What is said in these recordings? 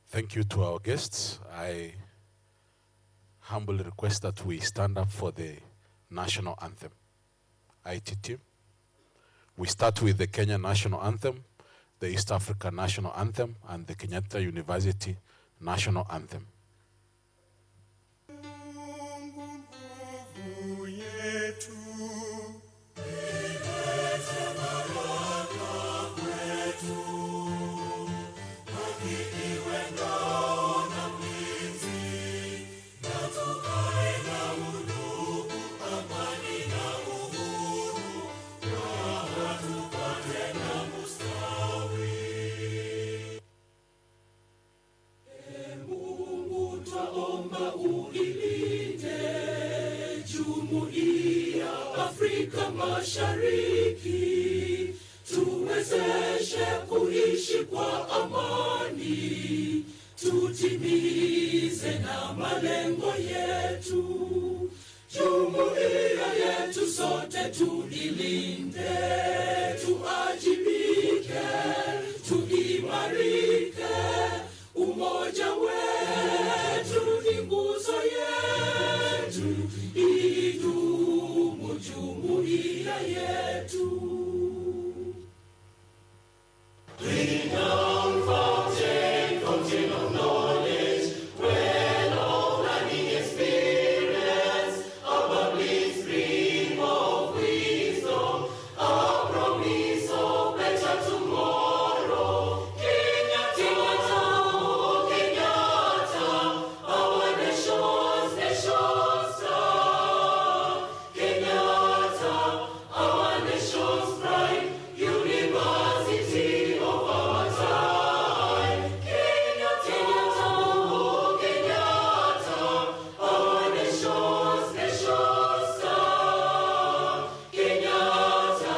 Thank you to our guests. I humbly request that we stand up for the national anthem. IT team. We start with the Kenya national anthem, the East African national anthem, and the Kenyatta University national anthem. Afrika Mashariki, tuwezeshe kuishi kwa amani, tutimize na malengo yetu. Jumuiya yetu sote tuilinde, tuajibike, tuimarike, umoja wetu ni nguzo yetu, idumu jumuiya yetu. Renowned fountain of knowledge, where all learning experience, a bubbling stream of wisdom, a promise of better tomorrow. Kenyatta, oh Kenyatta, our nation's star. Kenyatta, our nation's pride, University of our time. Kenyatta, oh Kenyatta, our nation's star. Kenyatta,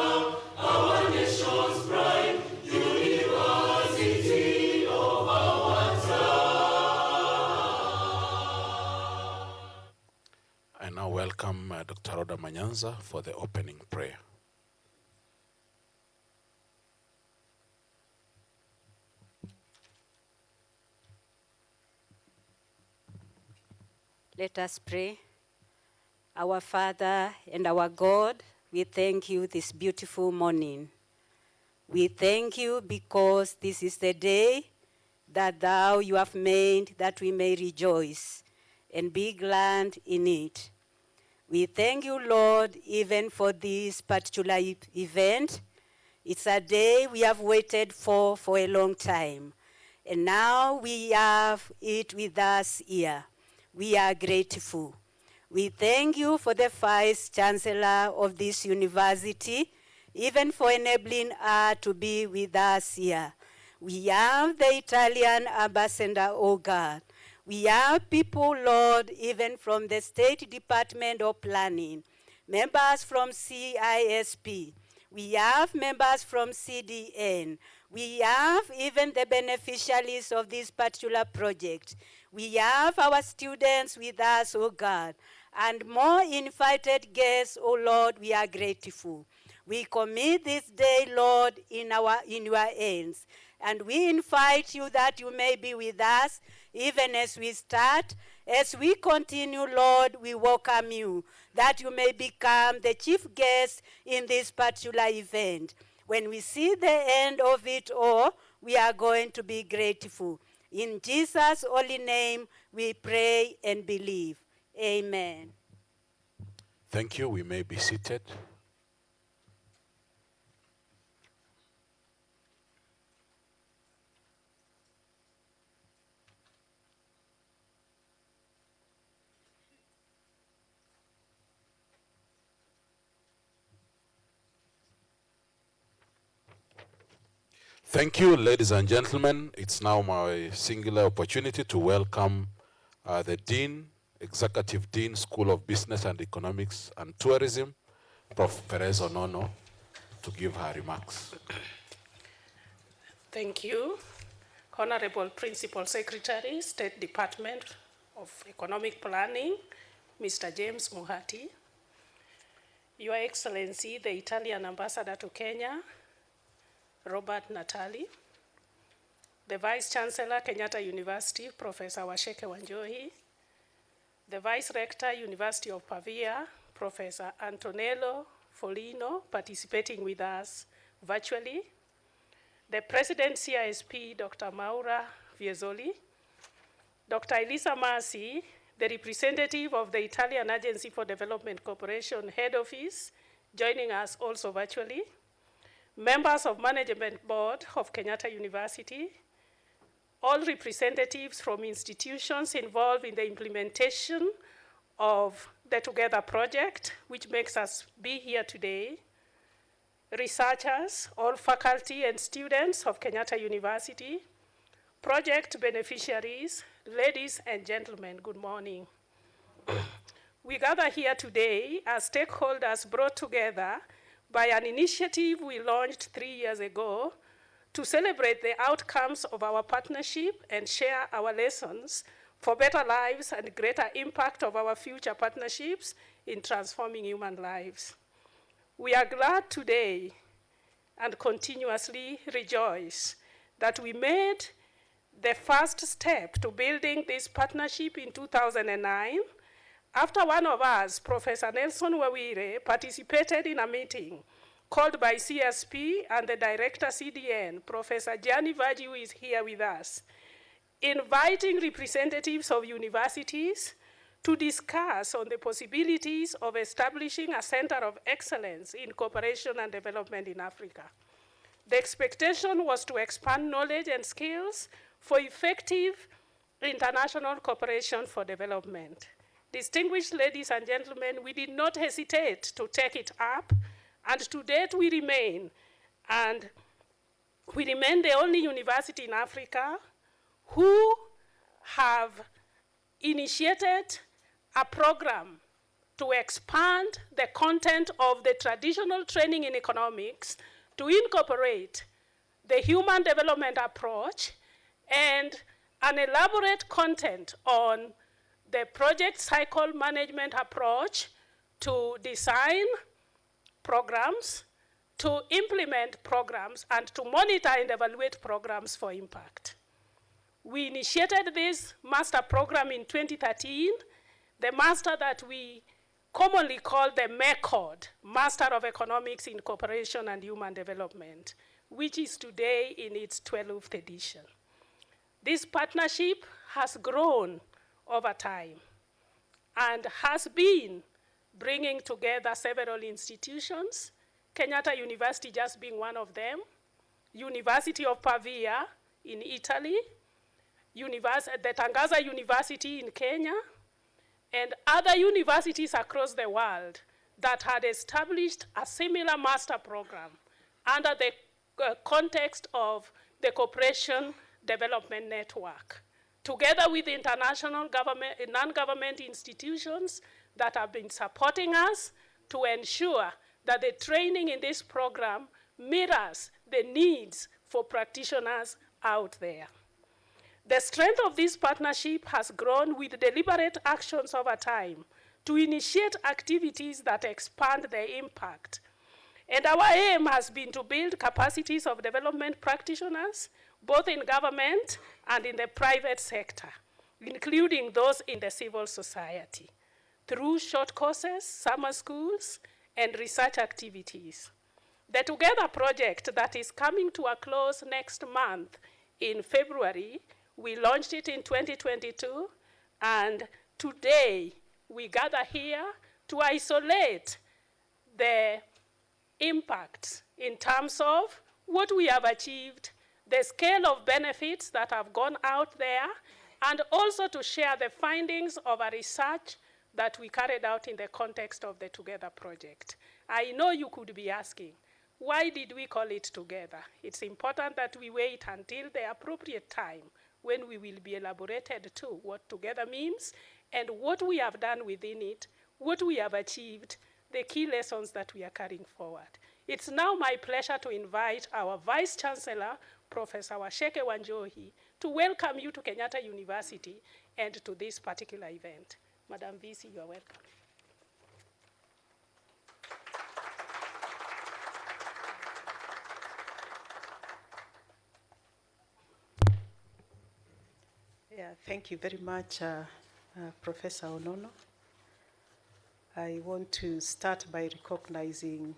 our nation's pride, University of our time. I now welcome Dr. Roda Manyanza for the opening prayer. Let us pray. Our Father and our God, we thank you this beautiful morning. We thank you because this is the day that you have made, that we may rejoice and be glad in it. We thank you, Lord, even for this particular event. It's a day we have waited for a long time. And now we have it with us here. We are grateful. We thank you for the Vice Chancellor of this university, even for enabling her to be with us here. We have the Italian ambassador, oh God. We have people, Lord, even from the State Department of Planning, members from CISP. We have members from CDN. We have even the beneficiaries of this particular project. We have our students with us, oh God, and more invited guests, oh Lord, we are grateful. We commit this day, Lord, in your hands. And we invite you that you may be with us, even as we start. As we continue, Lord, we welcome you, that you may become the chief guest in this particular event. When we see the end of it all, we are going to be grateful. In Jesus' holy name, we pray and believe. Amen. Thank you. We may be seated. Thank you, ladies and gentlemen. It's now my singular opportunity to welcome the Dean, Executive Dean, School of Business and Economics and Tourism, Prof. Perez Onono, to give her remarks. Thank you. Honorable Principal Secretary, State Department of Economic Planning, Mr. James Muhati, Your Excellency, the Italian Ambassador to Kenya, Robert Natali, the Vice Chancellor, Kenyatta University, Professor Washeke Wanjohi, the Vice Rector, University of Pavia, Professor Antonello Folino, participating with us virtually, the President CISP, Dr. Maura Viezoli, Dr. Elisa Masi, the representative of the Italian Agency for Development Cooperation Head Office, joining us also virtually, members of Management Board of Kenyatta University, all representatives from institutions involved in the implementation of the Together project, which makes us be here today, researchers, all faculty and students of Kenyatta University, project beneficiaries, ladies and gentlemen, good morning. We gather here today as stakeholders brought together by an initiative we launched 3 years ago to celebrate the outcomes of our partnership and share our lessons for better lives and greater impact of our future partnerships in transforming human lives. We are glad today and continuously rejoice that we made the first step to building this partnership in 2009 after one of us, Professor Nelson Wawire, participated in a meeting called by CSP and the director CDN, Professor Gianni Vaggi, who is here with us, inviting representatives of universities to discuss on the possibilities of establishing a center of excellence in cooperation and development in Africa. The expectation was to expand knowledge and skills for effective international cooperation for development. Distinguished ladies and gentlemen, we did not hesitate to take it up, and to date we remain the only university in Africa who have initiated a program to expand the content of the traditional training in economics to incorporate the human development approach and an elaborate content on the project cycle management approach to design programs, to implement programs, and to monitor and evaluate programs for impact. We initiated this master program in 2013, the master that we commonly call the MECOD, Master of Economics in Cooperation and Human Development, which is today in its 12th edition. This partnership has grown over time and has been bringing together several institutions, Kenyatta University just being one of them, University of Pavia in Italy, the Tangaza University in Kenya, and other universities across the world that had established a similar master program under the context of the Cooperation Development Network, together with international non-government institutions that have been supporting us to ensure that the training in this program mirrors the needs for practitioners out there. The strength of this partnership has grown with deliberate actions over time to initiate activities that expand their impact. And our aim has been to build capacities of development practitioners, both in government and in the private sector, including those in the civil society, through short courses, summer schools, and research activities. The Together project that is coming to a close next month in February, we launched it in 2022, and today we gather here to isolate the impacts in terms of what we have achieved, the scale of benefits that have gone out there, and also to share the findings of a research that we carried out in the context of the Together project. I know you could be asking, why did we call it Together? It's important that we wait until the appropriate time when we will be elaborated to what Together means and what we have done within it, what we have achieved, the key lessons that we are carrying forward. It's now my pleasure to invite our Vice Chancellor, Professor Washeke Wanjohi, to welcome you to Kenyatta University and to this particular event. Madam VC, you are welcome. Thank you very much, Professor Onono. I want to start by recognizing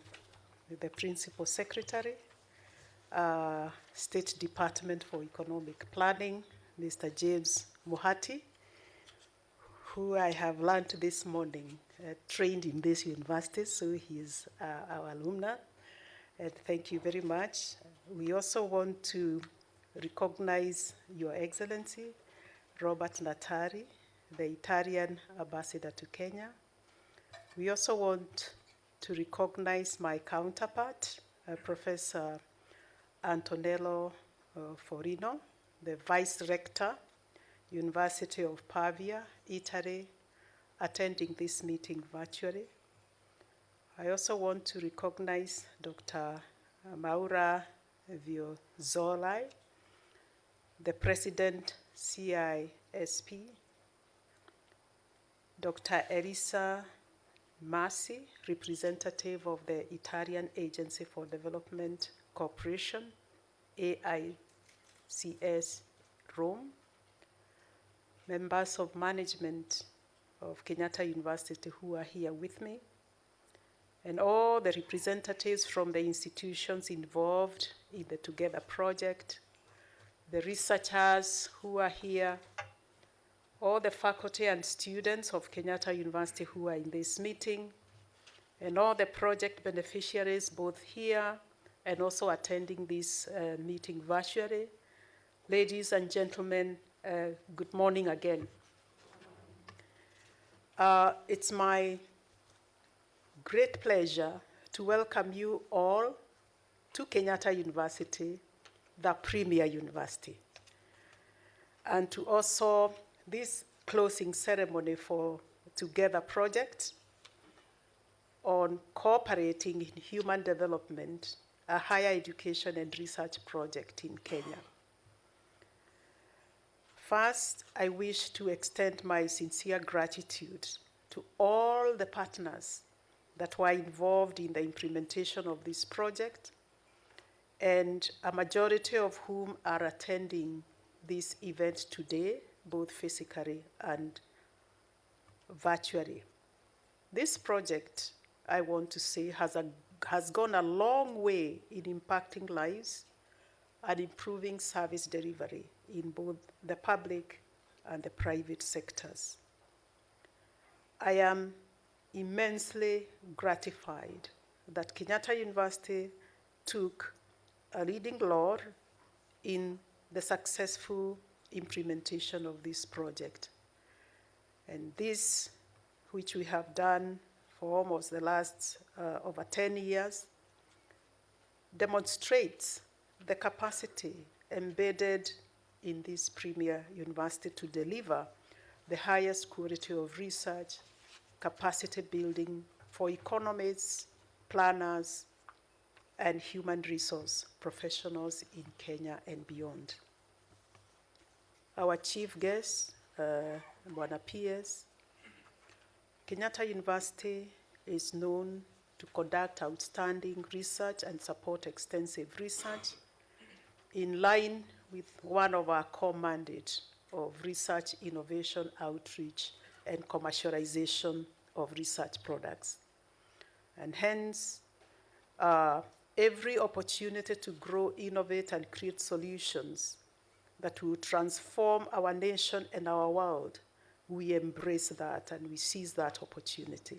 the Principal Secretary, State Department for Economic Planning, Mr. James Muhati, who I have learned this morning, trained in this university, so he is our alumna. And thank you very much. We also want to recognize Your Excellency, Robert Natari, the Italian ambassador to Kenya. We also want to recognize my counterpart, Professor Antonello Forino, the Vice Rector, University of Pavia, Italy, attending this meeting virtually. I also want to recognize Dr. Maura Viozolai, the President, CISP, Dr. Elisa Masi, representative of the Italian Agency for Development Cooperation, AICS Rome, members of management of Kenyatta University who are here with me, and all the representatives from the institutions involved in the Together project, the researchers who are here, all the faculty and students of Kenyatta University who are in this meeting, and all the project beneficiaries both here and also attending this meeting virtually. Ladies and gentlemen, good morning again. It's my great pleasure to welcome you all to Kenyatta University, the premier university, and to also this closing ceremony for Together project on cooperating in human development, a higher education and research project in Kenya. First, I wish to extend my sincere gratitude to all the partners that were involved in the implementation of this project, and a majority of whom are attending this event today, both physically and virtually. This project, I want to say, has gone a long way in impacting lives and improving service delivery in both the public and the private sectors. I am immensely gratified that Kenyatta University took a leading role in the successful implementation of this project. And this, which we have done for almost the last over 10 years, demonstrates the capacity embedded in this premier university to deliver the highest quality of research, capacity building for economists, planners, and human resource professionals in Kenya and beyond. Our chief guest, Bwana PS, Kenyatta University is known to conduct outstanding research and support extensive research in line with one of our core mandates of research, innovation, outreach, and commercialization of research products. And hence, every opportunity to grow, innovate, and create solutions that will transform our nation and our world, we embrace that and we seize that opportunity.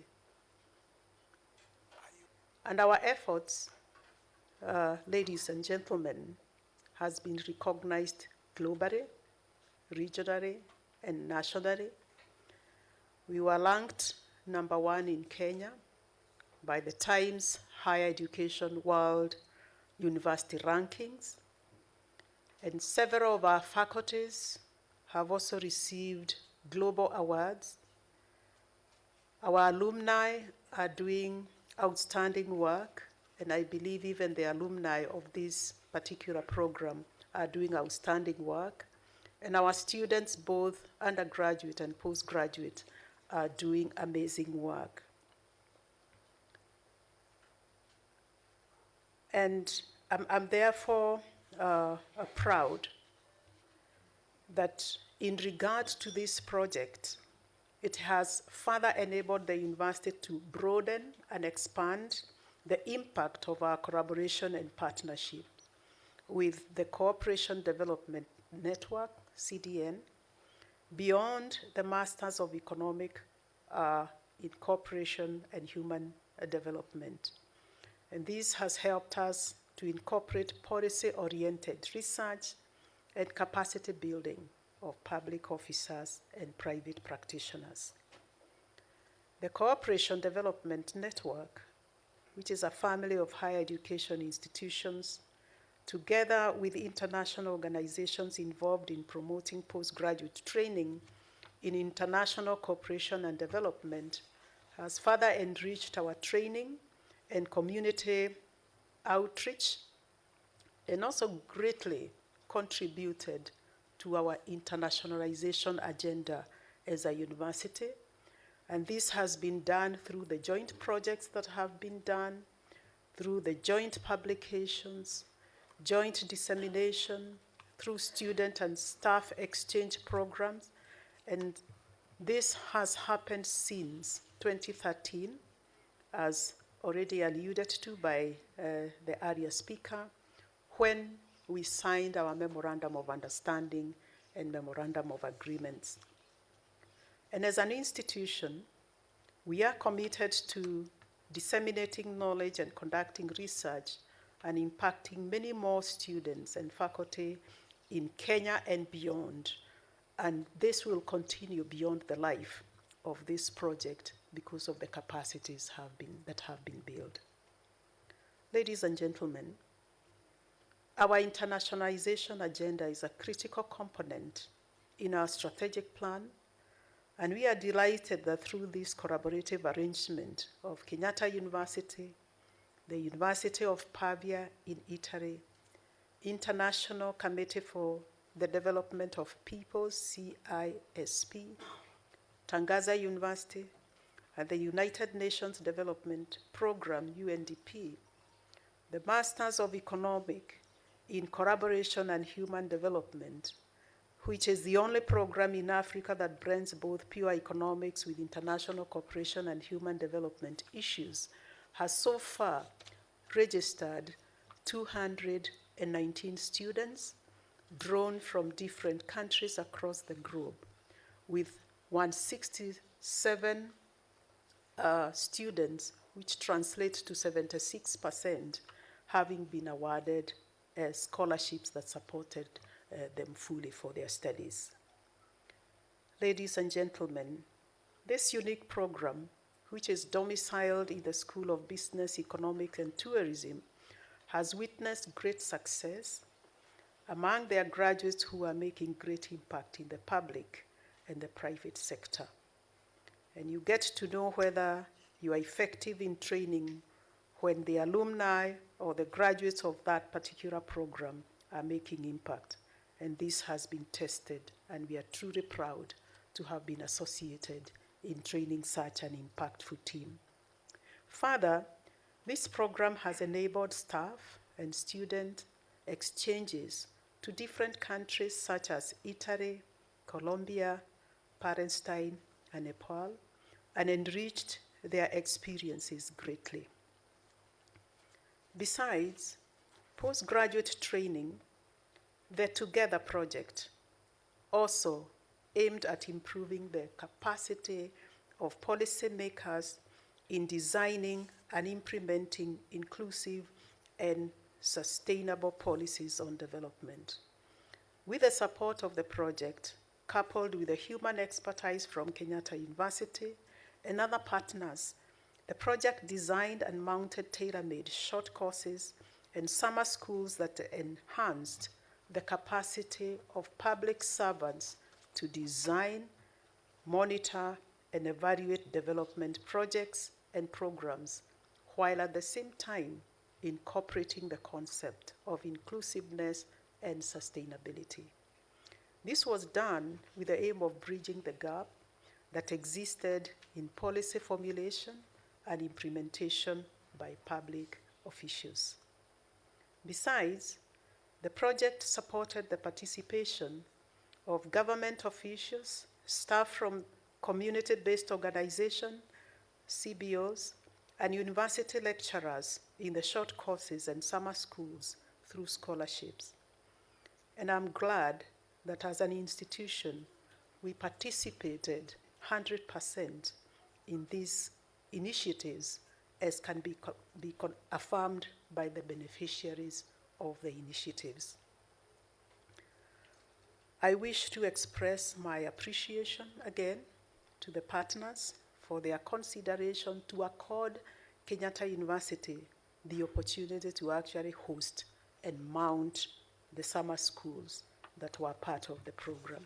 And our efforts, ladies and gentlemen, has been recognized globally, regionally, and nationally. We were ranked #1 in Kenya by the Times Higher Education World University Rankings, and several of our faculties have also received global awards. Our alumni are doing outstanding work, and I believe even the alumni of this particular program are doing outstanding work. And our students, both undergraduate and postgraduate, are doing amazing work. And I'm therefore proud that in regard to this project, it has further enabled the university to broaden and expand the impact of our collaboration and partnership with the Cooperation Development Network, CDN, beyond the Masters of Economic in Cooperation and Human Development. And this has helped us to incorporate policy-oriented research and capacity building of public officers and private practitioners. The Cooperation Development Network, which is a family of higher education institutions, together with international organizations involved in promoting postgraduate training in international cooperation and development, has further enriched our training and community outreach, and also greatly contributed to our internationalization agenda as a university. And this has been done through the joint projects that have been done, through the joint publications, joint dissemination, through student and staff exchange programs. And this has happened since 2013, as already alluded to by the earlier speaker, when we signed our Memorandum of Understanding and Memorandum of Agreements. And as an institution, we are committed to disseminating knowledge and conducting research and impacting many more students and faculty in Kenya and beyond. And this will continue beyond the life of this project because of the capacities that have been built. Ladies and gentlemen, our internationalization agenda is a critical component in our strategic plan, and we are delighted that through this collaborative arrangement of Kenyatta University, the University of Pavia in Italy, International Committee for the Development of Peoples, CISP, Tangaza University, and the United Nations Development Program, UNDP, the Masters of Economic in Collaboration and Human Development, which is the only program in Africa that blends both pure economics with international cooperation and human development issues, has so far registered 219 students drawn from different countries across the globe, with 167 students, which translates to 76%, having been awarded scholarships that supported them fully for their studies. Ladies and gentlemen, this unique program, which is domiciled in the School of Business, Economics, and Tourism, has witnessed great success among their graduates who are making great impact in the public and the private sector. And you get to know whether you are effective in training when the alumni or the graduates of that particular program are making impact. And this has been tested, and we are truly proud to have been associated in training such an impactful team. Further, this program has enabled staff and student exchanges to different countries such as Italy, Colombia, Palestine, and Nepal, and enriched their experiences greatly. Besides postgraduate training, the Together project also aimed at improving the capacity of policymakers in designing and implementing inclusive and sustainable policies on development. With the support of the project, coupled with the human expertise from Kenyatta University and other partners, the project designed and mounted tailor-made short courses and summer schools that enhanced the capacity of public servants to design, monitor, and evaluate development projects and programs, while at the same time incorporating the concept of inclusiveness and sustainability. This was done with the aim of bridging the gap that existed in policy formulation and implementation by public officials. Besides, the project supported the participation of government officials, staff from community-based organizations, CBOs, and university lecturers in the short courses and summer schools through scholarships. And I'm glad that as an institution, we participated 100% in these initiatives, as can be affirmed by the beneficiaries of the initiatives. I wish to express my appreciation again to the partners for their consideration to accord Kenyatta University the opportunity to actually host and mount the summer schools that were part of the program.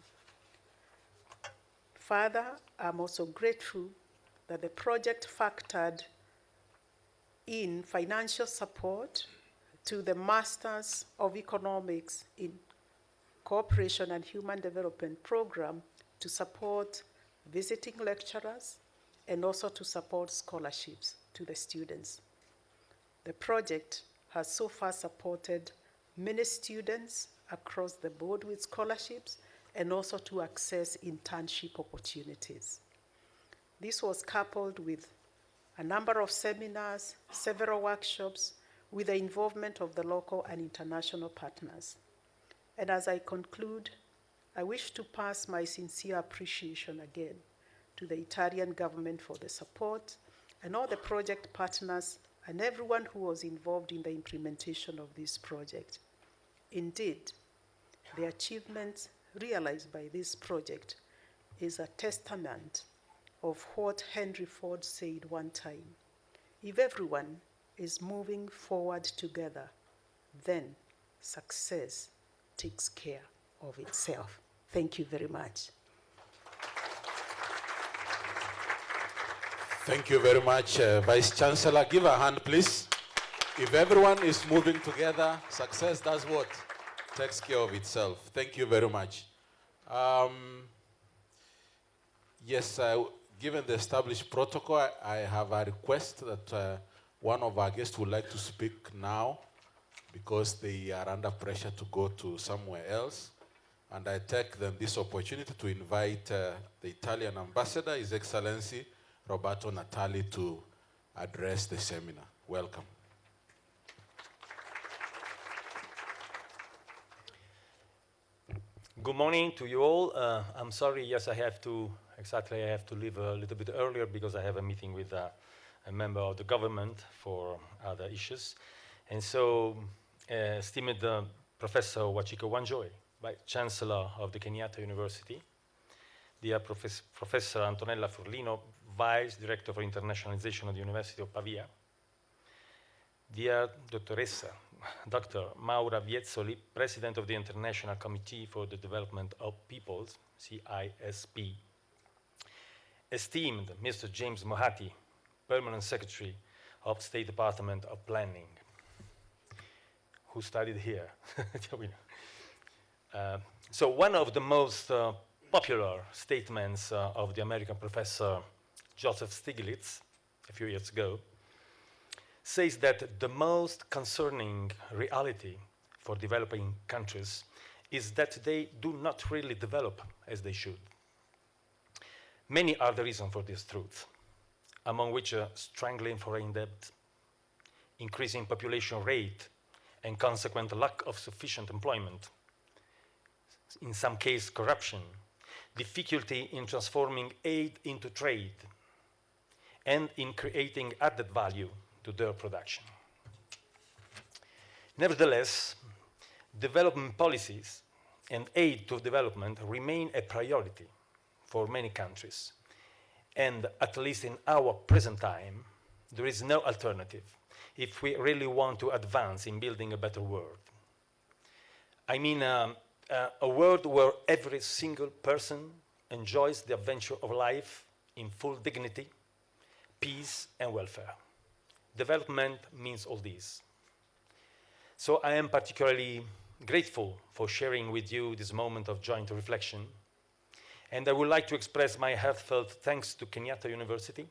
Further, I'm also grateful that the project factored in financial support to the Masters of Economics in Cooperation and Human Development program to support visiting lecturers and also to support scholarships to the students. The project has so far supported many students across the board with scholarships and also to access internship opportunities. This was coupled with a number of seminars, several workshops, with the involvement of the local and international partners. And as I conclude, I wish to pass my sincere appreciation again to the Italian government for the support and all the project partners and everyone who was involved in the implementation of this project. Indeed, the achievements realized by this project is a testament of what Henry Ford said one time: if everyone is moving forward together, then success takes care of itself. Thank you very much. Thank you very much, Vice Chancellor. Give a hand, please. If everyone is moving together, success does what? Takes care of itself. Thank you very much. Yes, given the established protocol, I have a request that one of our guests would like to speak now because they are under pressure to go to somewhere else. And I take then this opportunity to invite the Italian ambassador, His Excellency Roberto Natali, to address the seminar. Welcome. Good morning to you all. I'm sorry, yes, I have to leave a little bit earlier because I have a meeting with a member of the government for other issues. And so, esteemed Professor Wachiko Wanjoy, Vice Chancellor of the Kenyatta University, dear Professor Antonella Furlino, Vice Director for Internationalization of the University of Pavia, dear Dr. Maura Viezzoli, President of the International Committee for the Development of Peoples, CISP, esteemed Mr. James Mohati, Permanent Secretary of State Department of Planning, who studied here. So one of the most popular statements of the American professor Joseph Stiglitz a few years ago says that the most concerning reality for developing countries is that they do not really develop as they should. Many are the reasons for this truth, among which strangling foreign debt, increasing population rate, and consequent lack of sufficient employment, in some cases corruption, difficulty in transforming aid into trade, and in creating added value to their production. Nevertheless, development policies and aid to development remain a priority for many countries. And at least in our present time, there is no alternative if we really want to advance in building a better world. I mean, a world where every single person enjoys the adventure of life in full dignity, peace, and welfare. Development means all this. So I am particularly grateful for sharing with you this moment of joint reflection. And I would like to express my heartfelt thanks to Kenyatta University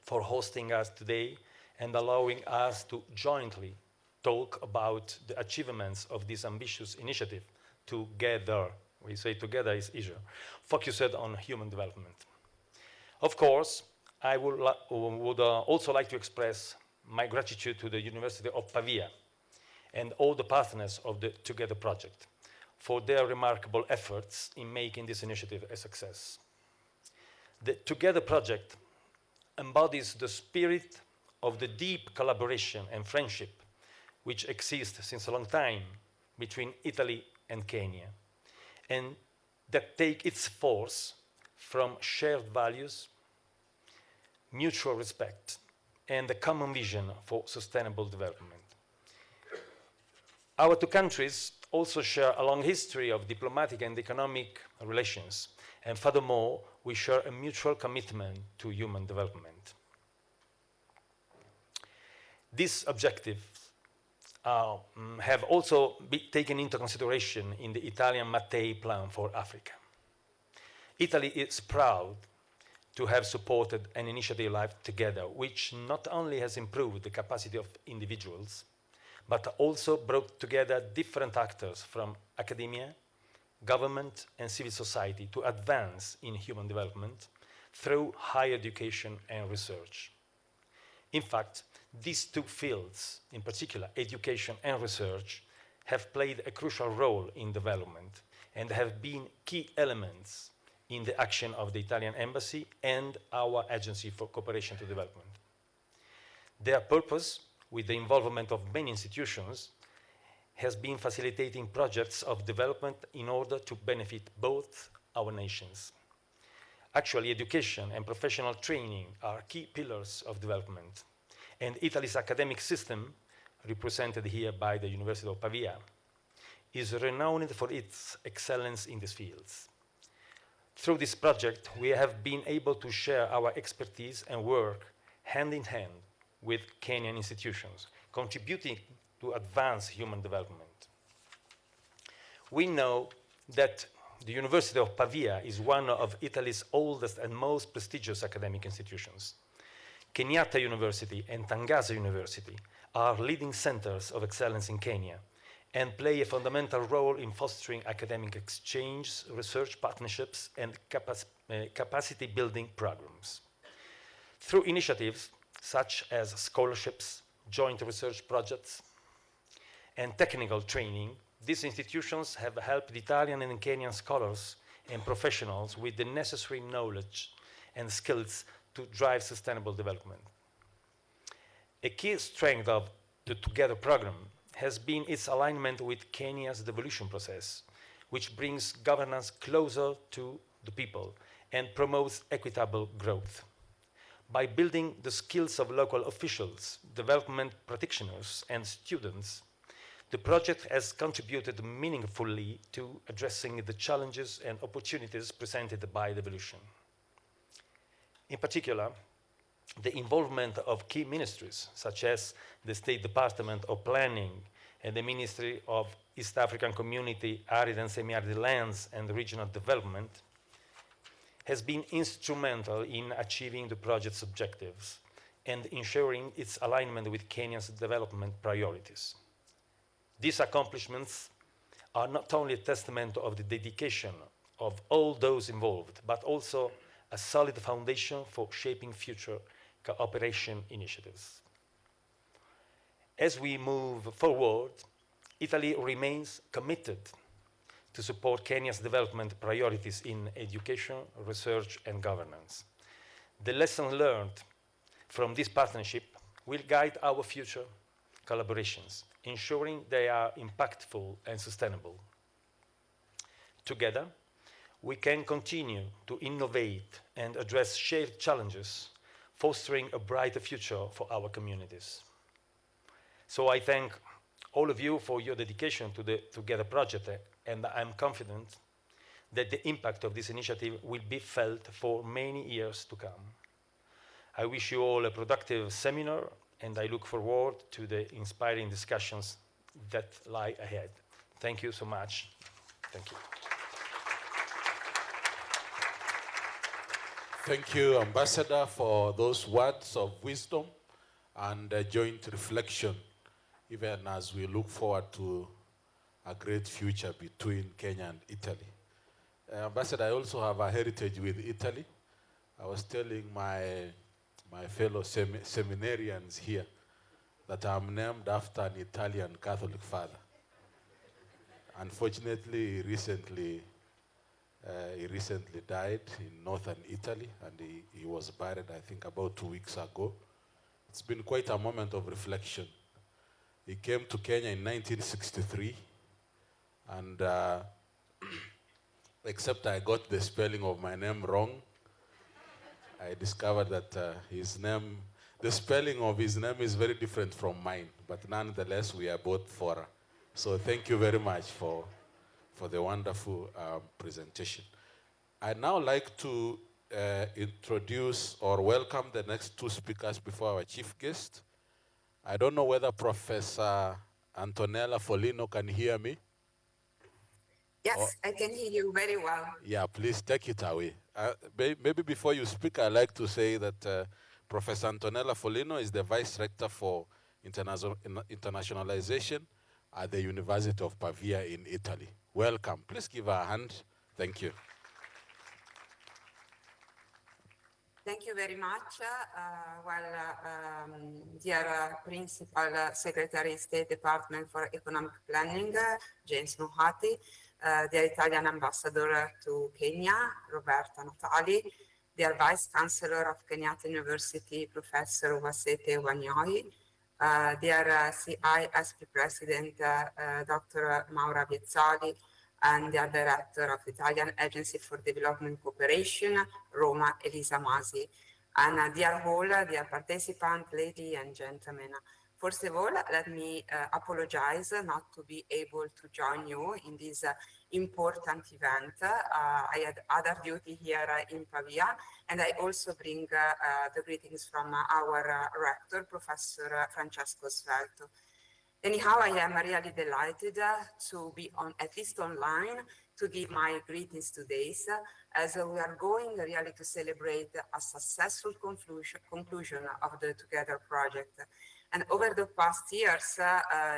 for hosting us today and allowing us to jointly talk about the achievements of this ambitious initiative together we say together is easier, focused on human development. Of course, I would also like to express my gratitude to the University of Pavia and all the partners of the Together project for their remarkable efforts in making this initiative a success. The Together project embodies the spirit of the deep collaboration and friendship which exists since a long time between Italy and Kenya, and that take its force from shared values, mutual respect, and a common vision for sustainable development. Our two countries also share a long history of diplomatic and economic relations, and furthermore, we share a mutual commitment to human development. These objectives have also been taken into consideration in the Italian Mattei Plan for Africa. Italy is proud to have supported an initiative like Together, which not only has improved the capacity of individuals, but also brought together different actors from academia, government, and civil society to advance in human development through higher education and research. In fact, these two fields, in particular education and research, have played a crucial role in development and have been key elements in the action of the Italian Embassy and our Agency for Cooperation to Development. Their purpose, with the involvement of many institutions, has been facilitating projects of development in order to benefit both our nations. Actually, education and professional training are key pillars of development, and Italy's academic system, represented here by the University of Pavia, is renowned for its excellence in these fields. Through this project, we have been able to share our expertise and work hand in hand with Kenyan institutions, contributing to advance human development. We know that the University of Pavia is one of Italy's oldest and most prestigious academic institutions. Kenyatta University and Tangaza University are leading centers of excellence in Kenya and play a fundamental role in fostering academic exchange, research partnerships, and capacity building programs. Through initiatives such as scholarships, joint research projects, and technical training, these institutions have helped Italian and Kenyan scholars and professionals with the necessary knowledge and skills to drive sustainable development. A key strength of the Together program has been its alignment with Kenya's devolution process, which brings governance closer to the people and promotes equitable growth. By building the skills of local officials, development practitioners, and students, the project has contributed meaningfully to addressing the challenges and opportunities presented by devolution. In particular, the involvement of key ministries, such as the State Department of Planning and the Ministry of East African Community, Arid and Semi-Arid Lands and Regional Development, has been instrumental in achieving the project's objectives and ensuring its alignment with Kenya's development priorities. These accomplishments are not only a testament of the dedication of all those involved, but also a solid foundation for shaping future cooperation initiatives. As we move forward, Italy remains committed to support Kenya's development priorities in education, research, and governance. The lessons learned from this partnership will guide our future collaborations, ensuring they are impactful and sustainable. Together, we can continue to innovate and address shared challenges, fostering a brighter future for our communities. So I thank all of you for your dedication to the Together project, and I'm confident that the impact of this initiative will be felt for many years to come. I wish you all a productive seminar, and I look forward to the inspiring discussions that lie ahead. Thank you so much. Thank you. Thank you, Ambassador, for those words of wisdom and joint reflection, even as we look forward to a great future between Kenya and Italy. Ambassador, I also have a heritage with Italy. I was telling my fellow seminarians here that I'm named after an Italian Catholic father. Unfortunately, he recently died in northern Italy, and he was buried, I think, about 2 weeks ago. It's been quite a moment of reflection. He came to Kenya in 1963, and except I got the spelling of my name wrong, I discovered that his name, the spelling of his name is very different from mine, but nonetheless, we are both Fora. So thank you very much for the wonderful presentation. I'd now like to introduce or welcome the next two speakers before our chief guest. I don't know whether Professor Antonella Folino can hear me. Yes, I can hear you very well. Yeah, please take it away. Maybe before you speak, I'd like to say that Professor Antonella Folino is the Vice Rector for Internationalization at the University of Pavia in Italy. Welcome. Please give her a hand. Thank you. Thank you very much. Dear Principal Secretary, State Department for Economic Planning, James Mohati, dear Italian Ambassador to Kenya, Roberta Natali, dear Vice Chancellor of Kenyatta University, Professor Wasete Wagnoi, dear CISP President, Dr. Maura Bezzali, and the Director of Italian Agency for Development Cooperation, Roma Elisa Masi. And dear all, dear participants, ladies and gentlemen, first of all, let me apologize not to be able to join you in this important event. I had other duty here in Pavia, and I also bring the greetings from our rector, Professor Francesco Svelto. Anyhow, I am really delighted to be at least online, to give my greetings today, as we are going really to celebrate a successful conclusion of the Together project. And over the past years,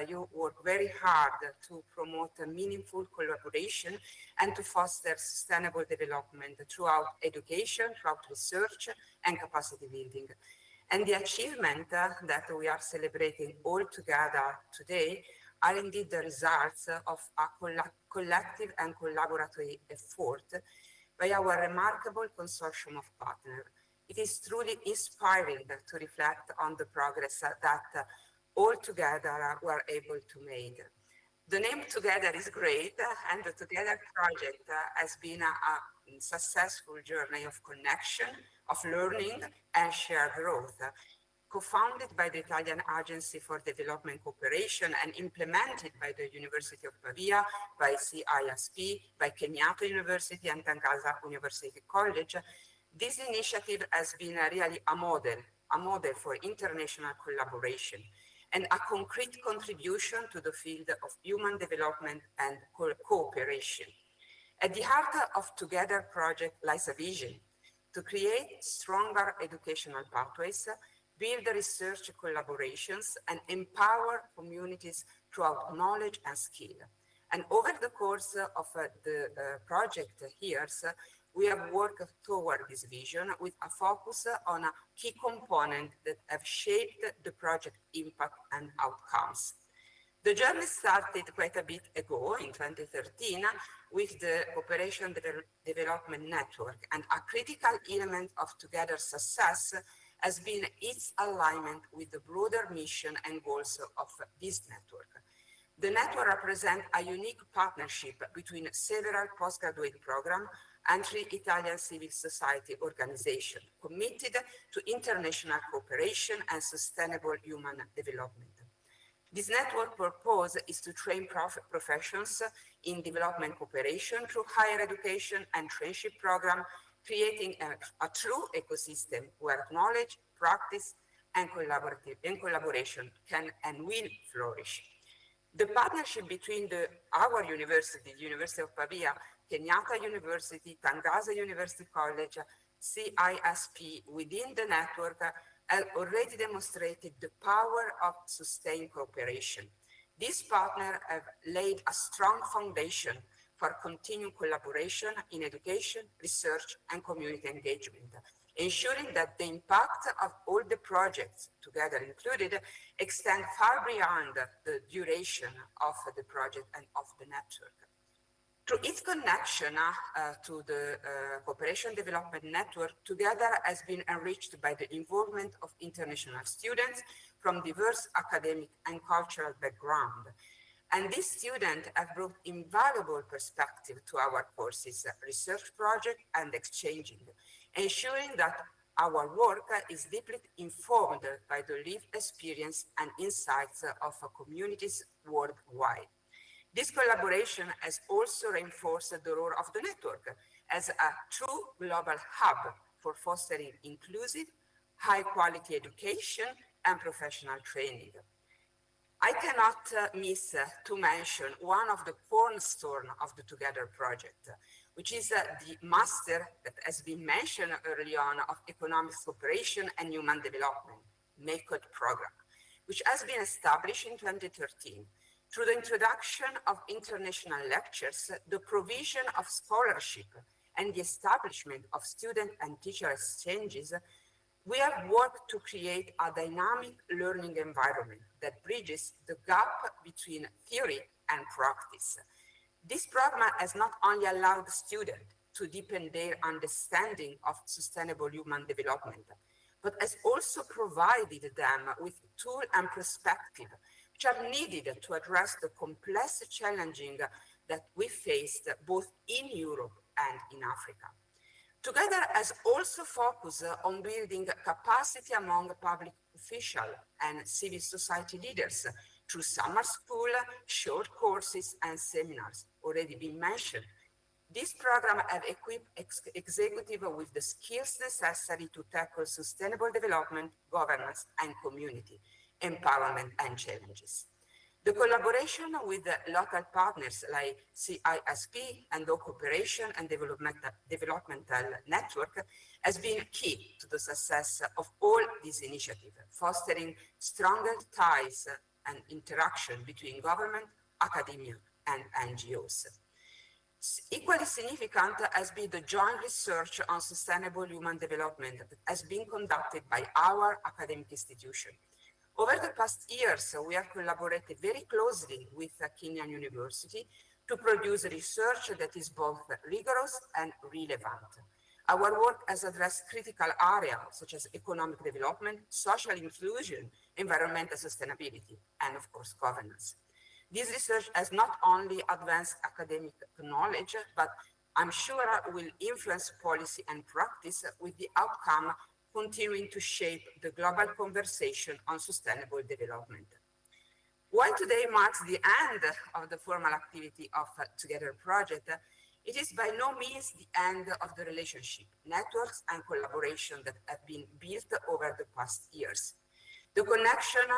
you worked very hard to promote a meaningful collaboration and to foster sustainable development throughout education, throughout research and capacity building. And the achievement that we are celebrating all together today are indeed the results of a collective and collaborative effort by our remarkable consortium of partners. It is truly inspiring to reflect on the progress that all together we're able to make. The name Together is great, and the Together project has been a successful journey of connection, of learning and shared growth. Co-founded by the Italian Agency for Development Cooperation and implemented by the University of Pavia, by CISP, by Kenyatta University and Tangaza University College, this initiative has been really a model for international collaboration and a concrete contribution to the field of human development and cooperation. At the heart of Together project lies a vision to create stronger educational pathways, build research collaborations, and empower communities throughout knowledge and skill. And over the course of the project years, we have worked toward this vision with a focus on a key component that have shaped the project impact and outcomes. The journey started quite a bit ago in 2013 with the Cooperation Development Network, and a critical element of Together success has been its alignment with the broader mission and goals of this network. The network represents a unique partnership between several postgraduate programs and 3 Italian civil society organizations committed to international cooperation and sustainable human development. This network purpose is to train professions in development cooperation through higher education and traineeship program, creating a true ecosystem where knowledge, practice, and collaboration can and will flourish. The partnership between our university, the University of Pavia, Kenyatta University, Tangaza University College, CISP within the network have already demonstrated the power of sustained cooperation. These partners have laid a strong foundation for continued collaboration in education, research, and community engagement, ensuring that the impact of all the projects together included extend far beyond the duration of the project and of the network. Through its connection to the Cooperation Development Network, Together has been enriched by the involvement of international students from diverse academic and cultural backgrounds. And these students have brought invaluable perspective to our courses, research project, and exchanging, ensuring that our work is deeply informed by the lived experience and insights of communities worldwide. This collaboration has also reinforced the role of the network as a true global hub for fostering inclusive, high-quality education and professional training. I cannot miss to mention one of the cornerstones of the Together project, which is the master that has been mentioned early on of economic cooperation and human development, MACOD program, which has been established in 2013. Through the introduction of international lectures, the provision of scholarship, and the establishment of student and teacher exchanges, we have worked to create a dynamic learning environment that bridges the gap between theory and practice. This program has not only allowed students to deepen their understanding of sustainable human development, but has also provided them with tools and perspective which are needed to address the complex challenges that we faced both in Europe and in Africa. Together has also focused on building capacity among public officials and civil society leaders through summer school, short courses, and seminars already been mentioned. This program have equipped executives with the skills necessary to tackle sustainable development, governance, and community empowerment and challenges. The collaboration with the local partners like CISP and the Cooperation and Developmental Network has been key to the success of all these initiatives, fostering stronger ties and interaction between government, academia, and NGOs. Equally significant has been the joint research on sustainable human development that has been conducted by our academic institution. Over the past years, we have collaborated very closely with Kenyan University to produce research that is both rigorous and relevant. Our work has addressed critical areas such as economic development, social inclusion, environmental sustainability, and of course, governance. This research has not only advanced academic knowledge, but I'm sure will influence policy and practice with the outcome continuing to shape the global conversation on sustainable development. While today marks the end of the formal activity of Together project, it is by no means the end of the relationship, networks, and collaboration that have been built over the past years. The connection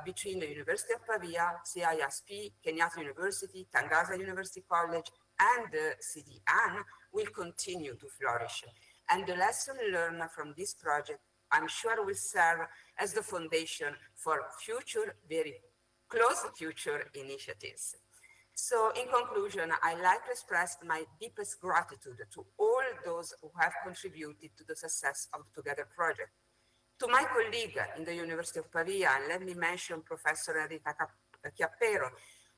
between the University of Pavia, CISP, Kenyatta University, Tangaza University College, and the CDN will continue to flourish. And the lesson learned from this project, I'm sure, will serve as the foundation for future, very close future initiatives. So in conclusion, I'd like to express my deepest gratitude to all those who have contributed to the success of the Together project. To my colleague in the University of Pavia, let me mention Professor Enrica Chiappero,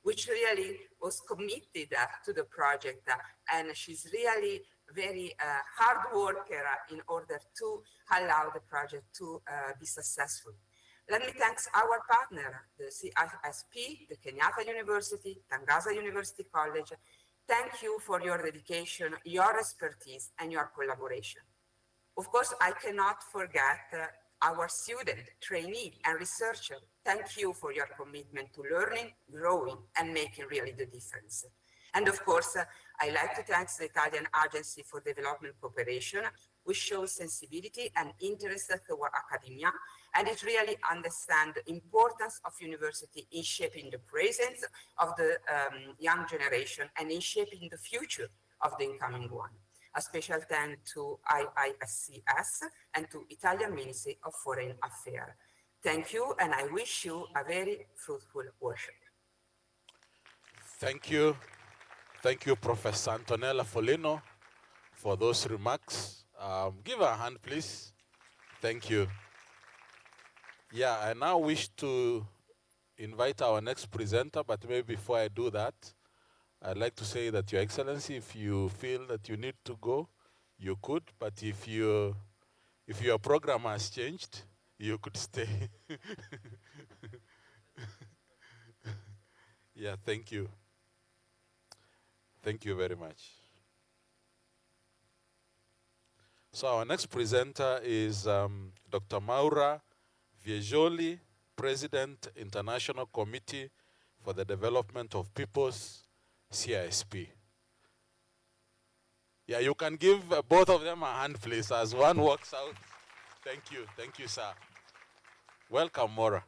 which really was committed to the project, and she's really very hard worker in order to allow the project to be successful. Let me thank our partner, the CISP, the Kenyatta University, Tangaza University College. Thank you for your dedication, your expertise, and your collaboration. Of course, I cannot forget our student, trainee, and researcher. Thank you for your commitment to learning, growing, and making really the difference. And of course, I'd like to thank the Italian Agency for Development Cooperation, which shows sensibility and interest toward academia, and it really understands the importance of university in shaping the present of the young generation and in shaping the future of the incoming one. A special thanks to IISCS and to Italian Ministry of Foreign Affairs. Thank you, and I wish you a very fruitful worship. Thank you. Thank you, Professor Antonella Folino, for those remarks. Give her a hand, please. Thank you. Yeah, I now wish to invite our next presenter, but maybe before I do that, I'd like to say that, Your Excellency, if you feel that you need to go, you could, but if your program has changed, you could stay. Yeah, thank you. Thank you very much. So our next presenter is Dr. Maura Viejoli, President, International Committee for the Development of Peoples, CISP. Yeah, you can give both of them a hand, please, as one walks out. Thank you, sir. Welcome, Maura.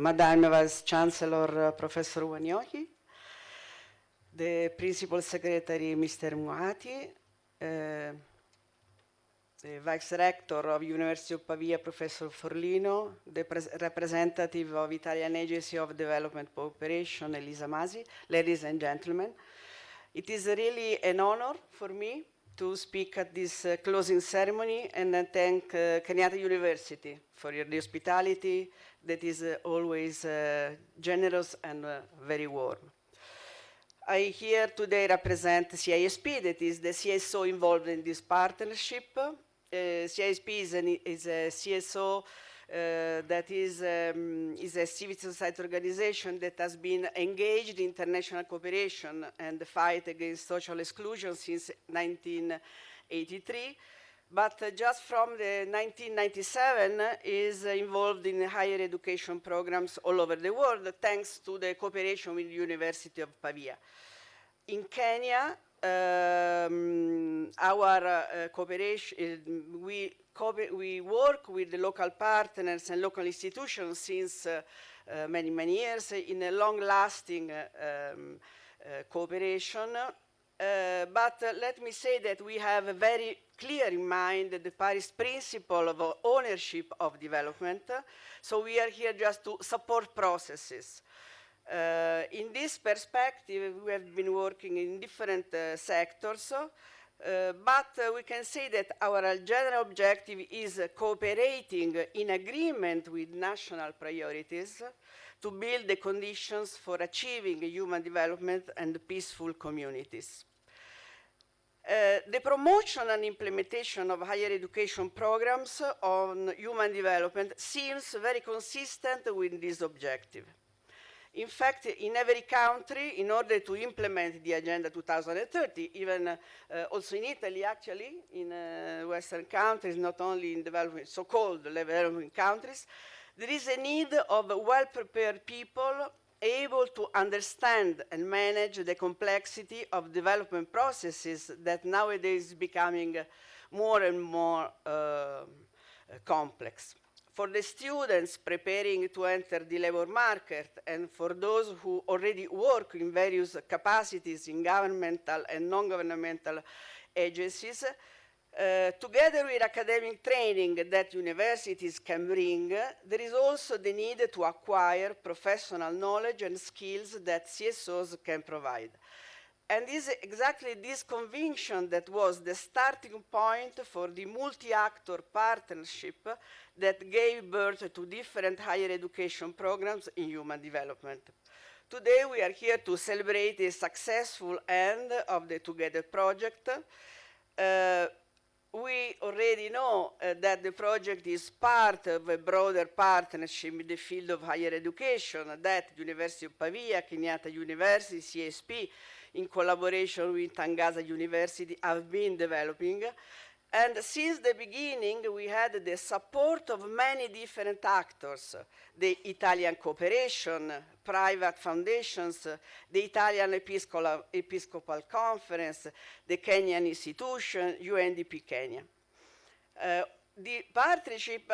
Madam Vice Chancellor Professor Wanyoki, the Principal Secretary Mr. Muati, the Vice Rector of University of Pavia Professor Forlino, the representative of Italian Agency of Development Cooperation Elisa Masi, ladies and gentlemen. It is really an honor for me to speak at this closing ceremony and then thank Kenyatta University for your hospitality that is always generous and very warm. I here today represent CISP, that is the CSO involved in this partnership. CISP is a CSO that is a civil society organization that has been engaged in international cooperation and the fight against social exclusion since 1983. But just from the 1997 is involved in higher education programs all over the world, thanks to the cooperation with the University of Pavia. In Kenya, our cooperation, we work with the local partners and local institutions since many, many years in a long-lasting cooperation. But let me say that we have a very clear in mind the Paris principle of ownership of development. So we are here just to support processes. In this perspective, we have been working in different sectors, but we can say that our general objective is cooperating in agreement with national priorities to build the conditions for achieving human development and peaceful communities. The promotion and implementation of higher education programs on human development seems very consistent with this objective. In fact, in every country, in order to implement the Agenda 2030, even also in Italy, actually, in Western countries, not only in developing, so-called developing countries, there is a need of well-prepared people able to understand and manage the complexity of development processes that nowadays is becoming more and more complex. For the students preparing to enter the labor market and for those who already work in various capacities in governmental and non-governmental agencies, together with academic training that universities can bring, there is also the need to acquire professional knowledge and skills that CSOs can provide. And it's exactly this conviction that was the starting point for the multi-actor partnership that gave birth to different higher education programs in human development. Today we are here to celebrate the successful end of the Together project. We already know that the project is part of a broader partnership in the field of higher education that University of Pavia, Kenyatta University, CSP, in collaboration with Tangaza University, have been developing. And since the beginning, we had the support of many different actors, the Italian cooperation, private foundations, the Italian Episcopal Conference, the Kenyan institution, UNDP Kenya. The partnership,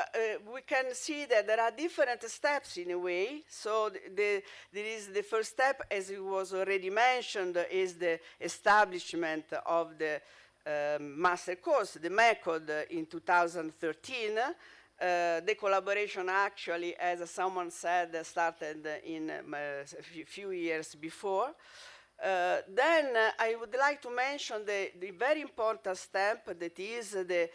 we can see that there are different steps in a way. So there is the first step, as it was already mentioned, is the establishment of the master course, the method in 2013, The collaboration actually, as someone said, started in a few years before. Then I would like to mention the very important step that is the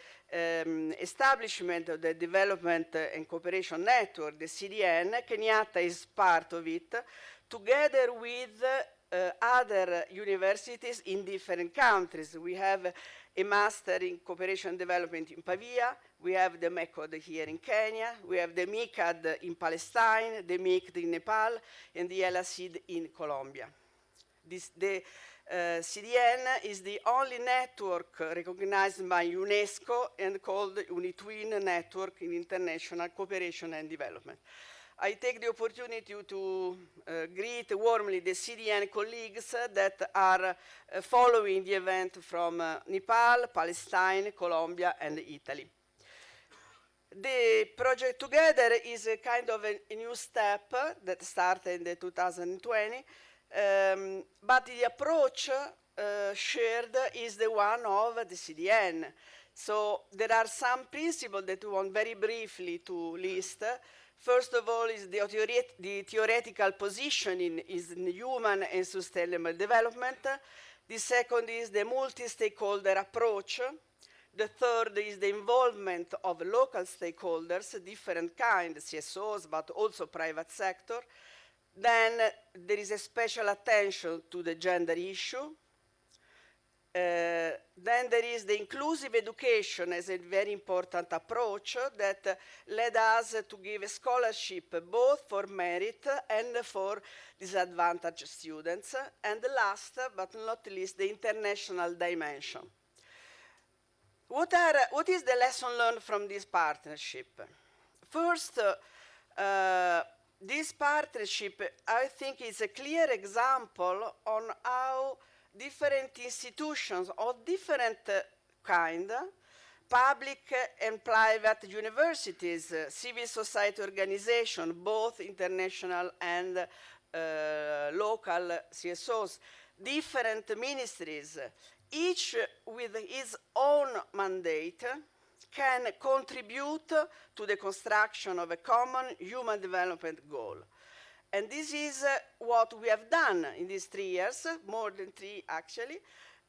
establishment of the Development and Cooperation Network, the CDN. Kenyatta is part of it, together with other universities in different countries. We have a master in cooperation and development in Pavia, we have the MECOD here in Kenya, we have the MICAD in Palestine, the MICD in Nepal, and the LACID in Colombia. The CDN is the only network recognized by UNESCO and called UniTwin Network in International Cooperation and Development. I take the opportunity to greet warmly the CDN colleagues that are following the event from Nepal, Palestine, Colombia, and Italy. The project together is a kind of a new step that started in 2020, but the approach shared is the one of the CDN. So there are some principles that we want very briefly to list. First of all is the theoretical positioning is in human and sustainable development. The second is the multi-stakeholder approach. The third is the involvement of local stakeholders, different kinds, CSOs, but also private sector. Then there is a special attention to the gender issue. Then there is the inclusive education as a very important approach that led us to give a scholarship both for merit and for disadvantaged students. And last but not least, the international dimension. What is the lesson learned from this partnership? First, this partnership, I think, is a clear example on how different institutions of different kind, public and private universities, civil society organizations, both international and local CSOs, different ministries, each with its own mandate, can contribute to the construction of a common human development goal. And this is what we have done in these 3 years, more than 3 actually,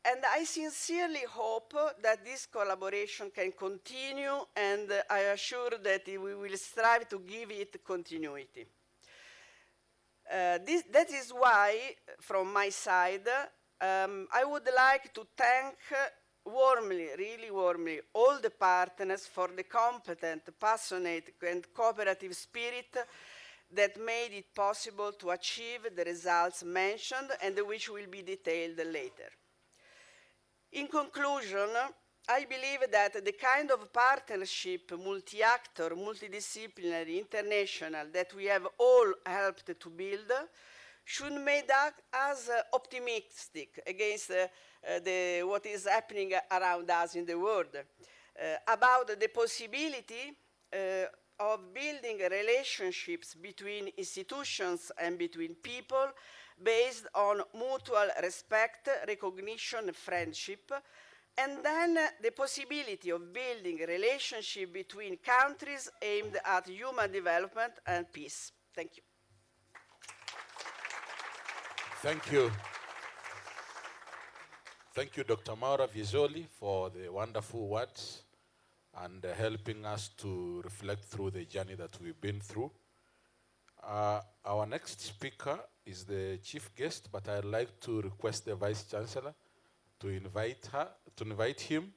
and I sincerely hope that this collaboration can continue, and I assure that we will strive to give it continuity. That is why, from my side, I would like to thank warmly, really warmly, all the partners for the competent, passionate, and cooperative spirit that made it possible to achieve the results mentioned and which will be detailed later. In conclusion, I believe that the kind of partnership, multi-actor, multidisciplinary, international, that we have all helped to build should make us optimistic against what is happening around us in the world, about the possibility of building relationships between institutions and between people based on mutual respect, recognition, and friendship, and then the possibility of building a relationship between countries aimed at human development and peace. Thank you. Thank you. Thank you, Dr. Maura Visoli, for the wonderful words and helping us to reflect through the journey that we've been through. Our next speaker is the chief guest, but I'd like to request the Vice Chancellor to invite him,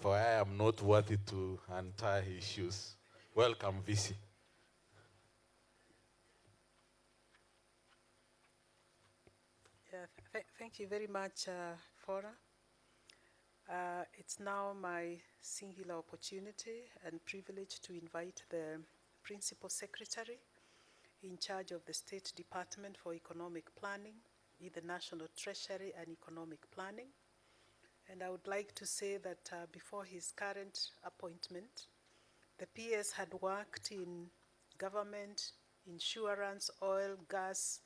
for I am not worthy to untie his shoes. Welcome, VC. Yeah, thank you very much, Fora. It's now my singular opportunity and privilege to invite the Principal Secretary in charge of the State Department for Economic Planning, in the National Treasury and Economic Planning. And I would like to say that before his current appointment, the PS had worked in government, insurance, oil, gas,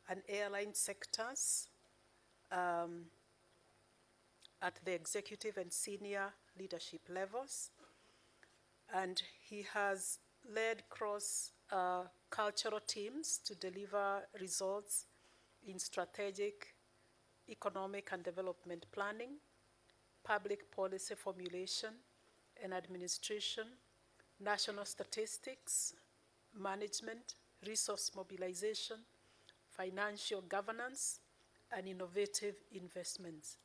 and airline sectors at the executive and senior leadership levels. and he has led cross-cultural teams to deliver results in strategic, economic and development planning, public policy formulation and administration, national statistics, management, resource mobilization, financial governance, and innovative investments.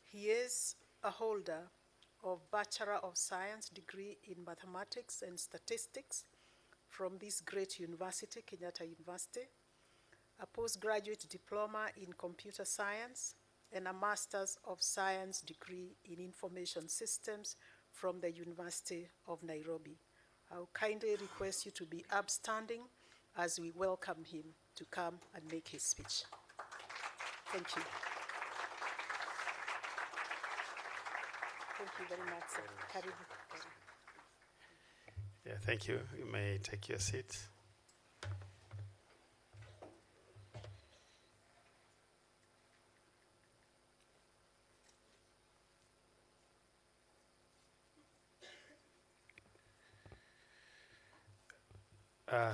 He is a holder of Bachelor of Science degree in Mathematics and Statistics from this great university, Kenyatta University, a postgraduate diploma in Computer Science, and a Master's of Science degree in Information Systems from the University of Nairobi. I will kindly request you to be upstanding as we welcome him to come and make his speech. Thank you. Thank you very much, sir. Karibu. Yeah, thank you. You may take your seat.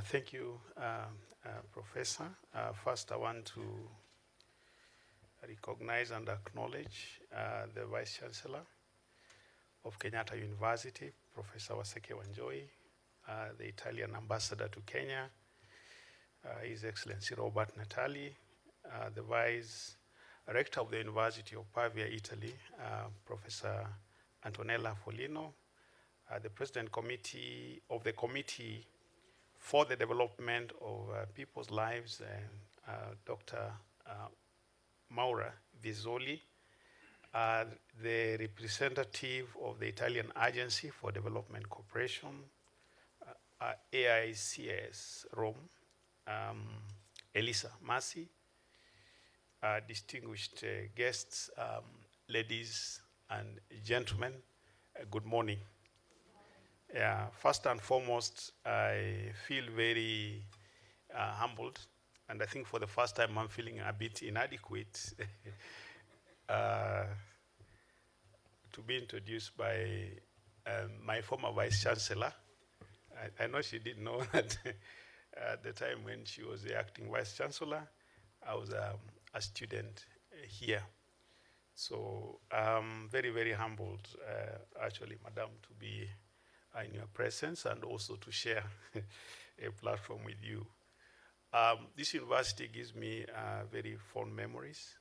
Thank you, Professor. First, I want to recognize and acknowledge the Vice Chancellor of Kenyatta University, Professor Waseke Wanjoi, the Italian Ambassador to Kenya, His Excellency Robert Natali, the Vice Rector of the University of Pavia, Italy, Professor Antonella Folino, the President Committee of the Committee for the Development of People's Lives, Dr. Maura Vizzoli, the representative of the Italian Agency for Development Cooperation, AICS Rome, Elisa Masi, distinguished guests, ladies and gentlemen, good morning. First and foremost, I feel very humbled, and I think for the first time I'm feeling a bit inadequate to be introduced by my former Vice Chancellor. I know she didn't know that at the time when she was the acting Vice Chancellor, I was a student here. So I'm very, very humbled, actually, Madam, to be in your presence and also to share a platform with you. This university gives me very fond memories.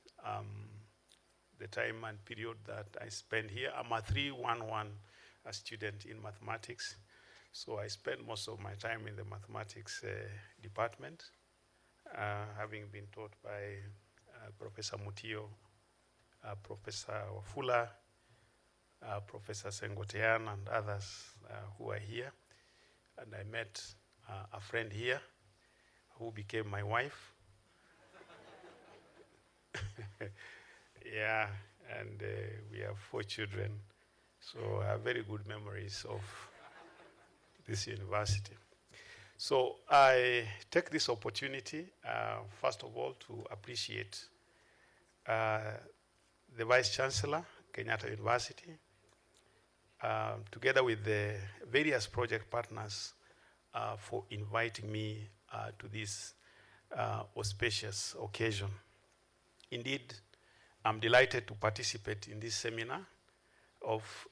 The time and period that I spent here. I'm a 311 student in mathematics, so I spent most of my time in the mathematics department, having been taught by Professor Mutio, Professor Wafula, Professor Sengotean, and others who are here. And I met a friend here who became my wife. Yeah, and we have 4 children, so I have very good memories of this university. So I take this opportunity, first of all, to appreciate the Vice Chancellor, Kenyatta University, together with the various project partners for inviting me to this auspicious occasion. Indeed, I'm delighted to participate in this seminar of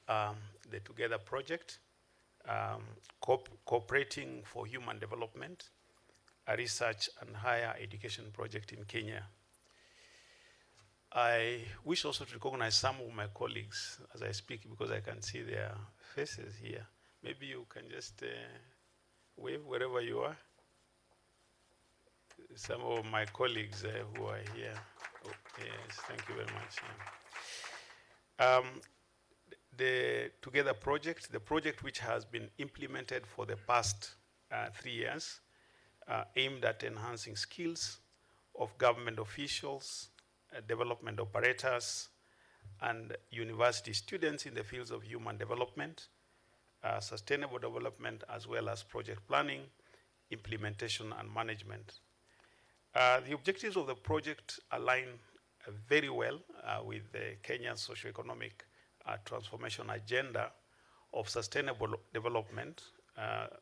the Together project, Cooperating for Human Development, a research and higher education project in Kenya. I wish also to recognize some of my colleagues as I speak, because I can see their faces here. Maybe you can just wave wherever you are. Some of my colleagues who are here. Oh, yes, thank you very much. Yeah. The Together project, the project which has been implemented for the past 3 years, aimed at enhancing skills of government officials, development operators, and university students in the fields of human development, sustainable development, as well as project planning, implementation, and management. The objectives of the project align very well with the Kenyan socio-economic transformation agenda of sustainable development,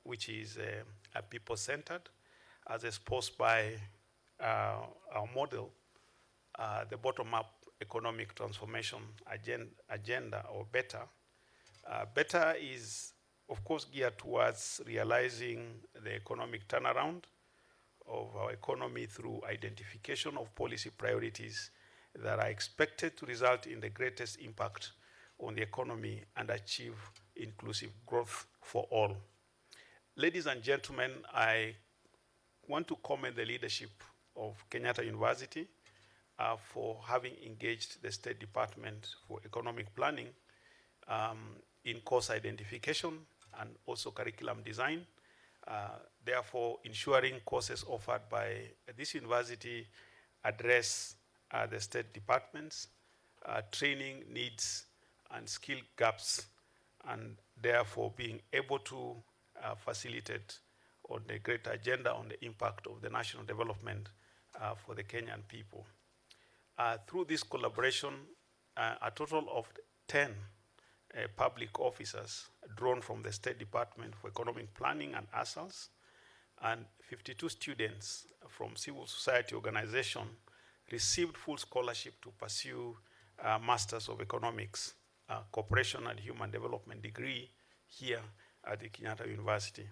which is people-centered, as exposed by our model, the bottom-up economic transformation agenda, or BETTER. BETTER is, of course, geared towards realizing the economic turnaround of our economy through identification of policy priorities that are expected to result in the greatest impact on the economy and achieve inclusive growth for all. Ladies and gentlemen, I want to commend the leadership of Kenyatta University for having engaged the State Department for Economic Planning in course identification and also curriculum design, therefore ensuring courses offered by this university address the State Department's training needs and skill gaps, and therefore being able to facilitate on the great agenda on the impact of the national development for the Kenyan people. Through this collaboration, a total of 10 public officers drawn from the State Department for Economic Planning and ASALS, and 52 students from civil society organization received full scholarship to pursue Masters of Economics, Cooperation and Human Development degree here at the Kenyatta University.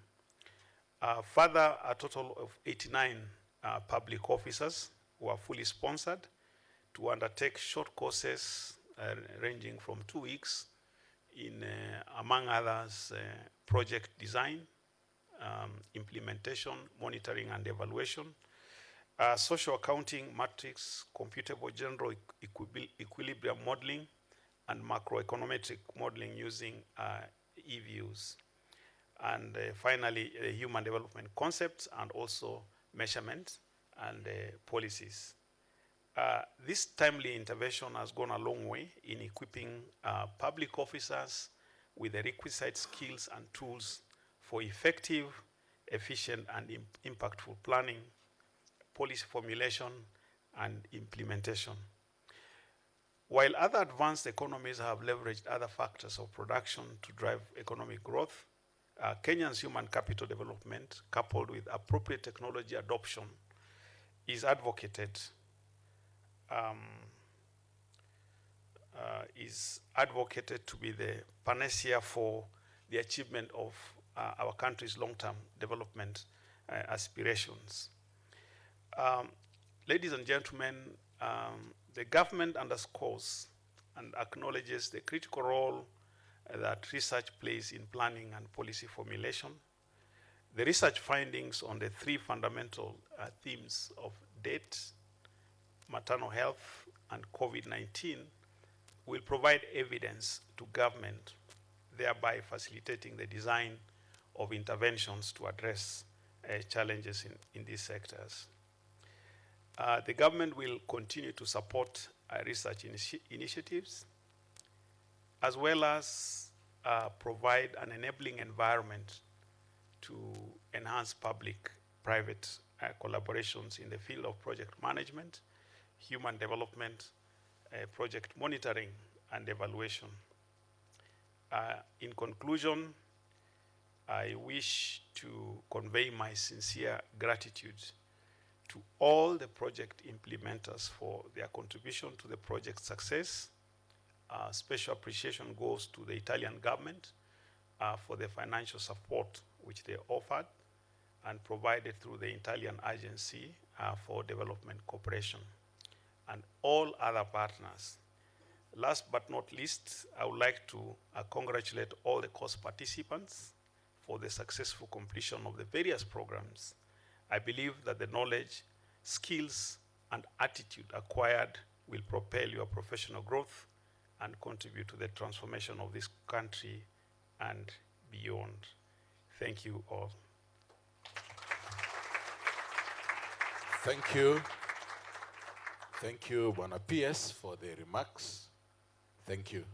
Further, a total of 89 public officers were fully sponsored to undertake short courses ranging from 2 weeks in, among others, project design, implementation, monitoring and evaluation, social accounting, matrix, computable general equilibrium modeling, and macroeconometric modeling using EViews. And finally, human development concepts and also measurement and policies. This timely intervention has gone a long way in equipping public officers with the requisite skills and tools for effective, efficient, and impactful planning, policy formulation, and implementation. While other advanced economies have leveraged other factors of production to drive economic growth, Kenya's human capital development, coupled with appropriate technology adoption, is advocated to be the panacea for the achievement of our country's long-term development aspirations. Ladies and gentlemen, the government underscores and acknowledges the critical role that research plays in planning and policy formulation. The research findings on the 3 fundamental themes of debt, maternal health, and COVID-19 will provide evidence to government, thereby facilitating the design of interventions to address challenges in these sectors. The government will continue to support research initiatives, as well as provide an enabling environment to enhance public-private collaborations in the field of project management, human development, project monitoring, and evaluation. In conclusion, I wish to convey my sincere gratitude to all the project implementers for their contribution to the project's success. Special appreciation goes to the Italian government for the financial support which they offered and provided through the Italian Agency for Development Cooperation, and all other partners. Last but not least, I would like to congratulate all the course participants for the successful completion of the various programs. I believe that the knowledge, skills, and attitude acquired will propel your professional growth and contribute to the transformation of this country and beyond. Thank you all. Thank you. Thank you, Bwana PS, for the remarks. Thank you.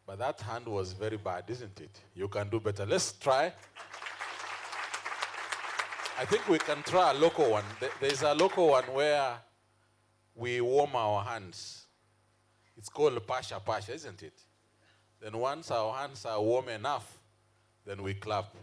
But that hand was very bad, isn't it? You can do better. Let's try. I think we can try a local one. There's a local one where we warm our hands. It's called Pasha Pasha, isn't it? Then once our hands are warm enough, then we clap.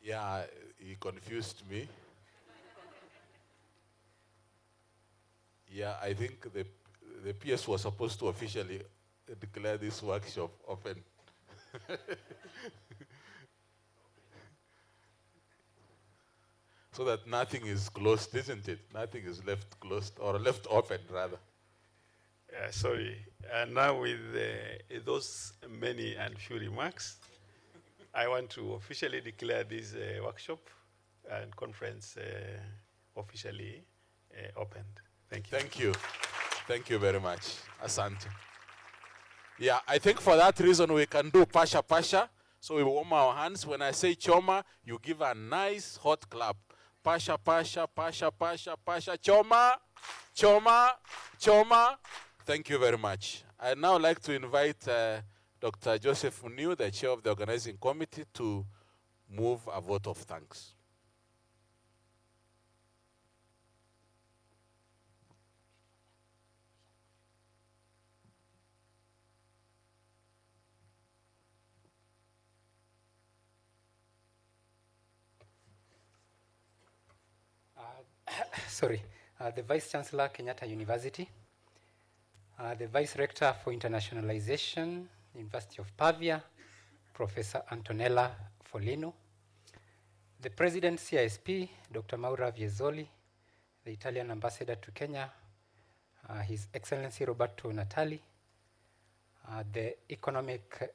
Yeah, he confused me. Yeah, I think the PS was supposed to officially declare this workshop open. So that nothing is closed, isn't it? Nothing is left closed, or left open, rather. Sorry. Now with those many and few remarks, I want to officially declare this workshop and conference officially opened. Thank you. Thank you. Thank you very much. Asante. Yeah, I think for that reason we can do pasha pasha. So we warm our hands. When I say choma, you give a nice hot clap. Pasha pasha, pasha pasha, pasha, choma, choma, choma. Thank you very much. I'd now like to invite Dr. Joseph Uniu, the chair of the organizing committee, to move a vote of thanks. The Vice Chancellor, Kenyatta University, the Vice Rector for Internationalization, University of Pavia, Professor Antonella Folino, the President, CISP, Dr. Maura Viezoli, the Italian Ambassador to Kenya, His Excellency Roberto Natali, the Economic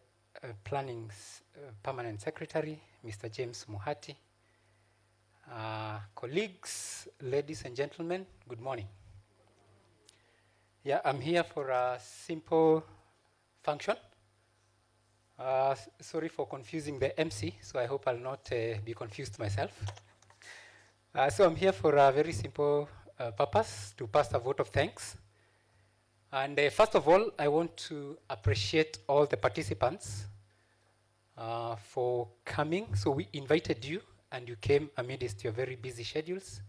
Planning's Permanent Secretary, Mr. James Muhati, colleagues, ladies and gentlemen, good morning. Yeah, I'm here for a simple function. Sorry for confusing the MC, so I hope I'll not be confused myself. So I'm here for a very simple purpose, to pass a vote of thanks. And first of all, I want to appreciate all the participants for coming. So we invited you, and you came amidst your very busy schedules,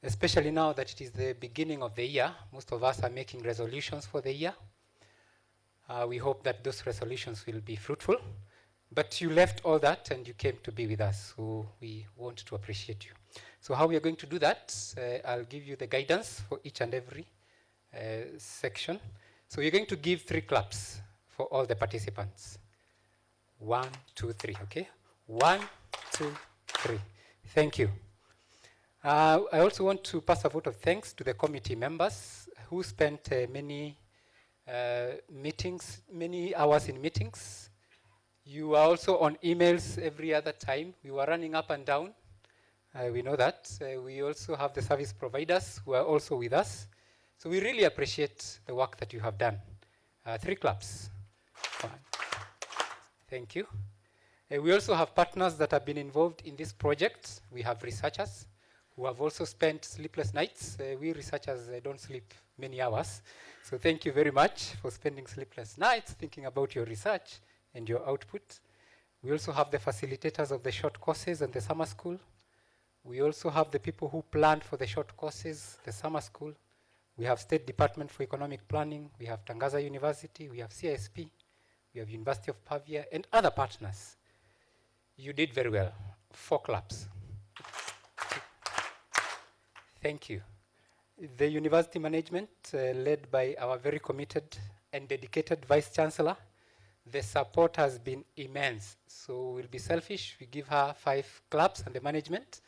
especially now that it is the beginning of the year. Most of us are making resolutions for the year. We hope that those resolutions will be fruitful. But you left all that and you came to be with us, so we want to appreciate you. So how we are going to do that, I'll give you the guidance for each and every section. So you're going to give 3 claps for all the participants. 1, 2, 3, okay? 1, 2, 3. Thank you. I also want to pass a vote of thanks to the committee members who spent many hours in meetings. You are also on emails every other time. We were running up and down. We know that. We also have the service providers who are also with us. So we really appreciate the work that you have done. 3 claps. 1. Thank you. We also have partners that have been involved in this project. We have researchers who have also spent sleepless nights. We researchers don't sleep many hours. So thank you very much for spending sleepless nights thinking about your research and your output. We also have the facilitators of the short courses and the summer school. We also have the people who planned for the short courses, the summer school. We have State Department for Economic Planning. We have Tangaza University. We have CISP. We have University of Pavia and other partners. You did very well. 4 claps. Thank you. The university management, led by our very committed and dedicated Vice Chancellor, the support has been immense. So we'll be selfish. We give her 5 claps and the management.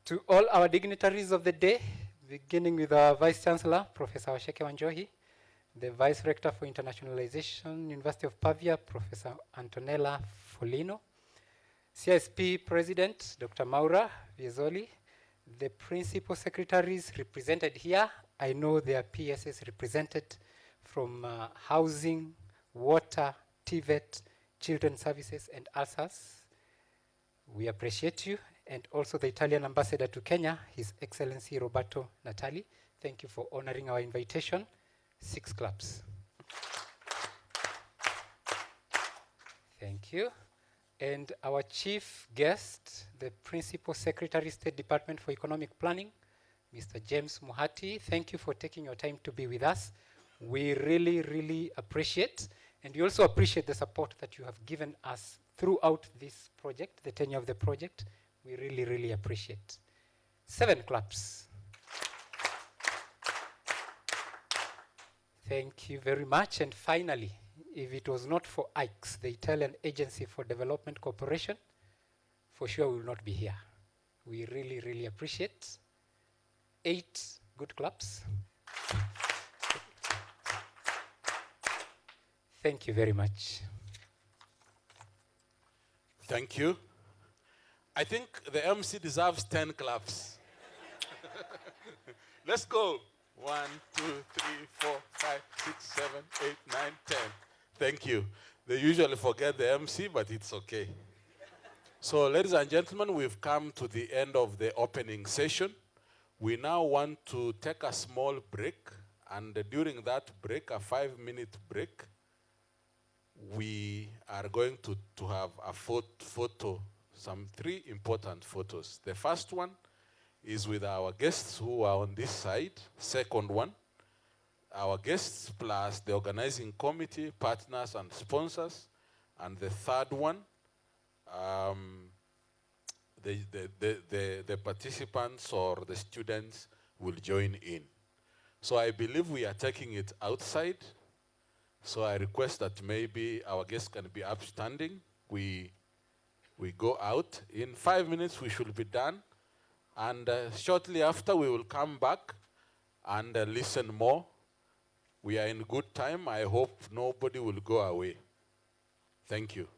To all our dignitaries of the day, beginning with our Vice Chancellor, Professor Washeke Wanjohi, the Vice Rector for Internationalization, University of Pavia, Professor Antonella Folino, CISP President, Dr. Maura Viezoli, the Principal Secretaries represented here. I know their PSS represented from Housing, Water, TVET, Children's Services, and others. We appreciate you. And also the Italian Ambassador to Kenya, His Excellency Roberto Natali. Thank you for honoring our invitation. 6 claps. Thank you. And our chief guest, the Principal Secretary, State Department for Economic Planning, Mr. James Muhati, thank you for taking your time to be with us. We really, really appreciate, and we also appreciate the support that you have given us throughout this project, the tenure of the project. We really, really appreciate. 7 claps. Thank you very much. And finally, if it was not for ICE, the Italian Agency for Development Cooperation, for sure we will not be here. We really, really appreciate. 8 good claps. Thank you very much. Thank you. I think the MC deserves 10 claps. Let's go. 1, 2, 3, 4, 5, 6, 7, 8, 9, 10. Thank you. They usually forget the MC, but it's okay. So, ladies and gentlemen, we've come to the end of the opening session. We now want to take a small break, and during that break, a 5-minute break, we are going to have a photo, some 3 important photos. The first one is with our guests who are on this side. Second one, our guests plus the organizing committee, partners and sponsors. And the third one, the participants or the students will join in. So I believe we are taking it outside. So I request that maybe our guests can be upstanding. We go out. In 5 minutes, we should be done. And shortly after, we will come back and listen more. We are in good time. I hope nobody will go away. Thank you.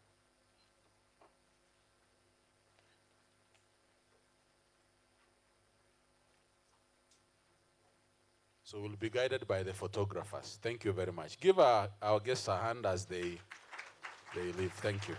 So we'll be guided by the photographers. Thank you very much. Give our guests a hand as they leave. Thank you.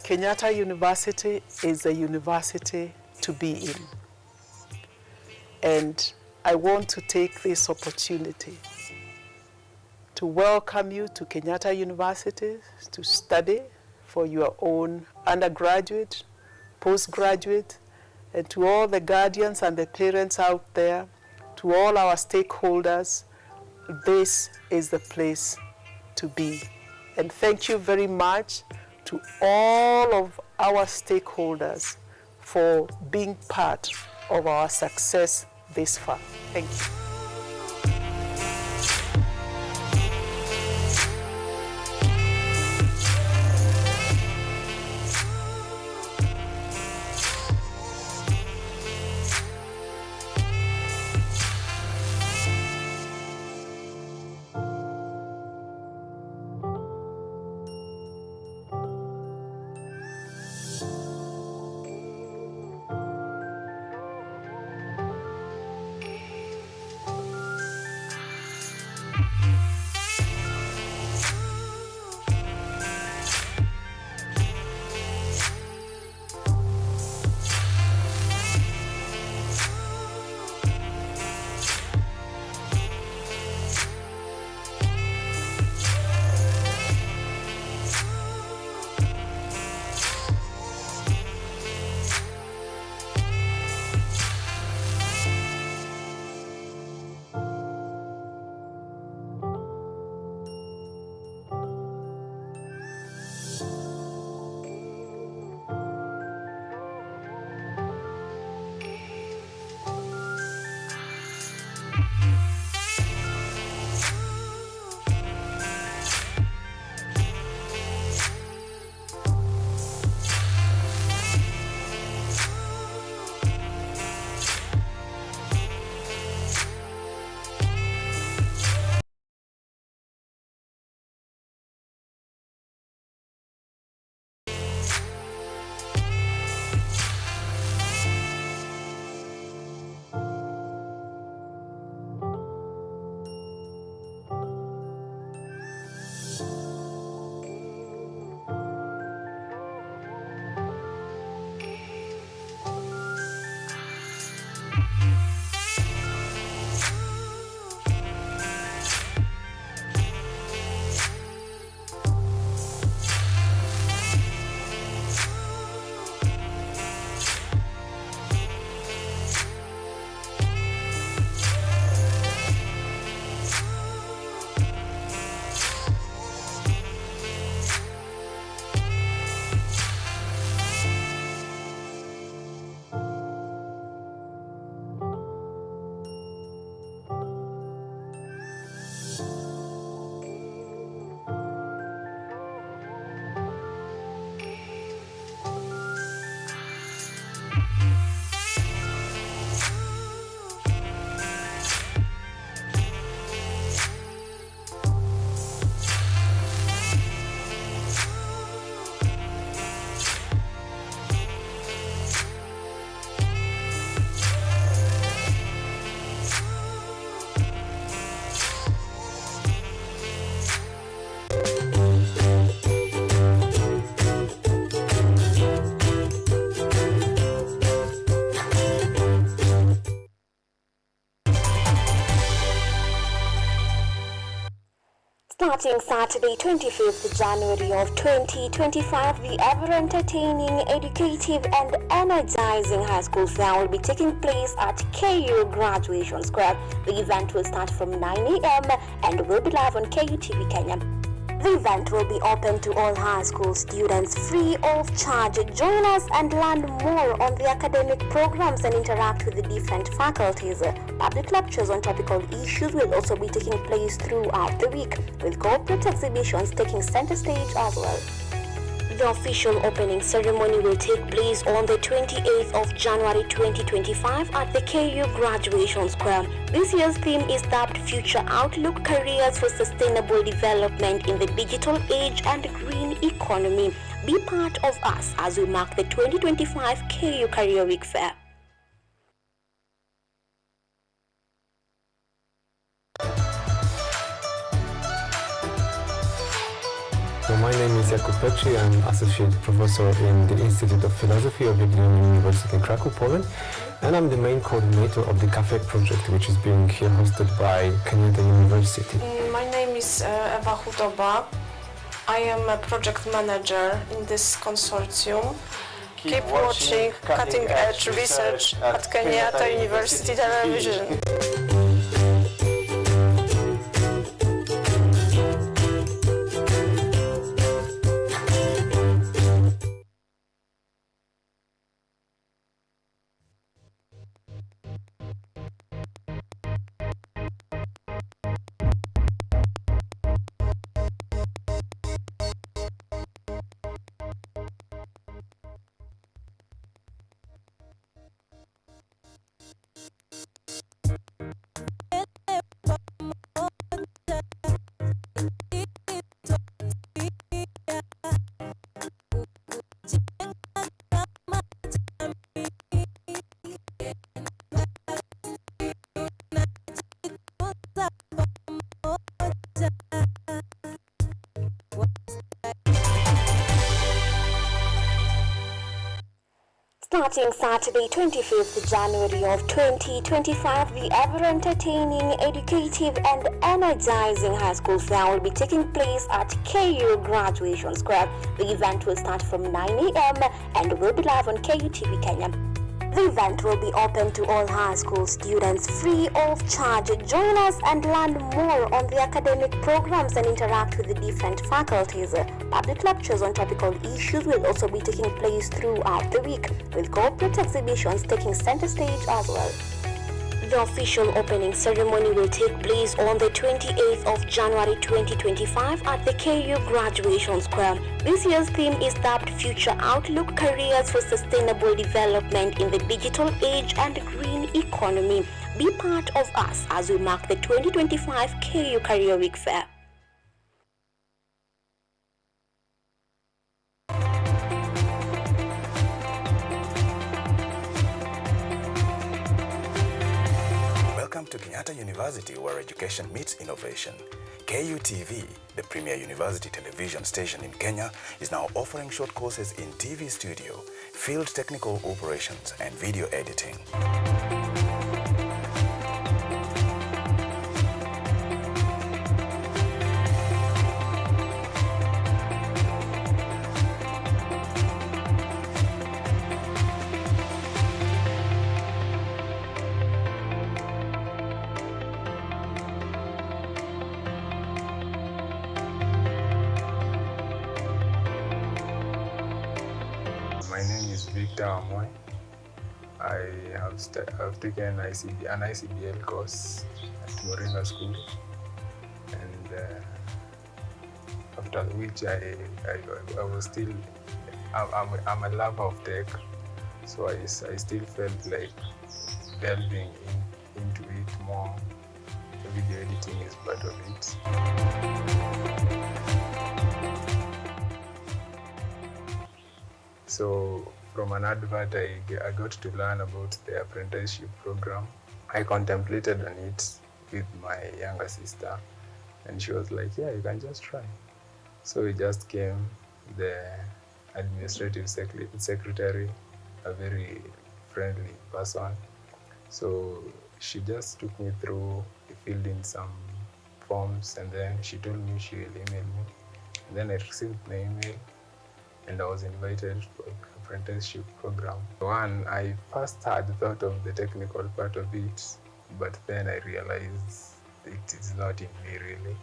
Kenyatta University is a university to be in. And I want to take this opportunity to welcome you to Kenyatta University to study for your own undergraduate, postgraduate, and to all the guardians and the parents out there, to all our stakeholders, this is the place to be. And thank you very much to all of our stakeholders for being part of our success this far. Thank you. Starting Saturday, 25th January of 2025, the ever-entertaining, educative and energizing high school fair will be taking place at KU Graduation Square. The event will start from 9 a.m. and will be live on KUTV Kenya. The event will be open to all high school students free of charge. Join us and learn more on the academic programs and interact with the different faculties. Public lectures on topical issues will also be taking place throughout the week, with corporate exhibitions taking center stage as well. The official opening ceremony will take place on the 28th of January 2025 at the KU Graduation Square. This year's theme is dubbed Future Outlook: Careers for Sustainable Development in the Digital Age and Green Economy. Be part of us as we mark the 2025 KU Career Week Fair. So my name is Jakub Petri. I'm Associate Professor in the Institute of Philosophy of Jagiellonian University in Krakow, Poland. And I'm the main coordinator of the CAFE project, which is being here hosted by Kenyatta University. My name is Ewa Hudoba. I am a project manager in this consortium. Keep watching cutting edge research at Kenyatta University Television. Starting Saturday, 25th January of 2025, the ever-entertaining, educative and energizing high school fair will be taking place at KU Graduation Square. The event will start from 9 a.m. and will be live on KUTV Kenya. The event will be open to all high school students free of charge. Join us and learn more on the academic programs and interact with the different faculties. Public lectures on topical issues will also be taking place throughout the week, with corporate exhibitions taking center stage as well. The official opening ceremony will take place on the 28th of January 2025 at the KU Graduation Square. This year's theme is dubbed Future Outlook: Careers for Sustainable Development in the Digital Age and Green Economy. Be part of us as we mark the 2025 KU Career Week Fair. Welcome to Kenyatta University, where education meets innovation. KUTV, the premier university television station in Kenya, is now offering short courses in TV studio, field technical operations, and video editing. My name is Victor Amoy. I have taken an ICBL course at Moringa School, and after which I was still, I'm a lover of tech, so I still felt like delving into it more. Video editing is part of it. So from an advert, I got to learn about the apprenticeship program. I contemplated on it with my younger sister, and she was like, yeah, you can just try. So it just came, the administrative secretary, a very friendly person. So she just took me through, filled in some forms, and then she told me she will email me. And then I received the email, and I was invited for the apprenticeship program. One, I first had thought of the technical part of it, but then I realized it is not in me really,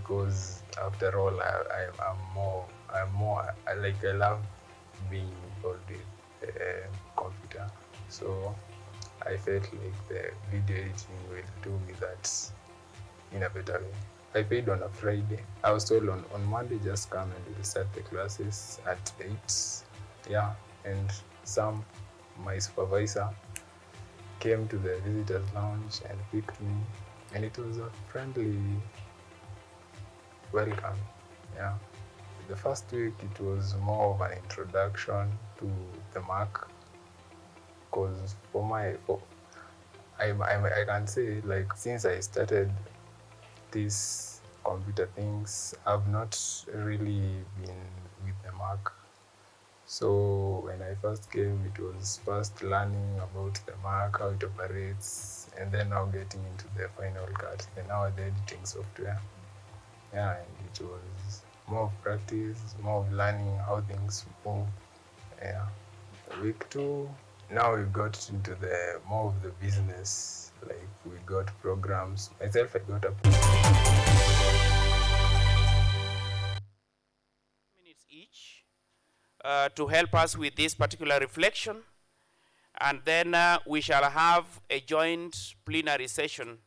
because after all, I love being involved with computer. So I felt like the video editing will do me that in a better way. I paid on a Friday. I was told on Monday, just come and we'll start the classes at 8. Yeah, and my supervisor came to the visitors lounge and picked me, and it was a friendly welcome. Yeah. The first week it was more of an introduction to the Mac, because I can say, like, since I started these computer things, I've not really been with the Mac. So when I first came, it was first learning about the Mac, how it operates, and then now getting into the Final Cut, and now the editing software. Yeah, and it was more of practice, more of learning how things move. Yeah. Week 2, now we got into the more of the business. Like, we got programs. Myself, I got a minutes each to help us with this particular reflection, and then we shall have a joint plenary session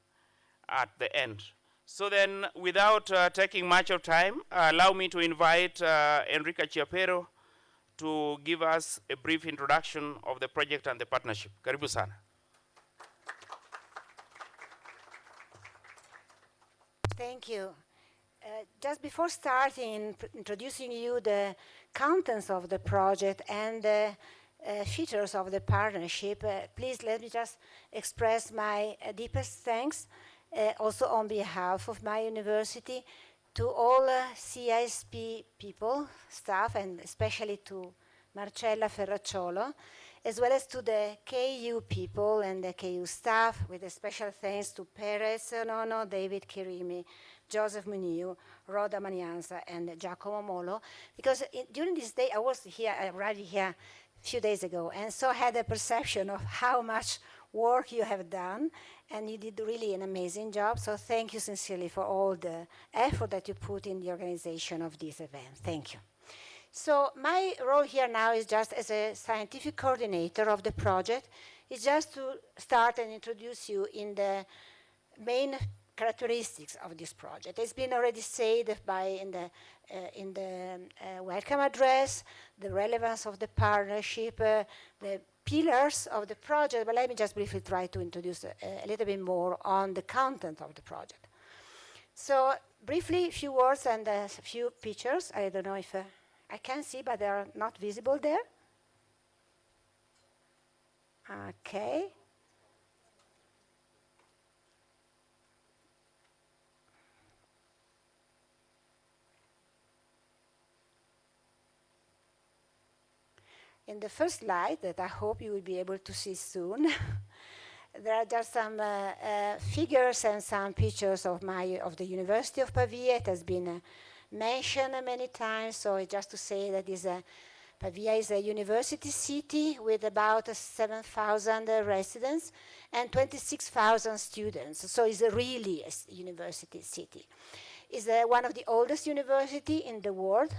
at the end. So then, without taking much of time, allow me to invite Enrique Chiapero to give us a brief introduction of the project and the partnership. Karibu sana. Thank you. Just before starting introducing you the contents of the project and the features of the partnership, please let me just express my deepest thanks, also on behalf of my university, to all CISP people, staff, and especially to Marcella Ferracciolo, as well as to the KU people and the KU staff, with a special thanks to Perez Nono, David Kirimi, Joseph Muniu, Rhoda Manianza, and Giacomo Molo, because during this day, I arrived here a few days ago, and so I had a perception of how much work you have done, and you did really an amazing job. So thank you sincerely for all the effort that you put in the organization of this event. Thank you. So my role here now is just as a scientific coordinator of the project, is just to start and introduce you in the main characteristics of this project. It's been already said in the welcome address, the relevance of the partnership, the pillars of the project, but let me just briefly try to introduce a little bit more on the content of the project. So briefly, a few words and a few pictures. I don't know if I can see, but they are not visible there. Okay. In the first slide that I hope you will be able to see soon, there are just some figures and some pictures of the University of Pavia. It has been mentioned many times, so just to say that Pavia is a university city with about 7,000 residents and 26,000 students, so it's really a university city. It's one of the oldest universities in the world,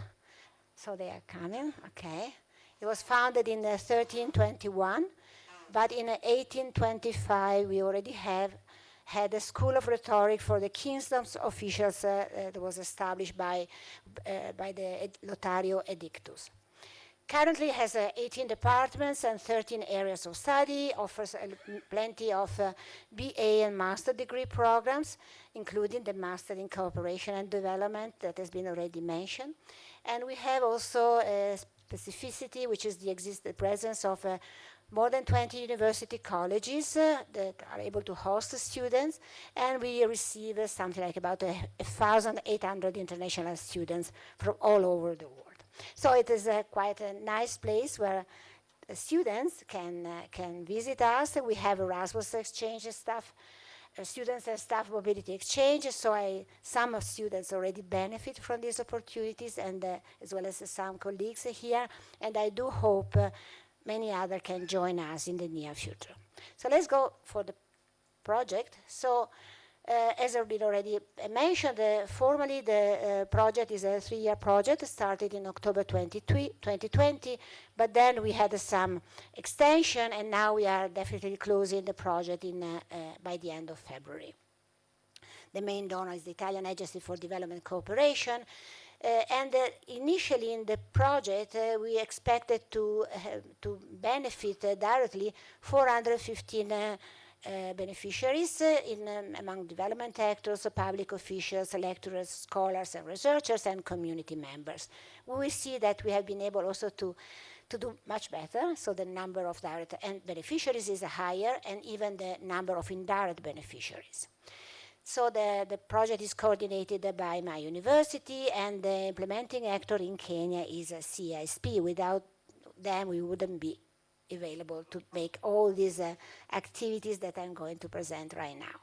so they are coming, okay. It was founded in 1321, but in 1825 we already had a school of rhetoric for the kingdom's officials that was established by the Lotario Edictus. Currently it has 18 departments and 13 areas of study, offers plenty of BA and master degree programs, including the Master in Cooperation and Development that has been already mentioned. And we have also a specificity, which is the presence of more than 20 university colleges that are able to host the students, and we receive something like about 1,800 international students from all over the world. So it is quite a nice place where students can visit us. We have Erasmus exchange stuff, students and staff mobility exchange. So some of students already benefit from these opportunities, and as well as some colleagues here. And I do hope many others can join us in the near future. So let's go for the project. So as I've been already mentioned, formally the project is a 3-year project, started in October 2020, but then we had some extension, and now we are definitely closing the project by the end of February. The main donor is the Italian Agency for Development Cooperation, and initially in the project we expected to benefit directly 415 beneficiaries among development actors, public officials, lecturers, scholars, and researchers, and community members. We will see that we have been able also to do much better. So the number of direct beneficiaries is higher, and even the number of indirect beneficiaries. So the project is coordinated by my university, and the implementing actor in Kenya is CISP. Without them, we wouldn't be available to make all these activities that I'm going to present right now.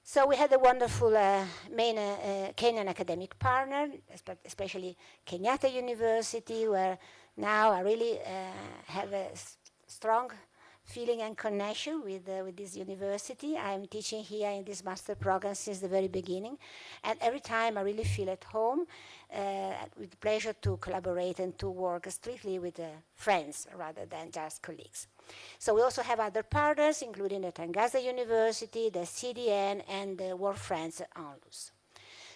So we had a wonderful main Kenyan academic partner, especially Kenyatta University, where now I really have a strong feeling and connection with this university. I'm teaching here in this master program since the very beginning, and every time I really feel at home, with pleasure to collaborate and to work strictly with friends rather than just colleagues. So we also have other partners, including the Tangaza University, the CDN, and the World Friends Onlus.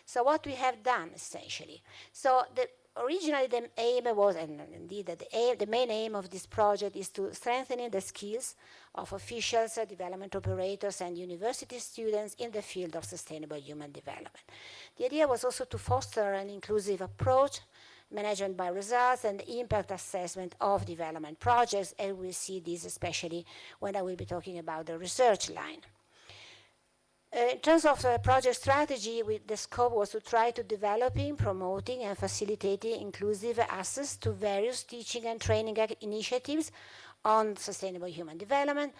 So what we have done, essentially. So originally the aim was, and indeed the main aim of this project is to strengthen the skills of officials, development operators, and university students in the field of sustainable human development. The idea was also to foster an inclusive approach, management by results, and impact assessment of development projects, and we'll see this especially when I will be talking about the research line. In terms of project strategy, the scope was to try to developing, promoting, and facilitating inclusive access to various teaching and training initiatives on sustainable human development,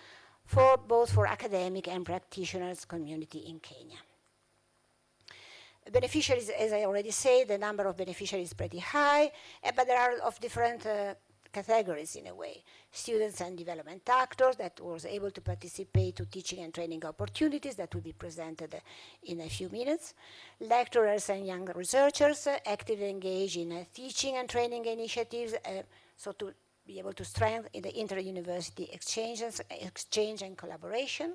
both for academic and practitioners community in Kenya. Beneficiaries, as I already said, the number of beneficiaries is pretty high, but there are of different categories in a way. Students and development actors that was able to participate to teaching and training opportunities that will be presented in a few minutes. Lecturers and young researchers actively engaged in teaching and training initiatives, so to be able to strengthen the inter-university exchange and collaboration.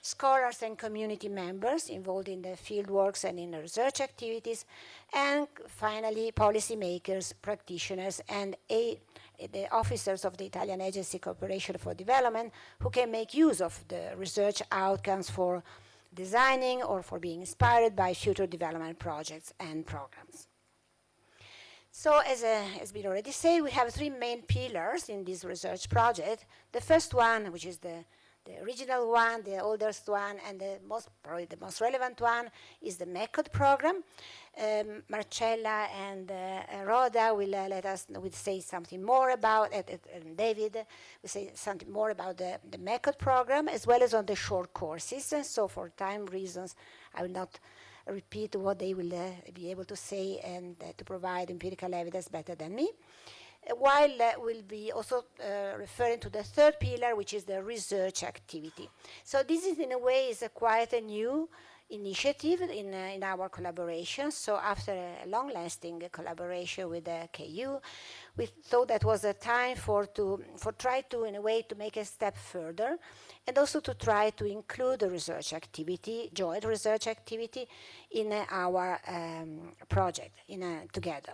Scholars and community members involved in the fieldworks and in the research activities, and finally policymakers, practitioners, and the officers of the Italian Agency Cooperation for Development who can make use of the research outcomes for designing or for being inspired by future development projects and programs. So as has been already said, we have 3 main pillars in this research project. The first one, which is the original one, the oldest one, and probably the most relevant one, is the MECOD program. Marcella and Rhoda will say something more about it, and David will say something more about the MECOD program, as well as on the short courses. So for time reasons, I will not repeat what they will be able to say and to provide empirical evidence better than me. While we'll be also referring to the third pillar, which is the research activity. So this is, in a way, is quite a new initiative in our collaboration. So after a long-lasting collaboration with the KU, we thought that was a time for try to, in a way, to make a step further, and also to try to include the research activity, joint research activity, in our project together.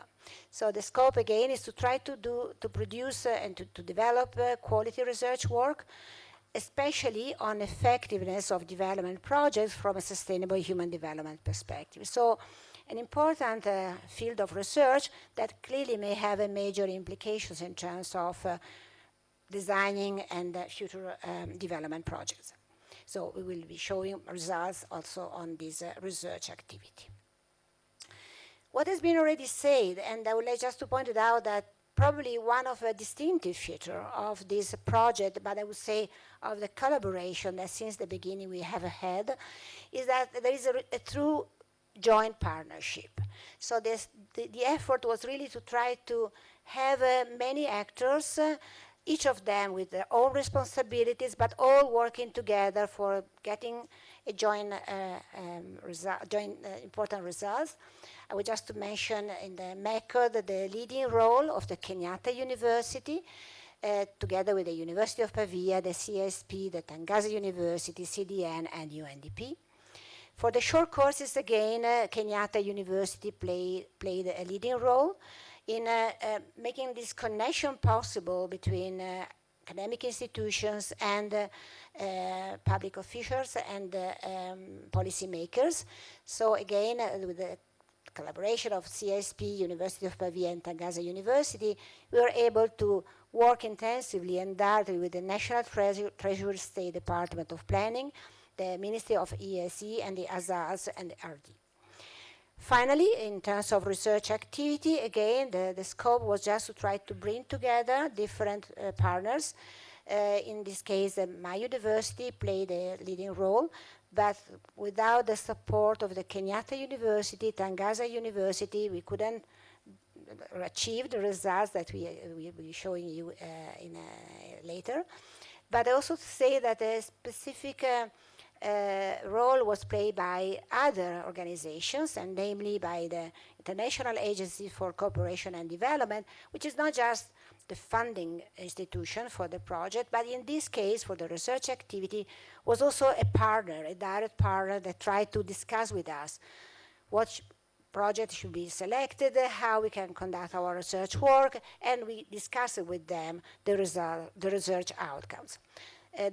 So the scope again is to try to produce and to develop quality research work, especially on effectiveness of development projects from a sustainable human development perspective. So an important field of research that clearly may have a major implications in terms of designing and future development projects. So we will be showing results also on this research activity. What has been already said, and I would like just to point it out that probably one of the distinctive feature of this project, but I would say of the collaboration that since the beginning we have had, is that there is a true joint partnership. So the effort was really to try to have many actors, each of them with their own responsibilities, but all working together for getting a joint, important results. I would just to mention in the method the leading role of the Kenyatta University, together with the University of Pavia, the CSP, the Tangaza University, CDN, and UNDP. For the short courses, again, Kenyatta University played a leading role in making this connection possible between academic institutions and public officials and policymakers. So again, with the collaboration of CSP, University of Pavia, and Tangaza University, we were able to work intensively and directly with the National Treasury State Department of Planning, the Ministry of ESE, and the ASAS and the RD. Finally, in terms of research activity, again, the scope was just to try to bring together different partners. In this case, my university played a leading role, but without the support of the Kenyatta University, Tangaza University, we couldn't achieve the results that we will be showing you later. But also to say that a specific role was played by other organizations, and namely by the International Agency for Cooperation and Development, which is not just the funding institution for the project, but in this case, for the research activity, was also a partner, a direct partner that tried to discuss with us what project should be selected, how we can conduct our research work, and we discussed with them the research outcomes.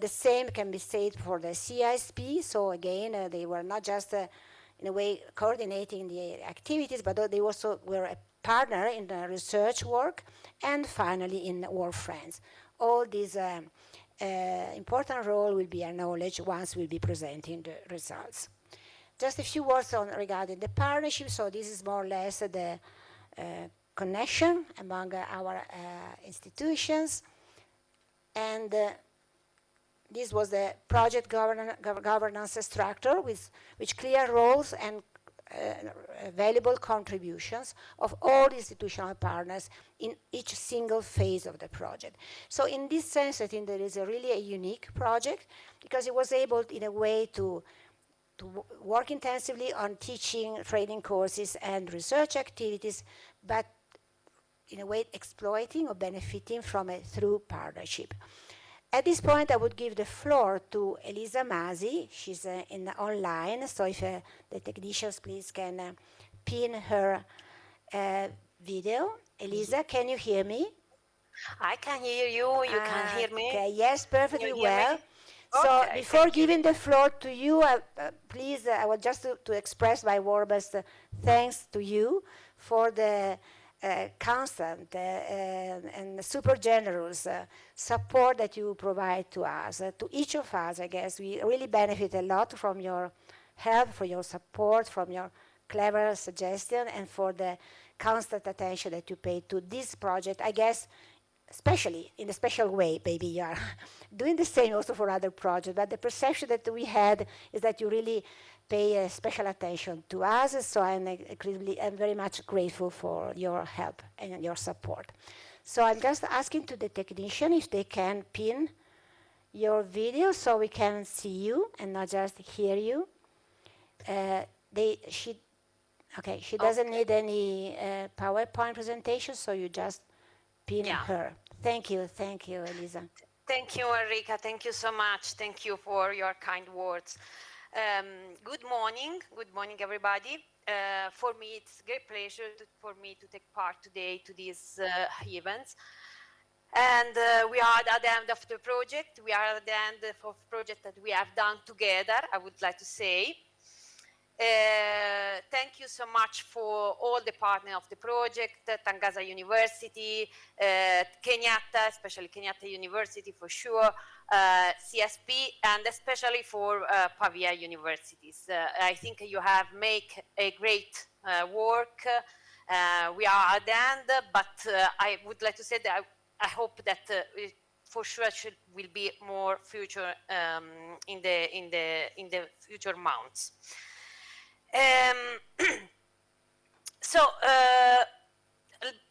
The same can be said for the CISP. So again, they were not just in a way coordinating the activities, but they also were a partner in the research work, and finally in World Friends. All these important role will be acknowledged once we'll be presenting the results. Just a few words regarding the partnership. So this is more or less the connection among our institutions, and this was the project governance structure with clear roles and valuable contributions of all institutional partners in each single phase of the project. So in this sense, I think there is really a unique project, because it was able in a way to work intensively on teaching, training courses, and research activities, but in a way exploiting or benefiting from a through partnership. At this point, I would give the floor to Elisa Masi. She's in online, so if the technicians please can pin her video. Elisa, can you hear me? I can hear you. You can hear me? Okay, yes, perfectly well. So Okay, before giving the floor to you, please, I want just to express my warmest thanks to you for the constant and super generous support that you provide to us, to each of us. I guess we really benefit a lot from your help, for your support, from your clever suggestion, and for the constant attention that you pay to this project. I guess, especially in a special way, maybe you are doing the same also for other projects, but the perception that we had is that you really pay special attention to us, so I'm very much grateful for your help and your support. So I'm just asking to the technician if they can pin your video so we can see you and not just hear you. She doesn't need any PowerPoint presentation, so you just pin her. Thank you, Elisa. Thank you, Enrica. Thank you so much. Thank you for your kind words. Good morning, everybody. For me, it's a great pleasure for me to take part today to these events. And we are at the end of the project. We are at the end of the project that we have done together, I would like to say. Thank you so much for all the partners of the project, Tangaza University, Kenyatta, especially Kenyatta University for sure, CSP, and especially for Pavia universities. I think you have made a great work We are at the end, but I would like to say that I hope that for sure will be more future in the future months. So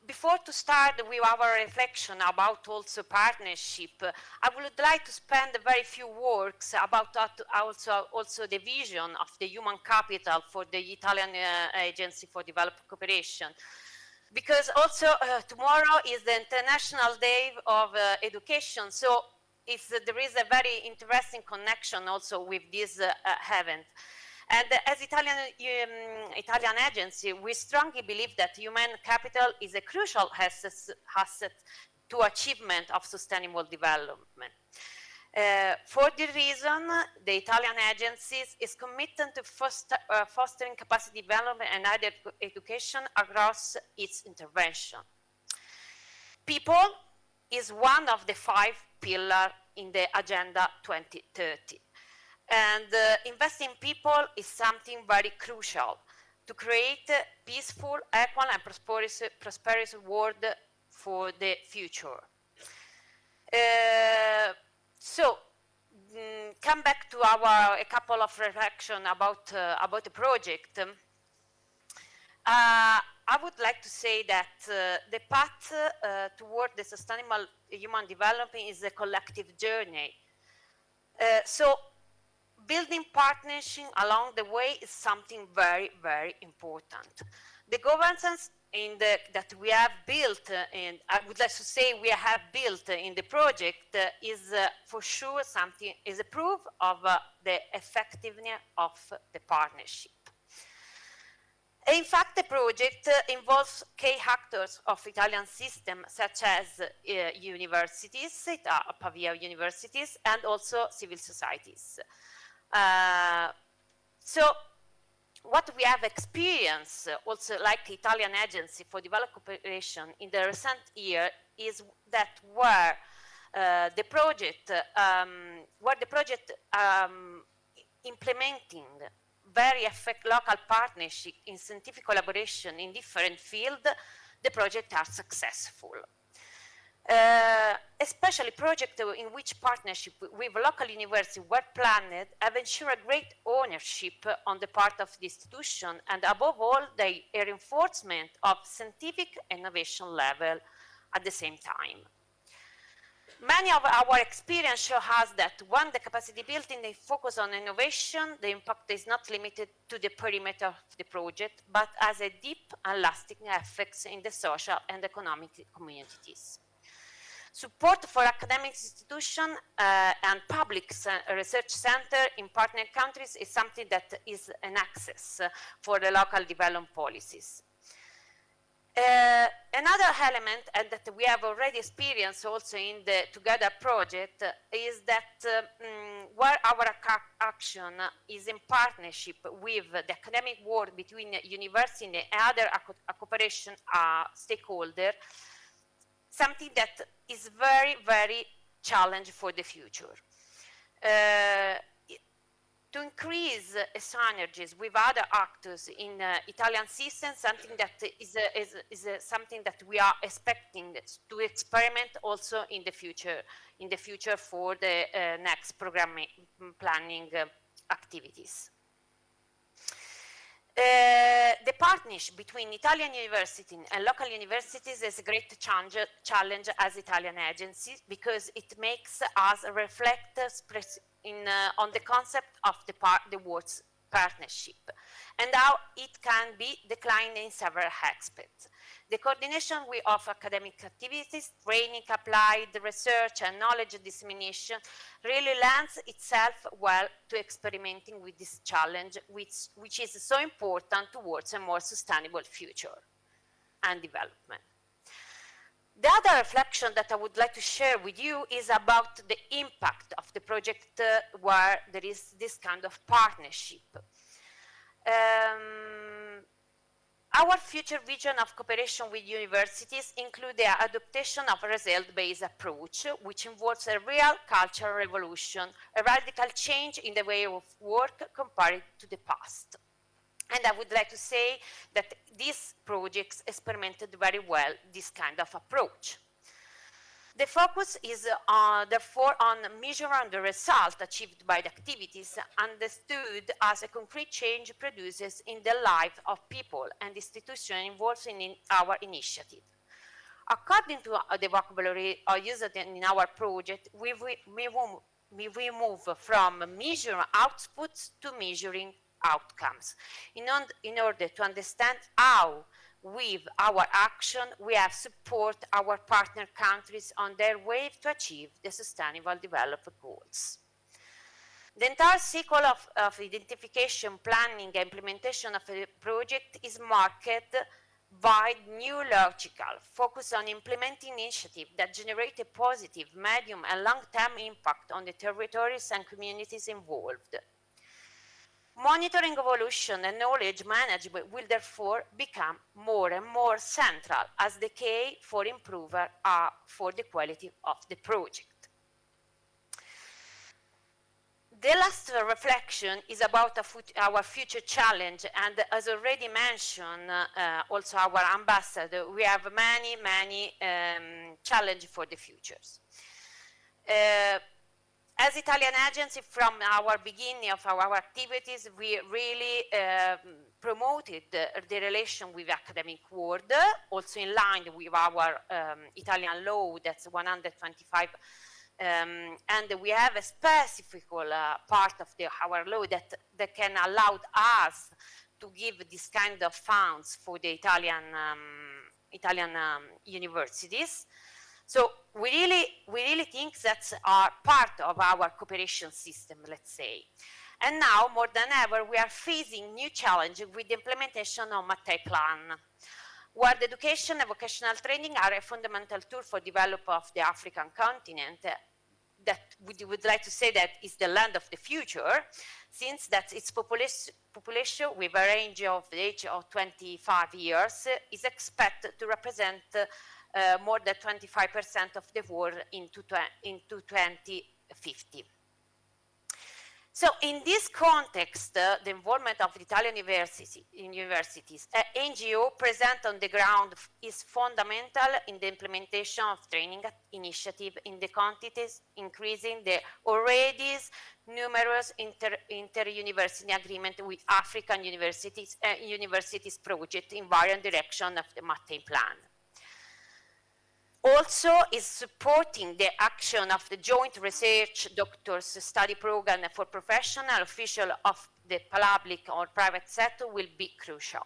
before to start with our reflection about also partnership, I would like to spend a very few words about also the vision of the human capital for the Italian Agency for Development Cooperation. Because also tomorrow is the International Day of Education, so there is a very interesting connection also with this event. And as Italian agency, we strongly believe that human capital is a crucial asset to achievement of sustainable development. For this reason, the Italian agency is committed to fostering capacity development and education across its intervention. People is one of the 5 pillars in the Agenda 2030. And investing in people is something very crucial to create a peaceful, equal, and prosperous world for the future. So, come back to a couple of reflections about the project. I would like to say that the path toward the sustainable human development is a collective journey. So, building partnership along the way is something very, very important. The governance that we have built, and I would like to say we have built in the project, is for sure is a proof of the effectiveness of the partnership. In fact, the project involves key actors of Italian system, such as universities, Pavia universities, and also civil societies. So what we have experienced also like Italian Agency for Development Cooperation in the recent year is that where the project implementing very effective local partnership in scientific collaboration in different fields, the projects are successful. Especially projects in which partnership with local universities were planned have ensured great ownership on the part of the institution and above all the reinforcement of scientific innovation level at the same time. Many of our experience show us that when the capacity building is focused on innovation, the impact is not limited to the perimeter of the project, but has a deep and lasting effects in the social and economic communities. Support for academic institutions and public research centers in partner countries is something that is an access for the local development policies. Another element, and that we have already experienced also in the Together project, is that where our action is in partnership with the academic world between university and other cooperation stakeholders, something that is very, very challenging for the future. To increase synergies with other actors in Italian system, something that is something that we are expecting to experiment also in the future for the next programming planning activities. The partnership between Italian universities and local universities is a great challenge as Italian agencies because it makes us reflect on the concept of the word's partnership and how it can be declined in several aspects. The coordination of academic activities, training, applied research and knowledge dissemination really lends itself well to experimenting with this challenge, which is so important towards a more sustainable future and development. The other reflection that I would like to share with you is about the impact of the project where there is this kind of partnership. Our future vision of cooperation with universities include the adoption of a result-based approach, which involves a real cultural revolution, a radical change in the way of work compared to the past. And I would like to say that these projects experimented very well this kind of approach. The focus is therefore on measuring the result achieved by the activities understood as a concrete change produces in the life of people and institutions involved in our initiative. According to the vocabulary used in our project, we move from measuring outputs to measuring outcomes in order to understand how with our action, we have support our partner countries on their way to achieve the Sustainable Development Goals. The entire cycle of identification, planning, and implementation of a project is marked by new logical focus on implementing initiatives that generate a positive, medium, and long-term impact on the territories and communities involved. Monitoring evolution and knowledge management will therefore become more and more central as the key for improving for the quality of the project. The last reflection is about our future challenge, and as already mentioned, also our ambassador, we have many challenges for the futures. As Italian agency, from our beginning of our activities, we really promoted the relation with academic world, also in line with our Italian law, that's 125, and we have a specific part of our law that can allow us to give this kind of funds for the Italian universities. So we really think that's part of our cooperation system, let's say. And now, more than ever, we are facing new challenges with the implementation of Mattei Plan, where the education and vocational training are a fundamental tool for development of the African continent. That we would like to say that is the land of the future, since that its population with a range of the age of 25 years is expected to represent more than 25% of the world into 2050. So in this context, the involvement of the Italian universities, NGO present on the ground is fundamental in the implementation of training initiative in the quantities, increasing the already numerous inter-university agreement with African universities project in various directions of the Mattei Plan. Also is supporting the action of the joint research doctors study program for professional officials of the public or private sector will be crucial.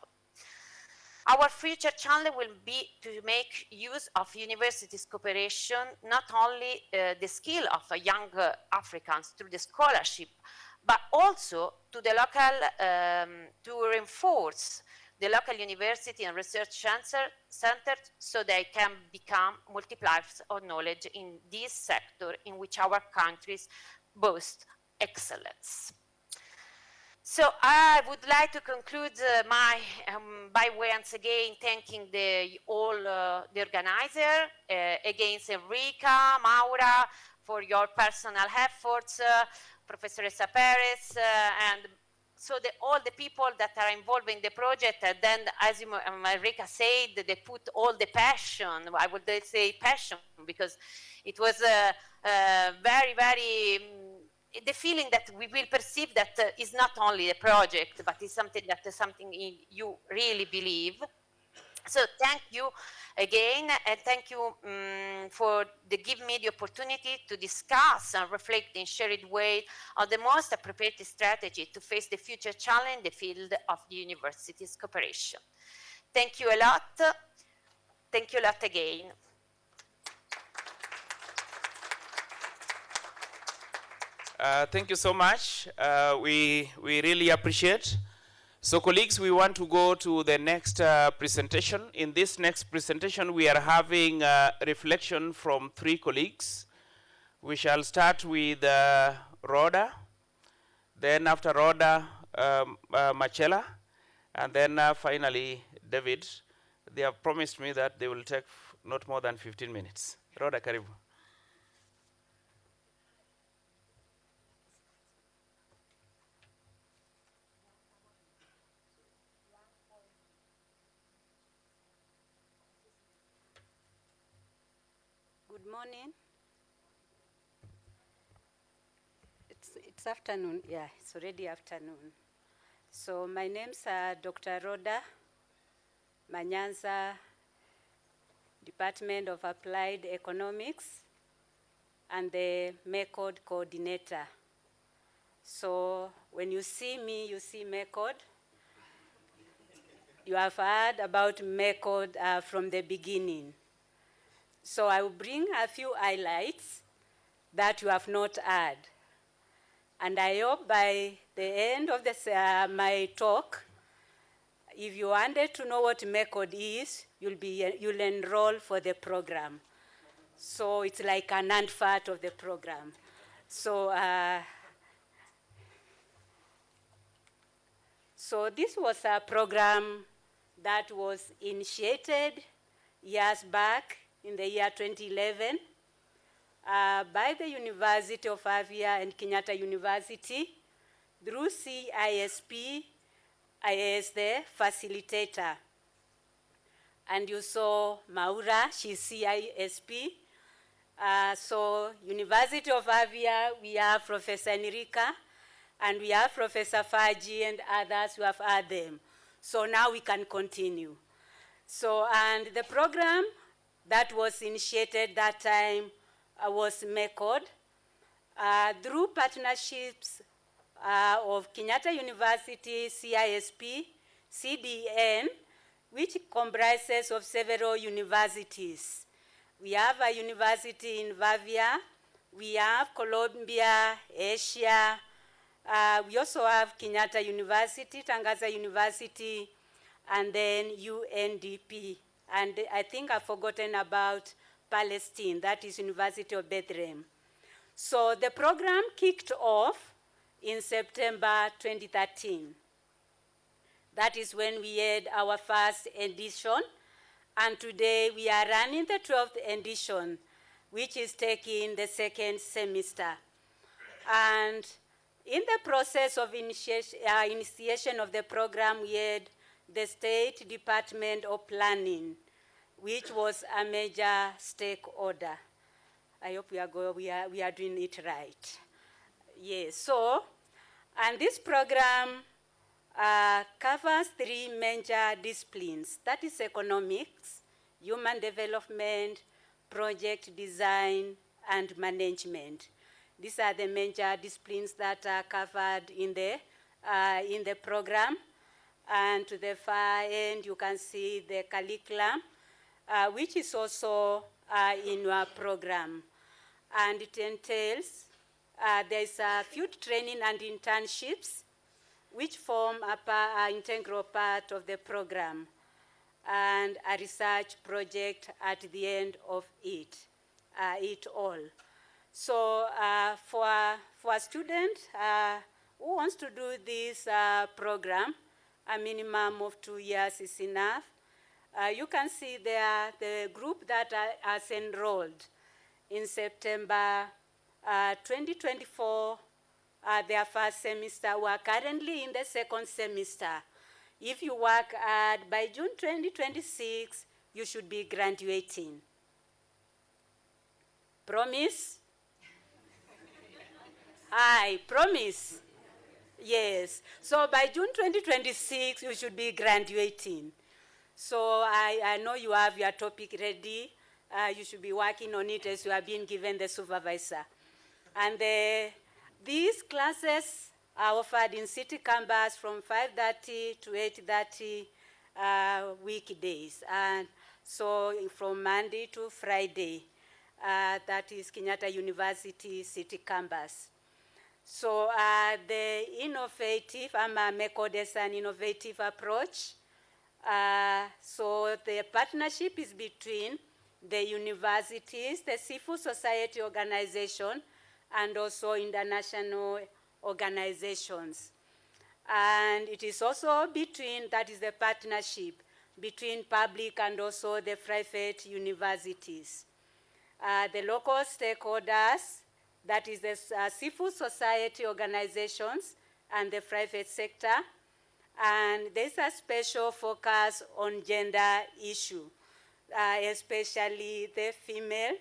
Our future challenge will be to make use of universities cooperation, not only the skill of young Africans through the scholarship, but also to the local, to reinforce the local university and research centers so they can become multipliers of knowledge in this sector in which our countries boast excellence. So I would like to conclude by once again thanking all the organizer, against Enrica, Maura, for your personal efforts, Professor Esa Perez, and so all the people that are involved in the project, and then, as Enrica said, they put all the passion, I would say passion, because it was very, the feeling that we will perceive that is not only a project, but it's something that is something you really believe. So thank you again, and thank you for giving me the opportunity to discuss and reflect in shared way on the most appropriate strategy to face the future challenge in the field of the university's cooperation. Thank you a lot. Thank you a lot again. Thank you so much. We really appreciate. So colleagues, we want to go to the next presentation. In this next presentation, we are having a reflection from 3 colleagues. We shall start with Rhoda, then after Rhoda, Marcella, and then finally David. They have promised me that they will take not more than 15 minutes. Rhoda, karibu. morning. It's afternoon. Yeah, it's already afternoon. So my name's Dr. Rhoda Manyanza, Department of Applied Economics, and the MECOD coordinator. So when you see me, you see MECOD. You have heard about MECOD from the beginning. So I will bring a few highlights that you have not heard. And I hope by the end of this, my talk, if you wanted to know what MECOD is, you'll enroll for the program. So it's like an part of the program. So, so this was a program that was initiated years back in the year 2011 by the University of Avia and Kenyatta University through CISP. I is the facilitator. And you saw Maura, she's CISP. So University of Avia, we have Professor Enrica, and we have Professor Faji and others who have had them. So now we can continue. So, and the program that was initiated that time was MECOD through partnerships of Kenyatta University, CISP, CDN, which comprises of several universities. We have a university in Vavia, we have Columbia, Asia, we also have Kenyatta University, Tangaza University, and then UNDP. And I think I've forgotten about Palestine, that is University of Bethlehem. So the program kicked off in September 2013. That is when we had our first edition, and today we are running the 12th edition, which is taking the second semester. And in the process of initiation of the program, we had the State Department of Planning, which was a major stakeholder. I hope we are doing it right. Yes, so, and this program covers three major disciplines. That is economics, human development, project design, and management. These are the major disciplines that are covered in the program. And to the far end, you can see the curriculum, which is also in your program. And it entails, there's a field training and internships, which form an integral part of the program, and a research project at the end of it all. So for a student who wants to do this program, a minimum of 2 years is enough. You can see there the group that has enrolled in September 2024, their first semester. We are currently in the second semester. If you work hard, by June 2026, you should be graduating. Promise? I promise. Yes. So by June 2026, you should be graduating. So I know you have your topic ready. You should be working on it as you are being given the supervisor. And these classes are offered in city campus from 5:30 to 8:30 weekdays. And so from Monday to Friday, that is Kenyatta University city campus. So the innovative, MECOD is an innovative approach. So the partnership is between the universities, the civil society organization, and also international organizations. And it is also between, that is the partnership between public and also the private universities. The local stakeholders, that is the civil society organizations and the private sector. And there's a special focus on gender issue, especially the female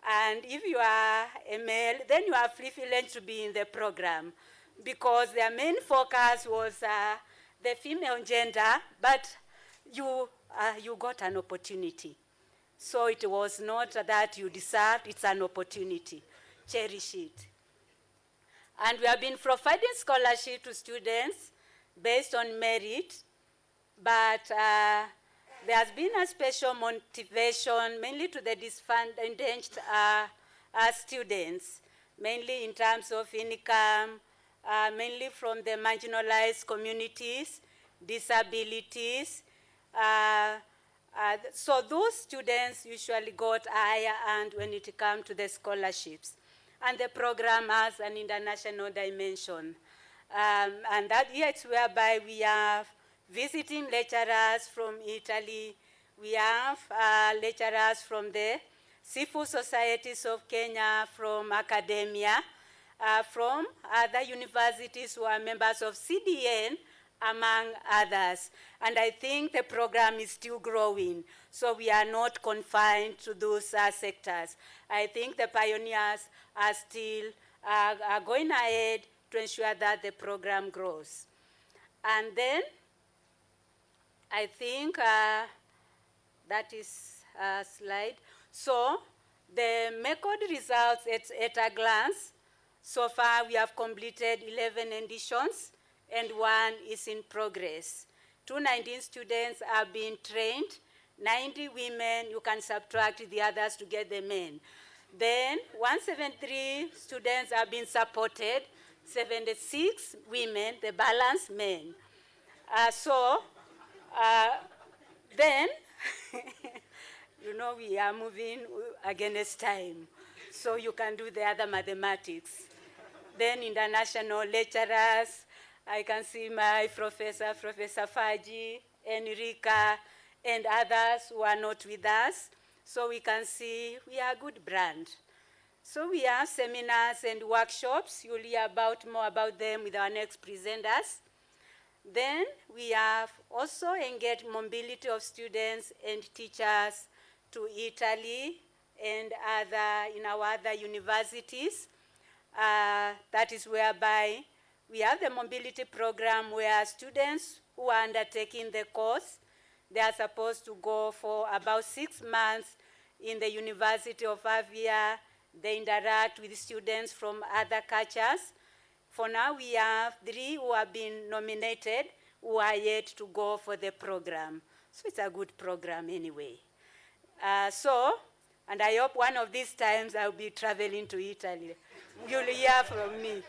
And if you are a male, then you are privileged to be in the program because their main focus was the female gender, but you got an opportunity. So it was not that you deserved, it's an opportunity. Cherish it. And we have been providing scholarship to students based on merit, but there has been a special motivation mainly to the disadvantaged students, mainly in terms of income, mainly from the marginalized communities, disabilities. So those students usually got higher and when it comes to the scholarships. And the program has an international dimension. And that here it's whereby we have visiting lecturers from Italy. We have lecturers from the civil societies of Kenya, from academia, from other universities who are members of CDN, among others. And I think the program is still growing, so we are not confined to those sectors. I think the pioneers are still going ahead to ensure that the program grows. And then I think that is a slide. So the MECOD results at a glance. So far we have completed 11 editions and one is in progress. 219 students are being trained, 90 women, you can subtract the others to get the men. Then 173 students are being supported, 76 women, the balance men. Then, you know, we are moving against time. So you can do the other mathematics. Then international lecturers, I can see my professor, Professor Faji, Enrica, and others who are not with us. So we can see we are a good brand. So we have seminars and workshops. You'll hear more about them with our next presenters. Then we have also engaged mobility of students and teachers to Italy and in our other universities. That is whereby we have the mobility program where students who are undertaking the course, they are supposed to go for about 6 months in the University of Avia. They interact with students from other cultures. For now, we have 3 who have been nominated who are yet to go for the program. So it's a good program anyway. And I hope one of these times I'll be traveling to Italy. You'll hear from me.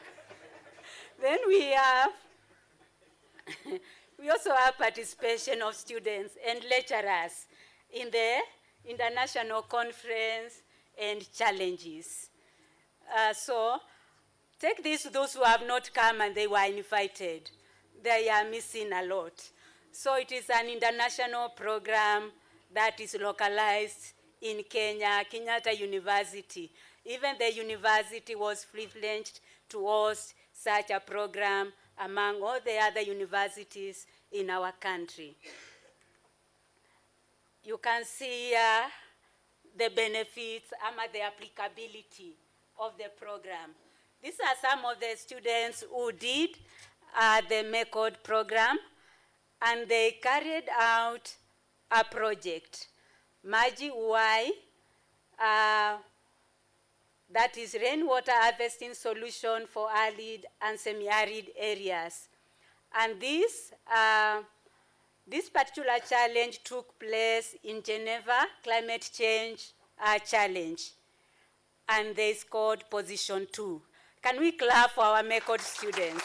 Then we also have participation of students and lecturers in the international conference and challenges. So take this to those who have not come and they were invited. They are missing a lot. So it is an international program that is localized in Kenya, Kenyatta University. Even the university was privileged to host such a program among all the other universities in our country. You can see the benefits and the applicability of the program. These are some of the students who did the MECOD program, and they carried out a project, Maji Uwai, that is rainwater harvesting solution for arid and semi-arid areas. And this particular challenge took place in Geneva Climate Change Challenge, and they scored position 2. Can we clap for our MECOD students?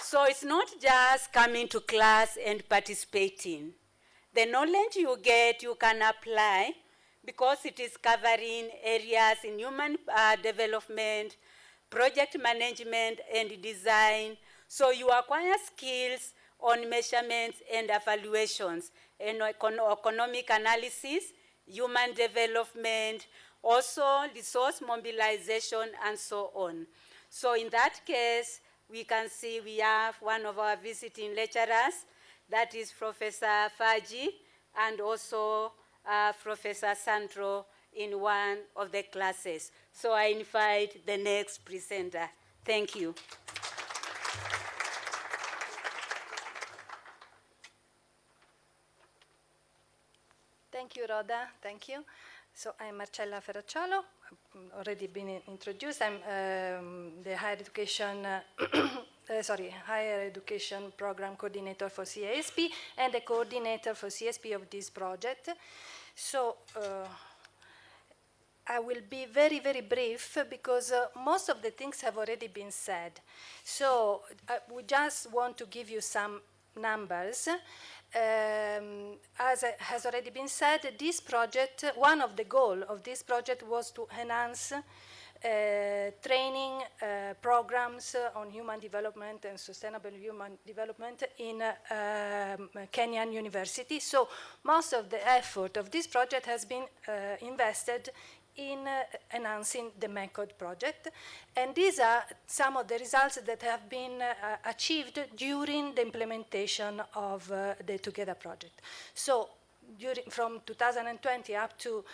So it's not just coming to class and participating. The knowledge you get, you can apply because it is covering areas in human development, project management, and design. So you acquire skills on measurements and evaluations, and economic analysis, human development, also resource mobilization, and so on. So in that case, we can see we have one of our visiting lecturers, that is Professor Faji, and also Professor Sandro in one of the classes. So I invite the next presenter. Thank you. Thank you, Rhoda. Thank you. So I'm Marcella Ferracciolo. Already been introduced. I'm the higher education, higher education program coordinator for CASP and the coordinator for CSP of this project. So I will be very, very brief because most of the things have already been said. So we just want to give you some numbers. As has already been said, this project, one of the goals of this project was to enhance training programs on human development and sustainable human development in Kenyan university. So most of the effort of this project has been invested in enhancing the MECOD project. And these are some of the results that have been achieved during the implementation of the Together project. So from 2020 up to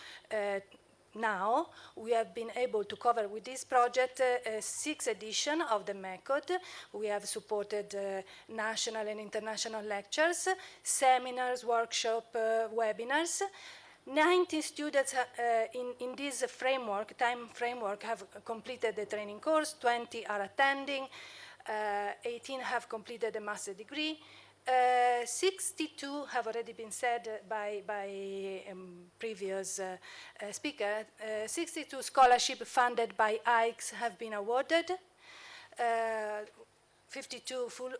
now, we have been able to cover with this project 6 editions of the MECOD. We have supported national and international lectures, seminars, workshops, webinars. 19 students in this framework, time framework, have completed the training course, 20 are attending, 18 have completed the master degree, 62 have already been said by previous speaker, 62 scholarships funded by IKES have been awarded, 52 full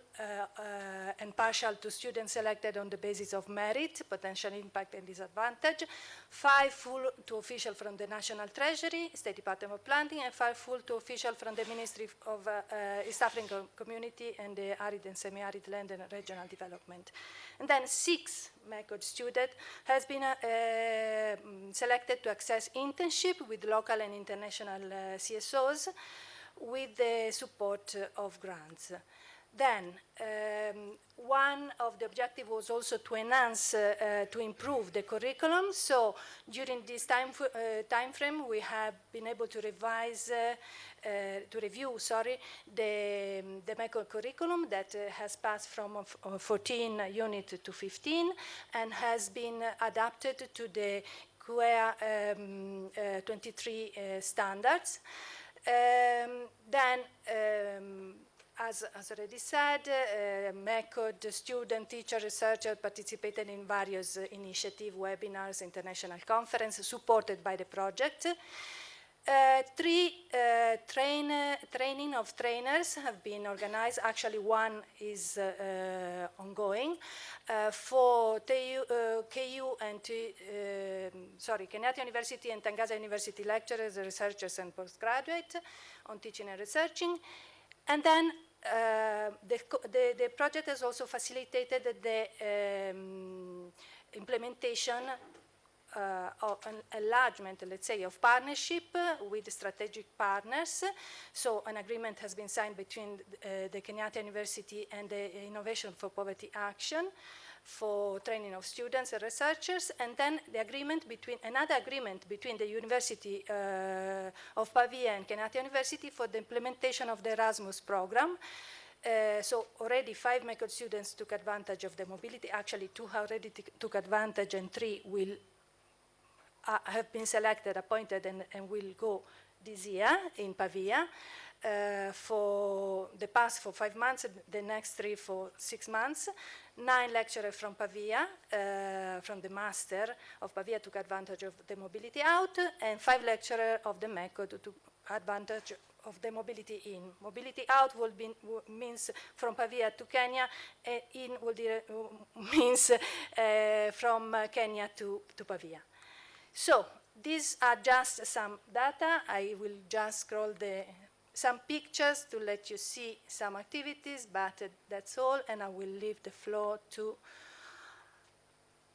and partial to students selected on the basis of merit, potential impact and disadvantage, 5 full to official from the National Treasury, State Department of Planning, and 5 full to official from the Ministry of East African Community and the Arid and Semi-Arid Land and Regional Development. And then 6 MECOD students has been selected to access internship with local and international CSOs, with the support of grants. Then, one of the objectives was also to enhance, to improve the curriculum. So during this time frame, we have been able to revise, to review, the MECOD curriculum that has passed from 14 units to 15 and has been adapted to the QEA 23 standards. As already said, MECOD student, teacher, researcher participated in various initiatives, webinars, international conferences supported by the project. 3 training of trainers have been organized. Actually, one is ongoing for KU and Kenyatta University and Tangaza University lecturers, researchers, and postgraduate on teaching and researching. And then the project has also facilitated the implementation of an enlargement, let's say, of partnership with strategic partners. So an agreement has been signed between the Kenyatta University and the Innovation for Poverty Action for training of students and researchers, and then the agreement between, another agreement between the University of Pavia and Kenyatta University for the implementation of the Erasmus program. So already 5 MECOD students took advantage of the mobility. Actually, 2 already took advantage and 3 will have been selected, appointed, and will go this year in Pavia. For the past for 5 months, the next 3 for 6 months. 9 lecturers from Pavia, from the master of Pavia, took advantage of the mobility out, and 5 lecturers of the MECOD took advantage of the mobility in. Mobility out will be, means from Pavia to Kenya, in will means from Kenya to Pavia. So these are just some data. I will just scroll some pictures to let you see some activities, but that's all, and I will leave the floor to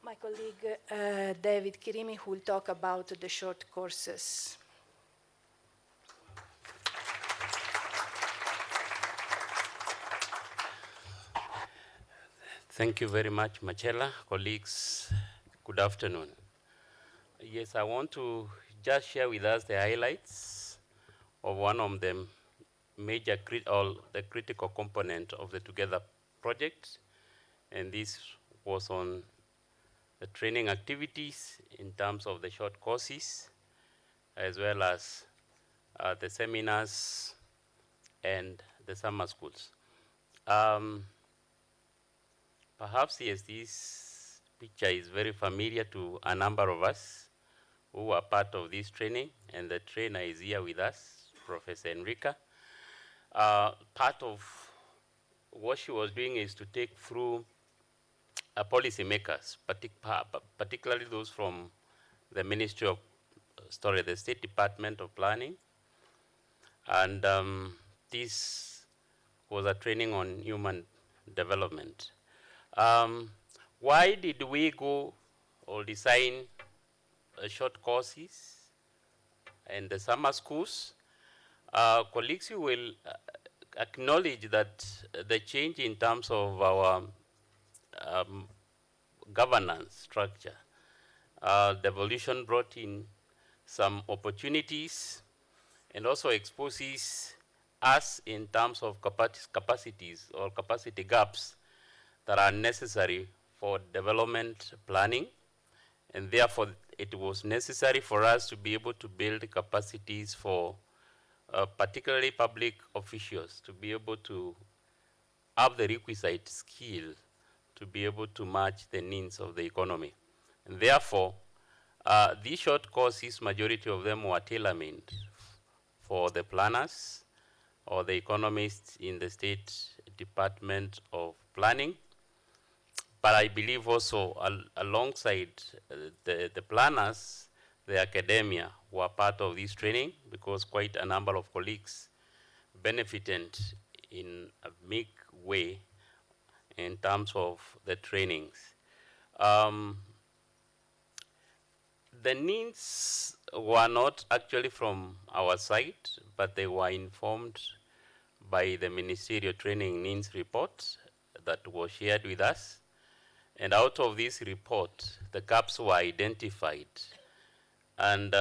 my colleague David Kirimi, who will talk about the short courses. Thank you very much, Marcella. Colleagues, good afternoon. Yes, I want to just share with us the highlights of one of the major the critical component of the Together project, and this was on the training activities in terms of the short courses, as well as the seminars and the summer schools. Perhaps, yes, this picture is very familiar to a number of us who are part of this training, and the trainer is here with us, Professor Enrica. Part of what she was doing is to take through policymakers, particularly those from the Ministry of, the State Department of Planning, and this was a training on human development. Why did we go or design short courses and the summer schools? Colleagues, you will acknowledge that the change in terms of our governance structure, the evolution brought in some opportunities and also exposes us in terms of capacities or capacity gaps that are necessary for development planning, and therefore it was necessary for us to be able to build capacities for particularly public officials to be able to have the requisite skill to be able to match the needs of the economy. And therefore, these short courses, majority of them were tailor-made for the planners or the economists in the State Department of Planning. But I believe also alongside the planners, the academia were part of this training, because quite a number of colleagues benefited in a big way in terms of the trainings. The needs were not actually from our side, but they were informed by the ministerial training needs report that was shared with us. And out of this report, the gaps were identified. And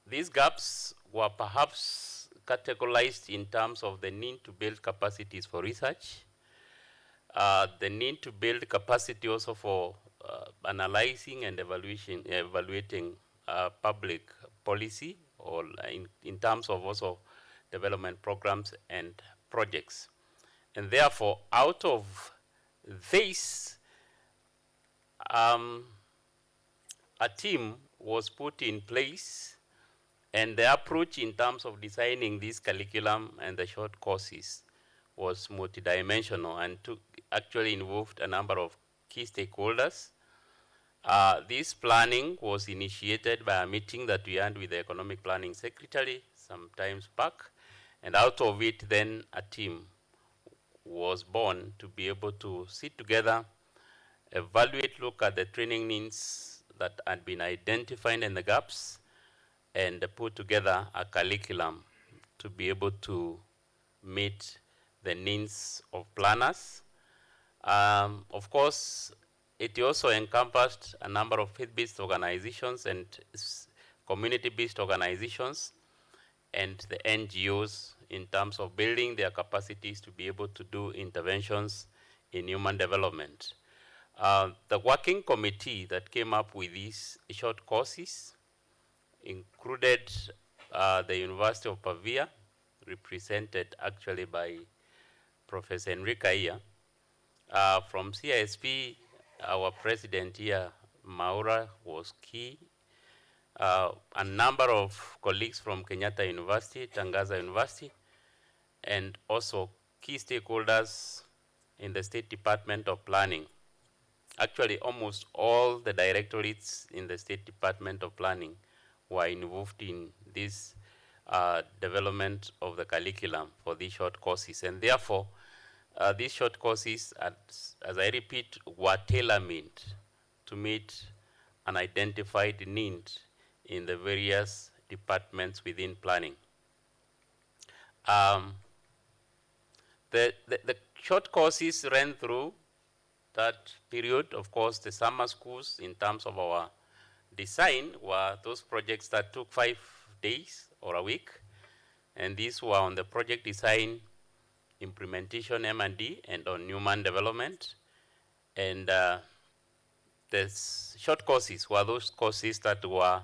these gaps were perhaps categorized in terms of the need to build capacities for research, the need to build capacity also for analyzing and evaluating public policy, or in terms of also development programs and projects. And therefore, out of this, a team was put in place, and the approach in terms of designing this curriculum and the short courses was multidimensional and actually involved a number of key stakeholders. This planning was initiated by a meeting that we had with the Economic Planning Secretary some times back, and out of it then a team was born to be able to sit together, evaluate, look at the training needs that had been identified and the gaps, and put together a curriculum to be able to meet the needs of planners. Of course, it also encompassed a number of faith-based organizations and community-based organizations and the NGOs in terms of building their capacities to be able to do interventions in human development. The working committee that came up with these short courses included the University of Pavia, represented actually by Professor Enrica here. From CISP, our president here, Maura, was key. A number of colleagues from Kenyatta University, Tangaza University, and also key stakeholders in the State Department of Planning. Actually, almost all the directorates in the State Department of Planning were involved in this development of the curriculum for these short courses. And therefore, these short courses, as I repeat, were tailor-made to meet an identified need in the various departments within planning. The short courses ran through that period. Of course, the summer schools, in terms of our design were those projects that took 5 days or a week. And these were on the project design, implementation, M&D, and on human development. And the short courses were those courses that were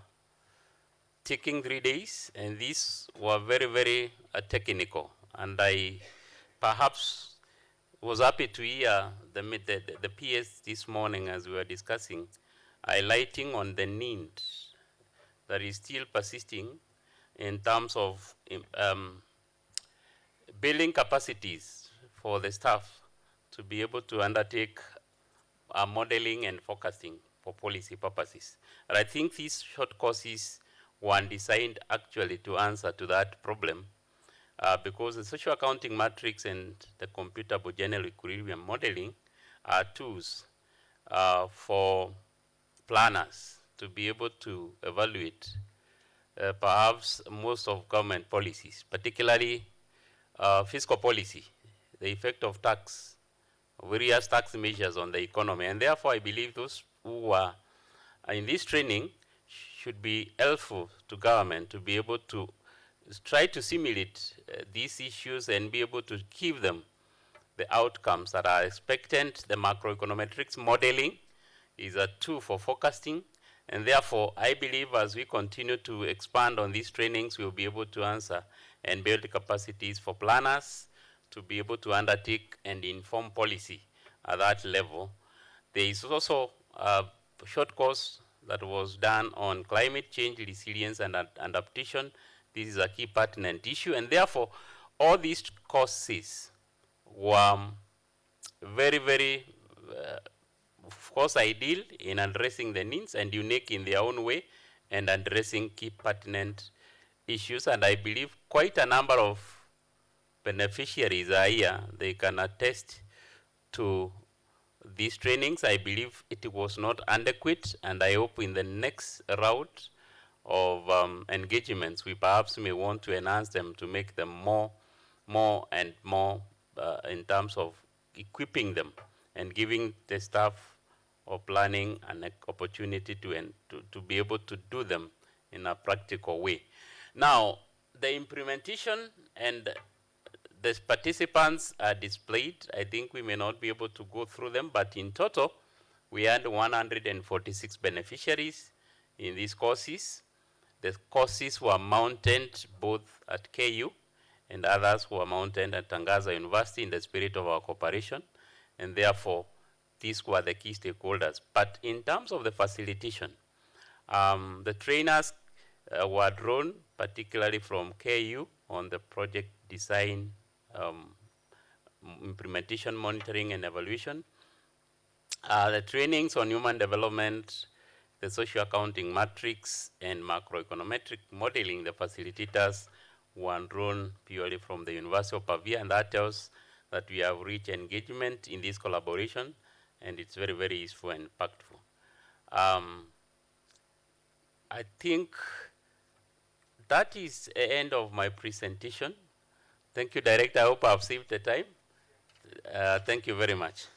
taking 3 days, and these were very, very technical. And I perhaps was happy to hear the PS this morning as we were discussing, highlighting on the need that is still persisting in terms of building capacities for the staff to be able to undertake modeling and forecasting for policy purposes. And I think these short courses were designed actually to answer to that problem because the social accounting matrix and the computable general equilibrium modeling are tools for planners to be able to evaluate perhaps most of government policies, particularly fiscal policy, the effect of tax, various tax measures on the economy. And therefore, I believe those who are in this training should be helpful to government to be able to try to simulate these issues and be able to give them the outcomes that are expected. The macroeconometrics modeling is a tool for forecasting. And therefore, I believe as we continue to expand on these trainings, we'll be able to answer and build capacities for planners to be able to undertake and inform policy at that level. There is also a short course that was done on climate change, resilience, and adaptation. This is a key pertinent issue, and therefore, all these courses were very, very, of course, ideal in addressing the needs and unique in their own way and addressing key pertinent issues. And I believe quite a number of beneficiaries are here. They can attest to these trainings. I believe it was not adequate, and I hope in the next round of engagements, we perhaps may want to enhance them to make them more and more in terms of equipping them and giving the staff of planning an opportunity to be able to do them in a practical way. Now, the implementation and the participants are displayed. I think we may not be able to go through them, but in total, we had 146 beneficiaries in these courses. The courses were mounted both at KU and others were mounted at Tangaza University in the spirit of our cooperation, and therefore, these were the key stakeholders. But in terms of the facilitation, the trainers were drawn particularly from KU on the project design, implementation, monitoring, and evaluation. The trainings on human development, the social accounting matrix, and macroeconometric modeling, the facilitators were drawn purely from the University of Pavia, and that tells that we have rich engagement in this collaboration, and it's very, very useful and impactful. I think that is the end of my presentation. Thank you, Director. I hope I've saved the time. Thank you very much.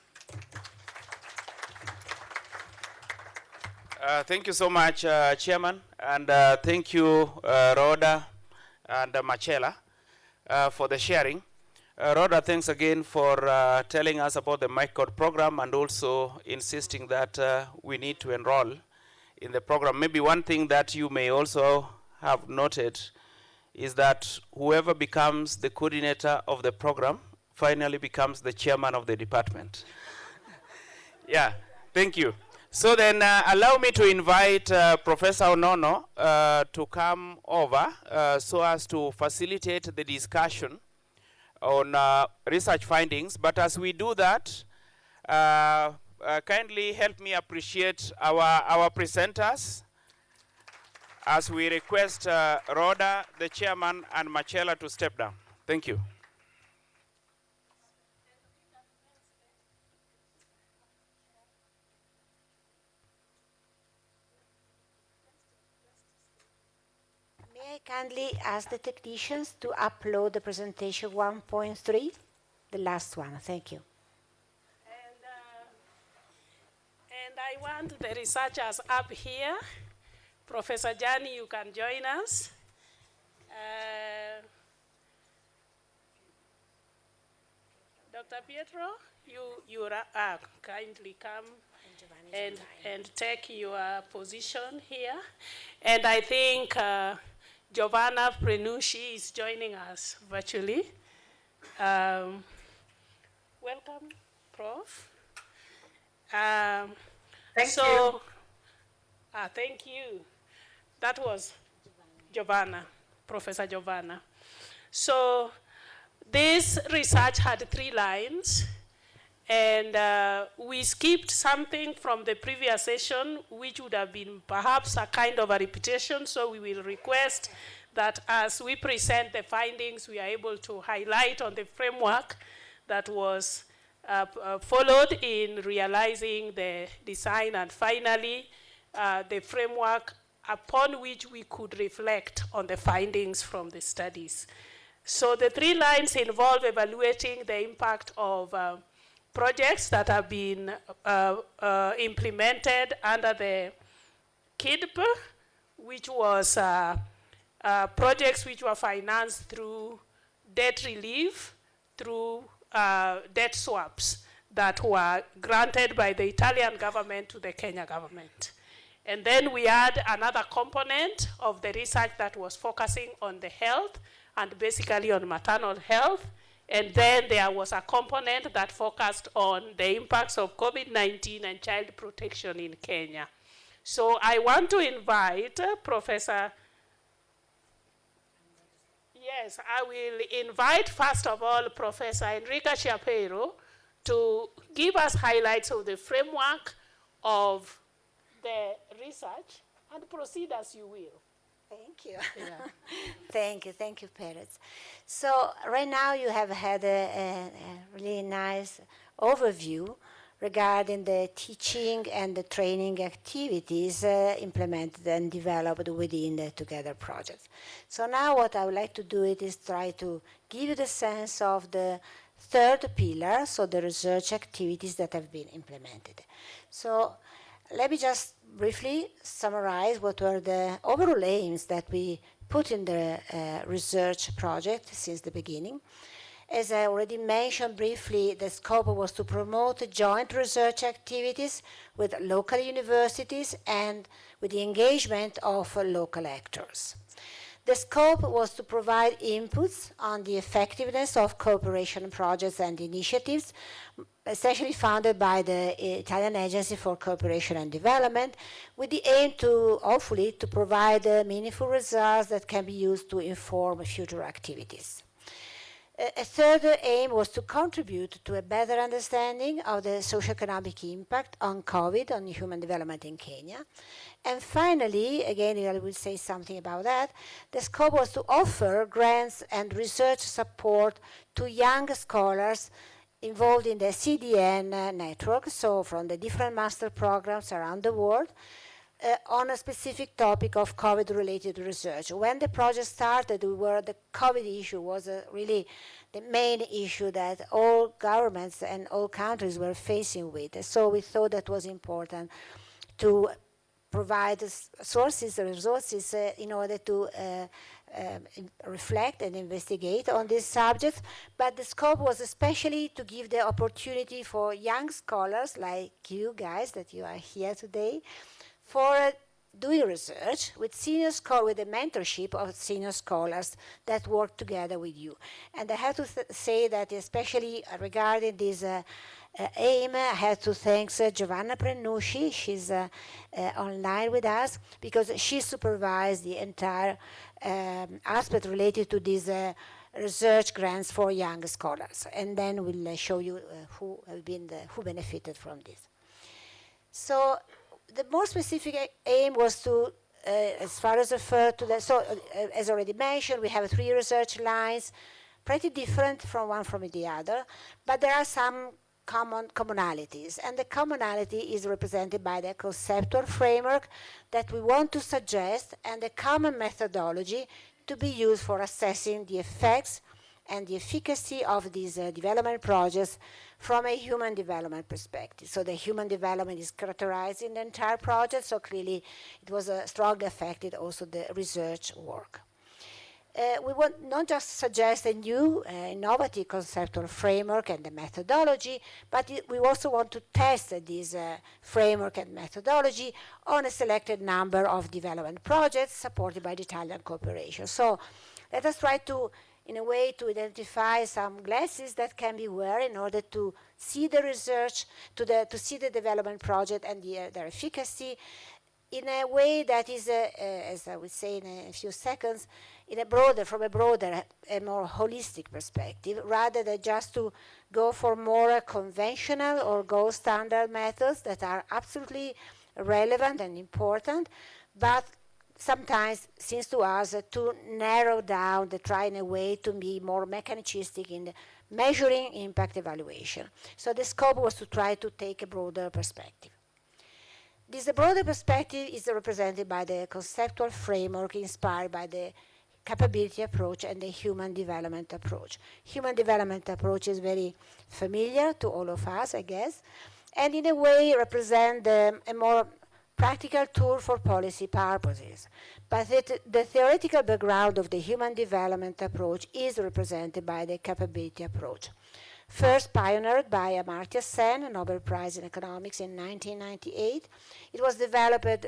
Thank you so much, Chairman, and thank you, Rhoda and Marcella, for the sharing. Rhoda, thanks again for telling us about the MyCode program and also insisting that we need to enroll in the program. Maybe one thing that you may also have noted is that whoever becomes the coordinator of the program finally becomes the chairman of the department. Yeah, thank you. So then allow me to invite Professor Onono to come over so as to facilitate the discussion on research findings. But as we do that, kindly help me appreciate our presenters as we request Rhoda, the chairman, and Marcella to step down. Thank you. May I kindly ask the technicians to upload the presentation 1.3, the last one. Thank you. And I want the researchers up here Professor Jani, you can join us. Dr. Pietro, you kindly come and take your position here. And I think Giovanna Prenucci is joining us virtually. Welcome, Prof. Thank you. Thank you. That was Giovanna, Professor Giovanna. So this research had 3 lines, and we skipped something from the previous session, which would have been perhaps a kind of a repetition, so we will request that as we present the findings, we are able to highlight on the framework that was followed in realizing the design, and finally, the framework upon which we could reflect on the findings from the studies. So the 3 lines involve evaluating the impact of projects that have been implemented under the KIDP, which was projects which were financed through debt relief, through debt swaps that were granted by the Italian government to the Kenya government. And then we had another component of the research that was focusing on the health and basically on maternal health. And then there was a component that focused on the impacts of COVID-19 and child protection in Kenya. So I want to invite Professor. Yes, I will invite first of all Professor Enrica Chapeiro to give us highlights of the framework of the research, and proceed as you will. Thank you. Yeah. Thank you, Perez. So right now you have had a really nice overview regarding the teaching and the training activities implemented and developed within the Together project. So now what I would like to do is try to give you the sense of the 3rd pillar, so the research activities that have been implemented. So let me just briefly summarize what were the overall aims that we put in the research project since the beginning. As I already mentioned briefly, the scope was to promote joint research activities with local universities and with the engagement of local actors. The scope was to provide inputs on the effectiveness of cooperation projects and initiatives, essentially funded by the Italian Agency for Cooperation and Development, with the aim to, hopefully, to provide meaningful results that can be used to inform future activities. A 3rd aim was to contribute to a better understanding of the socioeconomic impact on COVID on human development in Kenya. And finally, again, I will say something about that, the scope was to offer grants and research support to young scholars involved in the CDN network, so from the different master programs around the world, on a specific topic of COVID-related research. When the project started, the COVID issue was really the main issue that all governments and all countries were facing with. So we thought that was important to provide resources in order to reflect and investigate on this subject. But the scope was especially to give the opportunity for young scholars like you guys, that you are here today, for doing research with with the mentorship of senior scholars that work together with you. And I have to say that especially regarding this aim, I have to thank Giovanna Prenucci. She's online with us because she supervised the entire aspect related to these research grants for young scholars. And then we'll show you who benefited from this. So the more specific aim was to, as far as referred to the, as already mentioned, we have 3 research lines, pretty different from one from the other, but there are some commonalities, and the commonality is represented by the conceptual framework that we want to suggest and the common methodology to be used for assessing the effects and the efficacy of these development projects from a human development perspective. So the human development is characterized in the entire project, so clearly it was strongly affected also the research work. We want not just suggest a new innovative conceptual framework and the methodology, but we also want to test this framework and methodology on a selected number of development projects supported by the Italian cooperation. So let us try to, in a way, to identify some glasses that can be worn in order to see the research, to see the development project and their efficacy in a way that is, as I will say in a few seconds, from a broader and more holistic perspective, rather than just to go for more conventional or gold standard methods that are absolutely relevant and important, but sometimes seems to us to narrow down, to try in a way to be more mechanicistic in the measuring impact evaluation. So the scope was to try to take a broader perspective. This broader perspective is represented by the conceptual framework inspired by the capability approach and the human development approach. Human development approach is very familiar to all of us, I guess, and in a way represent a more practical tool for policy purposes. But the theoretical background of the human development approach is represented by the capability approach. First pioneered by Amartya Sen, a Nobel Prize in Economics in 1998. It was developed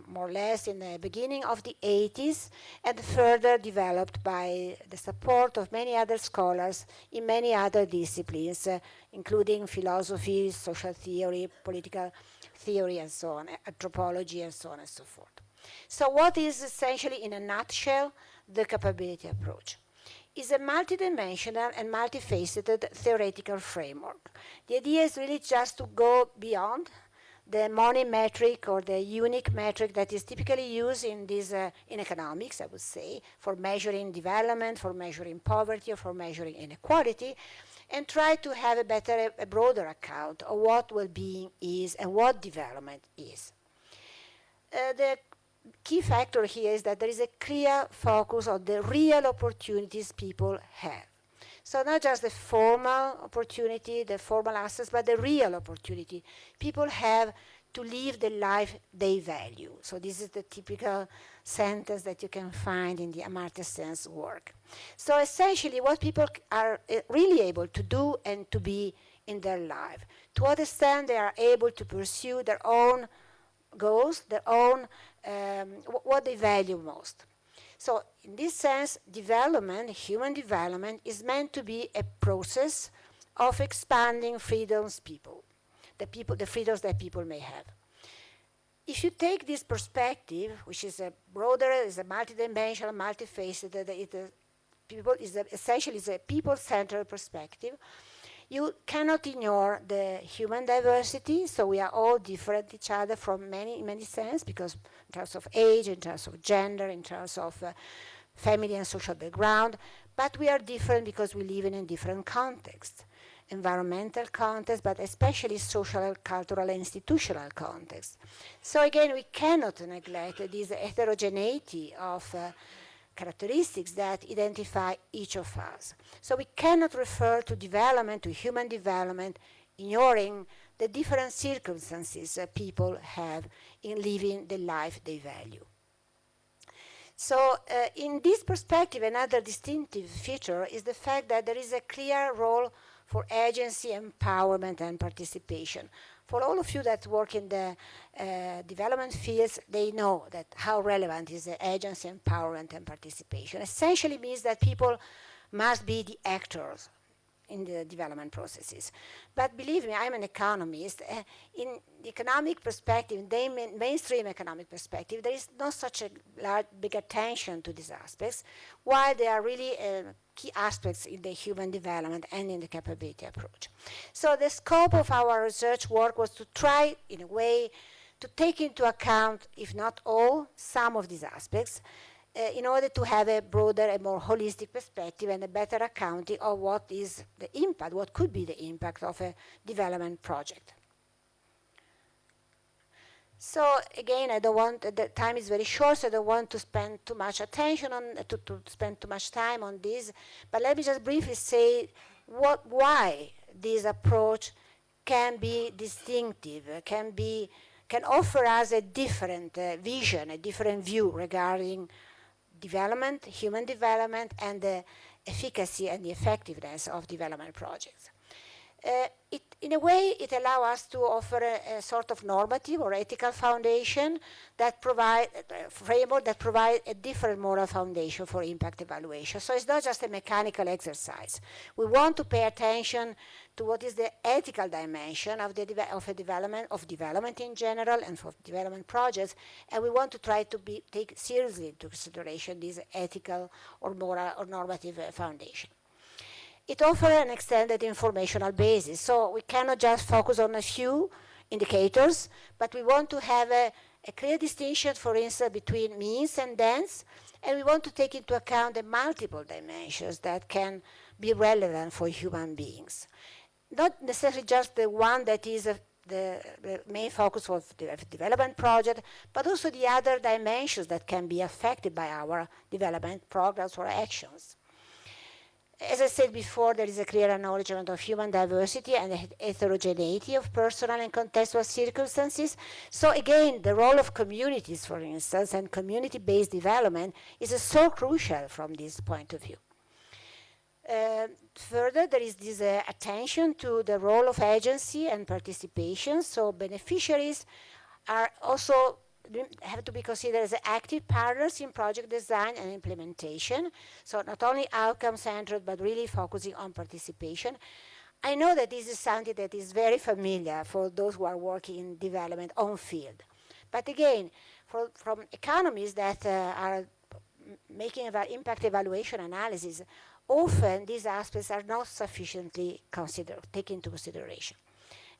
more or less in the beginning of the 80s and further developed by the support of many other scholars in many other disciplines, including philosophy, social theory, political theory, and so on, anthropology, and so on and so forth. So what is essentially, in a nutshell, the capability approach? Is a multidimensional and multifaceted theoretical framework. The idea is really just to go beyond the money metric or the unique metric that is typically used in economics, I would say, for measuring development, for measuring poverty, or for measuring inequality, and try to have a broader account of what well-being is and what development is. The key factor here is that there is a clear focus on the real opportunities people have. So not just the formal opportunity, the formal assets, but the real opportunity people have to live the life they value. So this is the typical sentence that you can find in the Amartya Sen's work. So essentially what people are really able to do and to be in their life, to what extent they are able to pursue their own goals, their own what they value most. So in this sense, development, human development, is meant to be a process of expanding freedoms the freedoms that people may have. If you take this perspective, which is a broader, is a multidimensional, multifaceted, essentially is a people-centered perspective, you cannot ignore the human diversity, so we are all different each other from many sense, because in terms of age, in terms of gender, in terms of family and social background, but we are different because we live in a different context, environmental context, but especially social, cultural, and institutional context. So again, we cannot neglect this heterogeneity of characteristics that identify each of us. So we cannot refer to development, to human development, ignoring the different circumstances people have in living the life they value. So in this perspective, another distinctive feature is the fact that there is a clear role for agency, empowerment, and participation. For all of you that work in the development fields, they know that how relevant is the agency, empowerment, and participation. Essentially means that people must be the actors in the development processes. But believe me, I'm an economist. In the economic perspective, in the mainstream economic perspective, there is not such a big attention to these aspects, while they are really key aspects in the human development and in the capability approach. So the scope of our research work was to try, in a way, to take into account, if not all, some of these aspects, in order to have a broader and more holistic perspective and a better accounting of what is the impact, what could be the impact of a development project. So again, I don't want, the time is very short, so I don't want to spend too much attention on, to spend too much time on this, but let me just briefly say why this approach can be distinctive, can offer us a different vision, a different view regarding development, human development, and the efficacy and the effectiveness of development projects. In a way, it allows us to offer a sort of normative or ethical foundation that provide framework that provide a different moral foundation for impact evaluation. So it's not just a mechanical exercise. We want to pay attention to what is the ethical dimension of development in general and for development projects, and we want to try to take seriously into consideration this ethical or moral or normative foundation. It offers an extended informational basis, so we cannot just focus on a few indicators, but we want to have a clear distinction, for instance, between means and ends, and we want to take into account the multiple dimensions that can be relevant for human beings. Not necessarily just the one that is the main focus of the development project, but also the other dimensions that can be affected by our development programs or actions. As I said before, there is a clear acknowledgement of human diversity and heterogeneity of personal and contextual circumstances. So again, the role of communities, for instance, and community-based development is so crucial from this point of view. Further, there is this attention to the role of agency and participation. So beneficiaries are also have to be considered as active partners in project design and implementation. So not only outcome-centered, but really focusing on participation. I know that this is something that is very familiar for those who are working in development on field. But again, from economists that are making impact evaluation analysis, often these aspects are not sufficiently taken into consideration.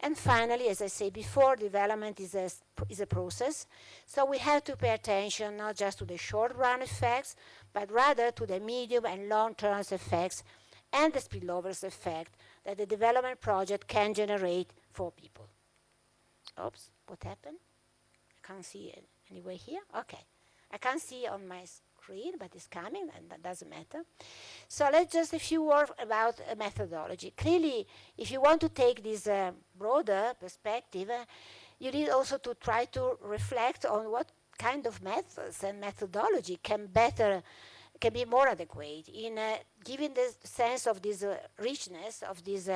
And finally, as I said before, development is a process. So we have to pay attention not just to the short-run effects, but rather to the medium and long-term effects and the spillovers effect that the development project can generate for people. Oops, what happened? I can't see it anyway here. Okay. I can't see on my screen, but it's coming, and that doesn't matter. So let's just a few words about methodology. Clearly, if you want to take this broader perspective, you need also to try to reflect on what kind of methods and methodology can be more adequate in giving the sense of this richness of this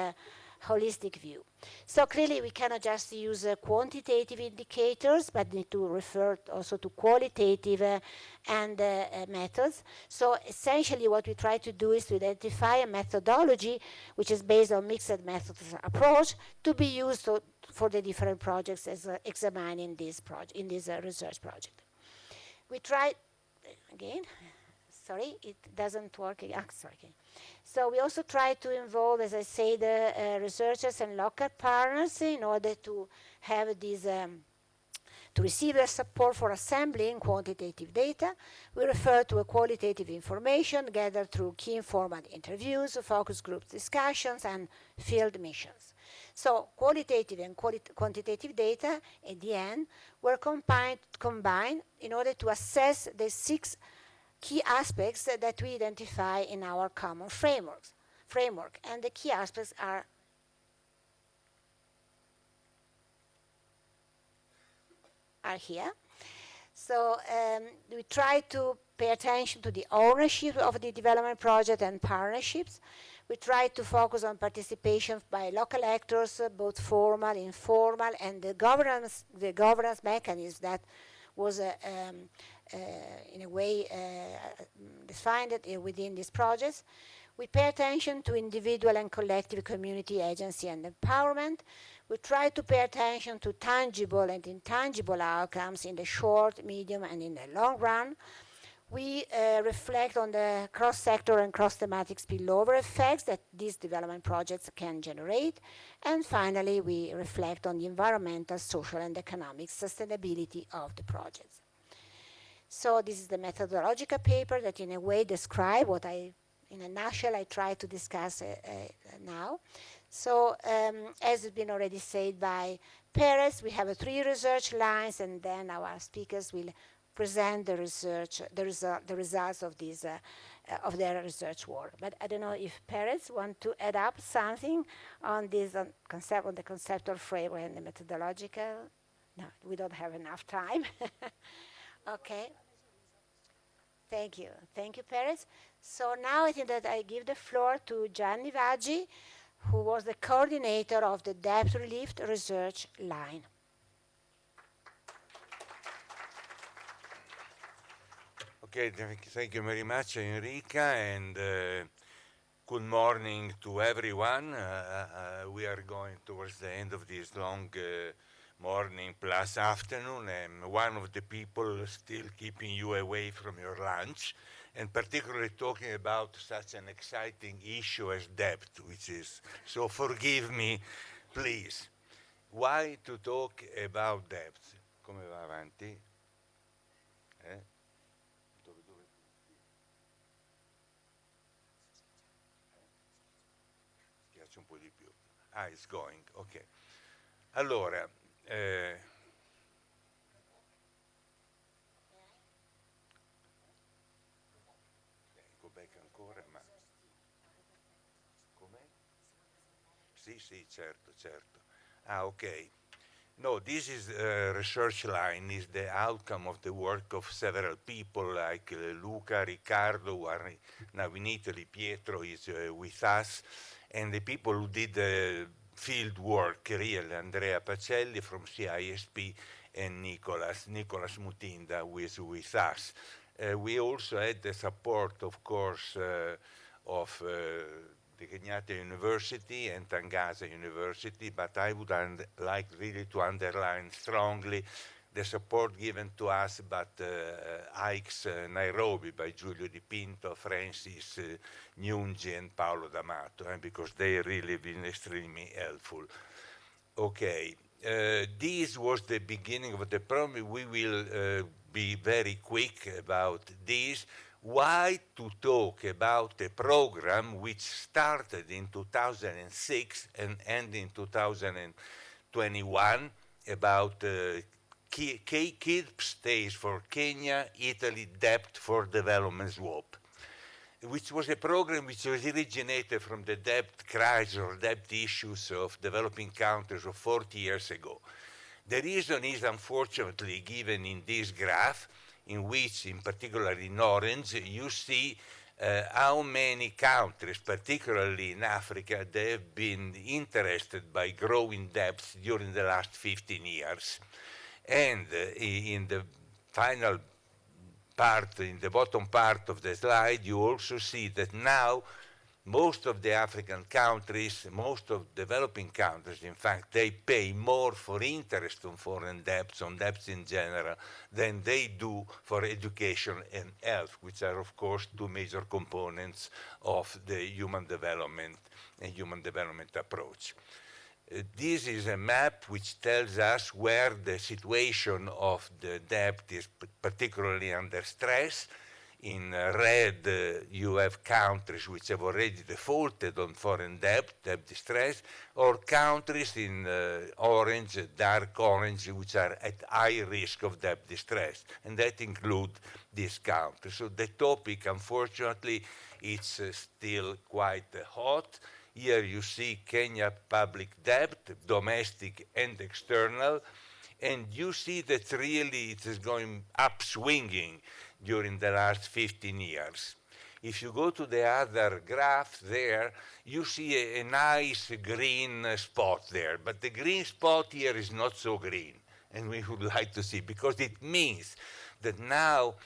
holistic view. So clearly we cannot just use quantitative indicators, but need to refer also to qualitative methods. So essentially what we try to do is to identify a methodology which is based on mixed methods approach to be used for the different projects as examined in this research project. We try, again, sorry, it doesn't work. Sorry. So we also try to involve, as I say, the researchers and local partners in order to have these, to receive their support for assembling quantitative data. We refer to a qualitative information gathered through key informal interviews, focus group discussions, and field missions. So qualitative and quantitative data, at the end, were combined in order to assess the 6 key aspects that we identify in our common framework. And the key aspects are here. So we try to pay attention to the ownership of the development project and partnerships. We try to focus on participation by local actors, both formal, informal, and the governance mechanism that was in a way defined within these projects. We pay attention to individual and collective community agency and empowerment. We try to pay attention to tangible and intangible outcomes in the short, medium, and in the long run. We reflect on the cross-sector and cross-thematic spillover effects that these development projects can generate. And finally, we reflect on the environmental, social, and economic sustainability of the projects. So this is the methodological paper that in a way describe what in a nutshell, I try to discuss now. So as has been already said by Perez, we have 3 research lines, and then our speakers will present the research, the results of these of their research work. But I don't know if Perez want to add up something on this concept, on the conceptual framework and the methodological. No, we don't have enough time. Okay. Thank you, Perez. So now I think that I give the floor to Gianni Vaggi, who was the coordinator of the debt relief research line. Okay, thank you very much, Enrica, and good morning to everyone. We are going towards the end of this long morning plus afternoon, and one of the people still keeping you away from your lunch, and particularly talking about such an exciting issue as debt, which is, so forgive me, please. Why to talk about debt? Come va avanti? Schiaccio un po' di più. Ah, it's going, ok. Allora, go back ancora, ma com'è? Sì, certo. Ah, ok. No, this is research line, is the outcome of the work of several people like Luca, Riccardo, who are now in Italy, Pietro is with us, and the people who did field work, really, Andrea Pacelli from CISP and Nicolas Mutinda with us. We also had the support, of course, of the Kenyatta University and Tangaza University, but I would like really to underline strongly the support given to us by ICS Nairobi, by Giulio Di Pinto, Francis Nyungi, and Paolo D'Amato, because they really been extremely helpful. Okay, this was the beginning of the program. We will be very quick about this. Why to talk about a program which started in 2006 and ended in 2021 about KIDP stays for Kenya, Italy Debt for Development Swap, which was a program which was originated from the debt crisis or debt issues of developing countries of 40 years ago. The reason is unfortunately given in this graph, in which, in particular in orange, you see how many countries, particularly in Africa, they have been interested by growing debts during the last 15 years. And in the final part, in the bottom part of the slide, you also see that now most of the African countries, most of developing countries, in fact, they pay more for interest on foreign debts, on debts in general, than they do for education and health, which are, of course, 2 major components of the human development approach. This is a map which tells us where the situation of the debt is particularly under stress. In red, you have countries which have already defaulted on foreign debt distress, or countries in orange, dark orange, which are at high risk of debt distress, and that includes these countries. So the topic, unfortunately, it's still quite hot. Here you see Kenya public debt, domestic and external, and you see that really it is going upswinging during the last 15 years. If you go to the other graph there, you see a nice green spot there, but the green spot here is not so green, and we would like to see, because it means that now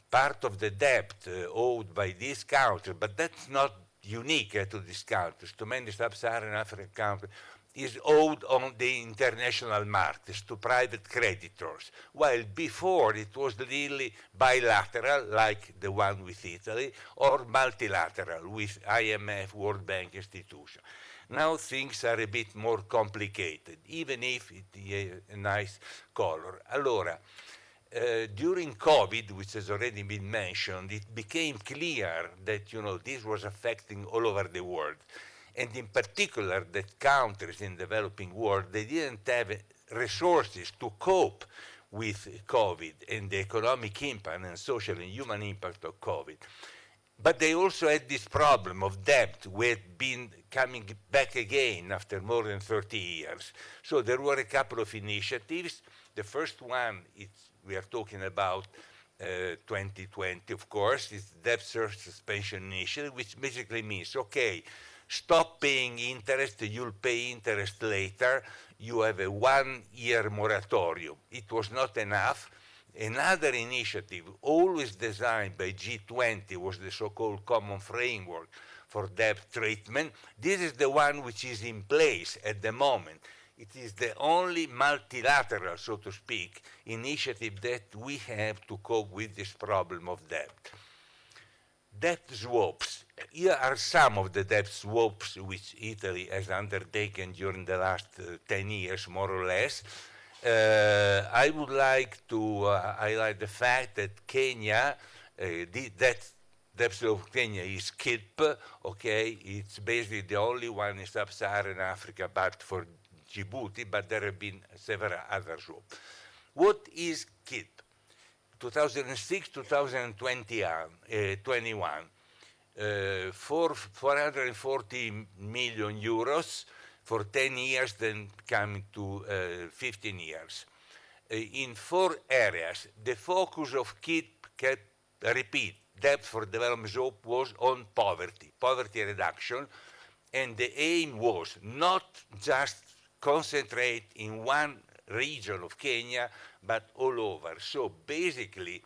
part of the debt owed by these countries, but that's not unique to these countries, to many sub-Saharan African countries, is owed on the international markets to private creditors, while before it was really bilateral, like the one with Italy, or multilateral with IMF, World Bank institution. Now things are a bit more complicated, even if it is a nice color. Allora, during COVID, which has already been mentioned, it became clear that this was affecting all over the world. and in particular that countries in the developing world, they didn't have resources to cope with COVID and the economic impact and social and human impact of COVID. But they also had this problem of debt, which had been coming back again after more than 30 years. So there were a couple of initiatives. The first one, we are talking about 2020, of course, is debt service suspension initiative, which basically means, okay, stop paying interest, you'll pay interest later, you have a 1-year moratorium. It was not enough. Another initiative, always designed by G20, was the so-called Common Framework for Debt Treatment. This is the one which is in place at the moment. It is the only multilateral, so to speak, initiative that we have to cope with this problem of debt. Debt swaps. Here are some of the debt swaps which Italy has undertaken during the last 10 years, more or less. I would like to highlight the fact that Kenya, debt swap of Kenya is KIP, okay? It's basically the only one in sub-Saharan Africa, but for Djibouti, but there have been several other swaps. What is KIP? 2006, 2021, for 440 million euros for 10 years, then coming to 15 years. In 4 areas, the focus of KIP, repeat, debt for development job, was on poverty reduction, and the aim was not just concentrate in one region of Kenya, but all over. So basically,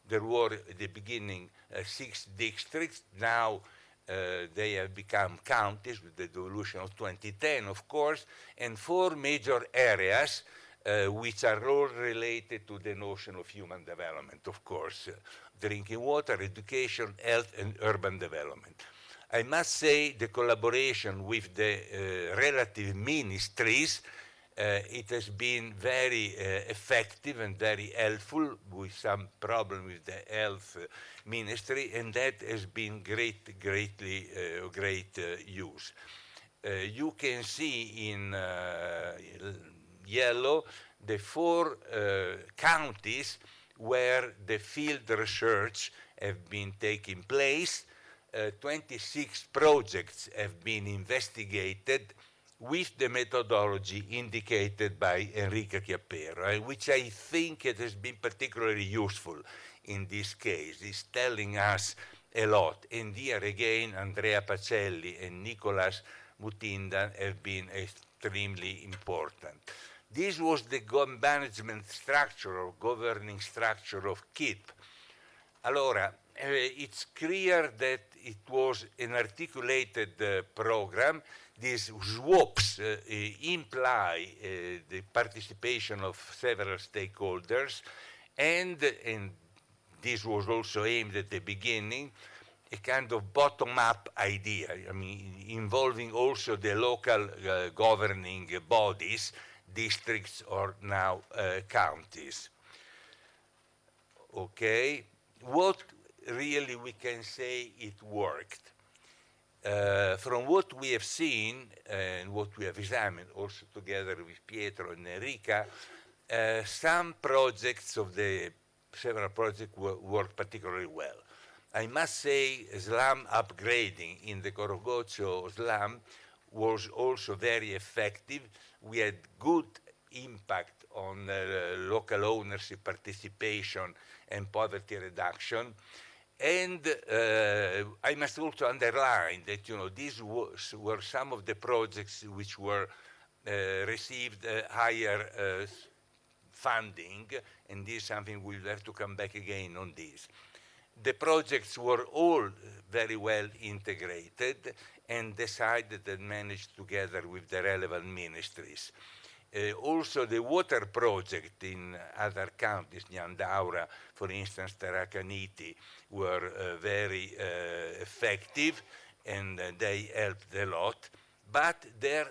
there were at the beginning 6 districts. Now they have become counties with the devolution of 2010, of course, and 4 major areas which are all related to the notion of human development, of course, drinking water, education, health, and urban development. I must say the collaboration with the relative ministries, it has been very effective and very helpful, with some problem with the health ministry, and that has been great use. You can see in yellow the 4 counties where the field research have been taking place. 26 projects have been investigated with the methodology indicated by Enrica Chiappero, which I think it has been particularly useful in this case. It's telling us a lot. And here again, Andrea Pacelli and Nicolas Mutinda have been extremely important. This was the management structure or governing structure of KIP. Allora, it's clear that it was an articulated program. These swaps imply the participation of several stakeholders, and this was also aimed at the beginning, a kind of bottom-up idea, I mean, involving also the local governing bodies, districts or now counties. Okay, what really we can say it worked? From what we have seen and what we have examined also together with Pietro and Enrica, some projects of the several projects work particularly well. I must say slum upgrading in the Corogoccio slum was also very effective. We had good impact on local ownership participation and poverty reduction. And I must also underline that, you know, these were some of the projects which were received higher funding, and this is something we'll have to come back again on this. The projects were all very well integrated and decided and managed together with the relevant ministries. Also, the water project in other counties, Nyandaura, for instance, Tarakaniti, were very effective, and they helped a lot. But there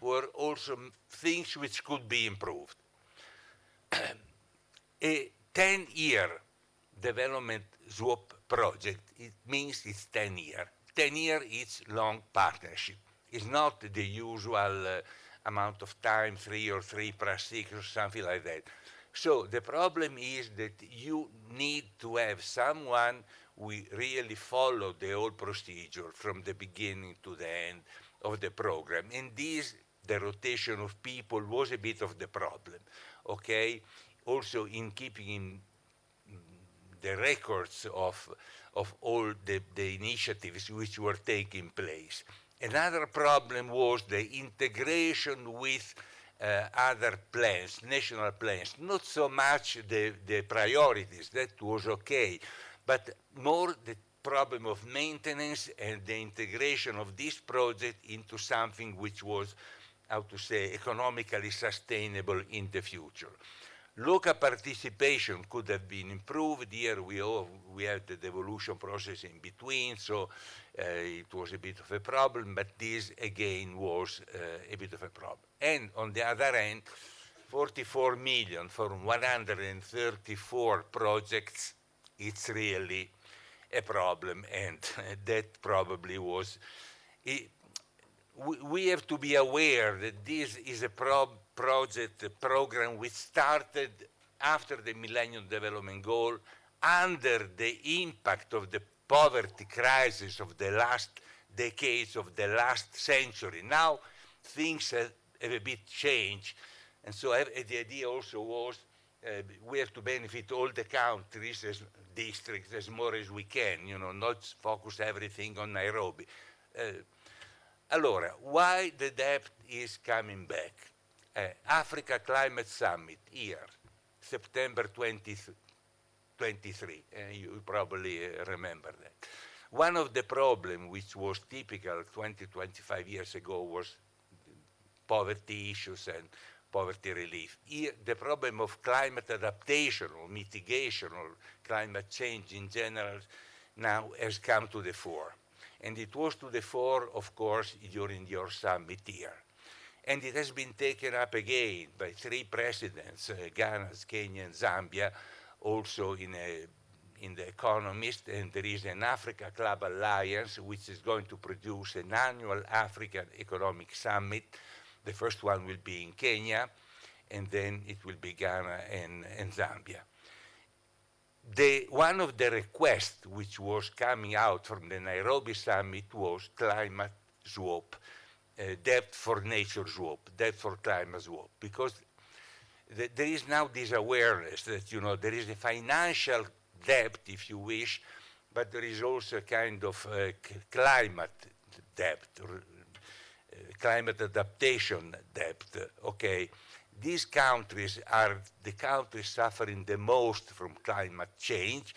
were also things which could be improved. A 10-year development swap project, it means it's 10 years. 10 years is long partnership. It's not the usual amount of time, 3 or 3 plus 6 or something like that. So the problem is that you need to have someone who really follow the whole procedure from the beginning to the end of the program. And this, the rotation of people was a bit of the problem, okay? Also in keeping the records of all the initiatives which were taking place. Another problem was the integration with other plans, national plans, not so much the priorities, that was okay, but more the problem of maintenance and the integration of this project into something which was, how to say, economically sustainable in the future. Local participation could have been improved. Here we had the devolution process in between, so it was a bit of a problem, but this again was a bit of a problem. And on the other hand, 44 million for 134 projects, it's really a problem, and that probably was. We have to be aware that this is a program which started after the Millennium Development Goal, under the impact of the poverty crisis of the last decades of the last century. Now things have a bit changed, and so the idea also was we have to benefit all the countries as districts as more as we can, not focus everything on Nairobi. Allora, why the debt is coming back? Africa Climate Summit here, September 23. You probably remember that. One of the problems which was typical 20, 25 years ago was poverty issues and poverty relief. Here, the problem of climate adaptation or mitigation or climate change in general now has come to the fore. And it was to the fore, of course, during your summit here. And it has been taken up again by 3 presidents, Ghana, Kenya, and Zambia, also in The Economist, and there is an Africa Club Alliance, which is going to produce an annual African Economic Summit. The first one will be in Kenya, and then it will be Ghana and Zambia. One of the requests which was coming out from the Nairobi summit was climate swap, debt for nature swap, debt for climate swap, because there is now this awareness that there is a financial debt, if you wish, but there is also a kind of climate debt, climate adaptation debt. Okay, these countries are the countries suffering the most from climate change,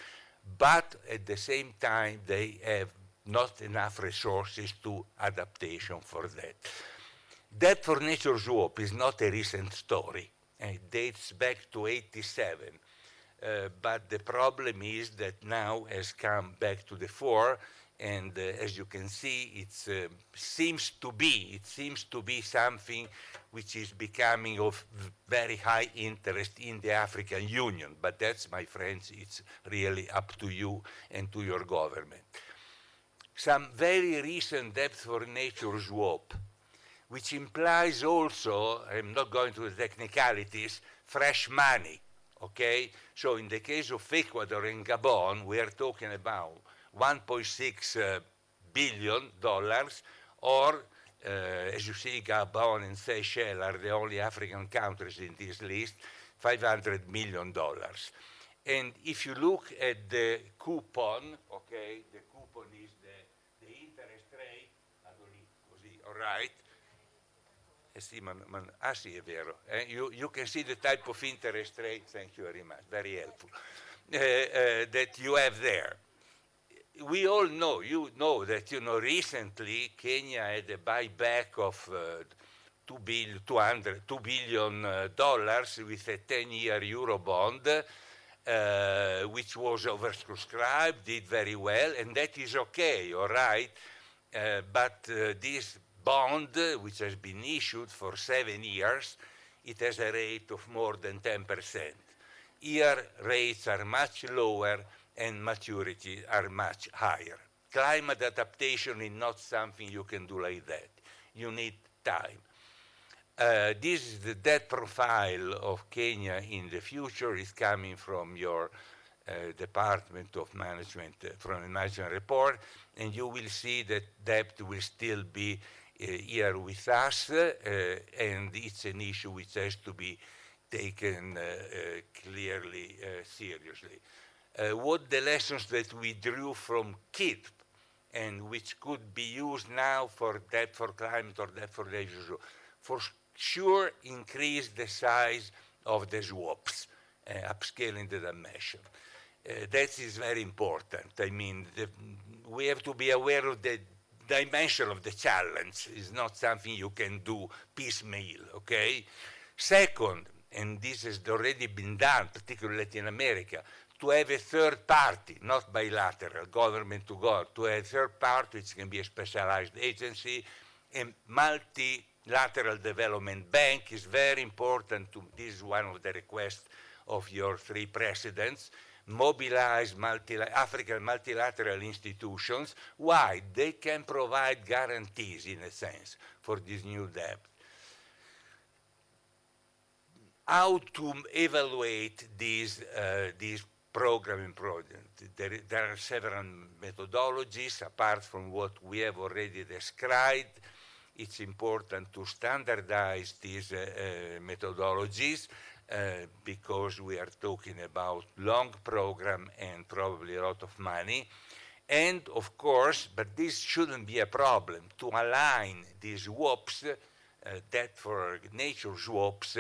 but at the same time they have not enough resources to adaptation for that. Debt for nature swap is not a recent story. It dates back to '87, but the problem is that now has come back to the fore, and as you can see, it seems to be something which is becoming of very high interest in the African Union. But that's, my friends, it's really up to you and to your government. Some very recent debt for nature swap, which implies also, I'm not going to the technicalities, fresh money, okay? So in the case of Ecuador and Gabon, we are talking about $1.6 billion, or as you see, Gabon and Seychelles are the only African countries in this list, $500 million. And if you look at the coupon, okay, the coupon is the interest rate, così, all right? Sì, sì, è vero. You can see the type of interest rate, thank you very much, very helpful, that you have there. We all know, you know that, recently Kenya had a buyback of $2 billion with a 10-year Euro bond, which was oversubscribed, did very well, and that is okay, all right? But this bond, which has been issued for 7 years, it has a rate of more than 10%. Here, rates are much lower and maturity are much higher. Climate adaptation is not something you can do like that. you need time. This is the debt profile of Kenya in the future. Is coming from your Department of Management, from the Management Report, and you will see that debt will still be here with us, and it's an issue which has to be taken clearly seriously. What the lessons that we drew from Kutv, and which could be used now for debt for climate or debt for leisure, for sure increase the size of the swaps, upscaling the dimension. That is very important. I mean, we have to be aware of the dimension of the challenge. It's not something you can do piecemeal, okay? Second, and this has already been done, particularly in Latin America, to have a third party, not bilateral, government to government, to have a third party which can be a specialized agency, a multilateral development bank is very important. This is one of the requests of your three presidents. Mobilize African multilateral institutions. Why? They can provide guarantees, in a sense, for this new debt. How to evaluate these programming projects? There are several methodologies, apart from what we have already described. It's important to standardize these methodologies, because we are talking about long program and probably a lot of money. And of course, but this shouldn't be a problem, to align these swaps, debt for nature swaps,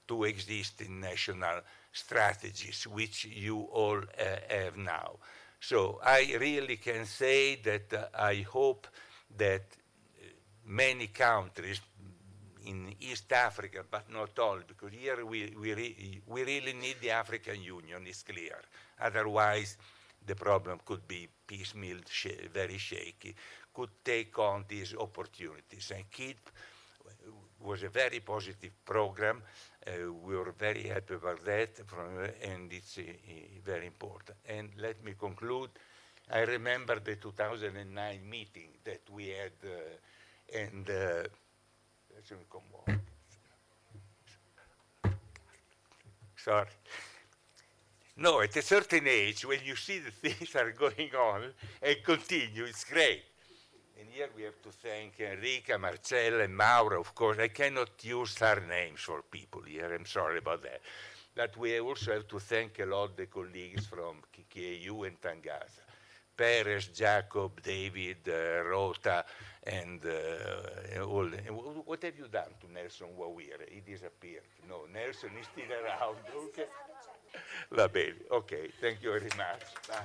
to existing national strategies, which you all have now. So I really can say that I hope that many countries in East Africa, but not all, because here we really need the African Union, it's clear. Otherwise, the problem could be piecemeal, very shaky, could take on these opportunities. And Kutv was a very positive program. We were very happy about that, and it's very important. And let me conclude. I remember the 2009 meeting that we had, and sorry. No, at a certain age, when you see the things are going on and continue, it's great. And here we have to thank Enrica, Marcella, and Maura, of course. I cannot use surnames for people here, I'm sorry about that. But we also have to thank a lot the colleagues from KKU and Tangaza. Perez, Jacob, David, Rota, and all. What have you done to Nelson Wawire? He disappeared. No, Nelson is still around. Okay. Va bene. Okay, thank you very much. Bye.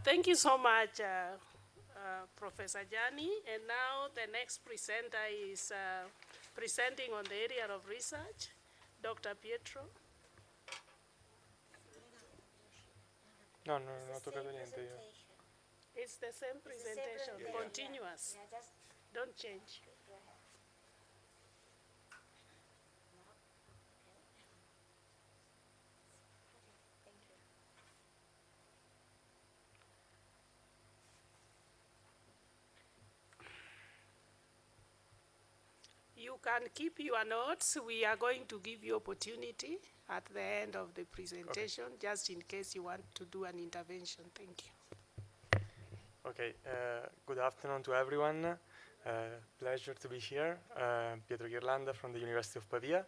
Thank you so much, Professor Jani. And now the next presenter is presenting on the area of research, Dr. Pietro. No, non ho toccato niente io. It's the same presentation, continuous. Don't change. You can keep your notes. We are going to give you opportunity at the end of the presentation, just in case you want to do an intervention. Thank you. Okay, good afternoon to everyone. Pleasure to be here. Pietro Ghirlanda from the University of Pavia.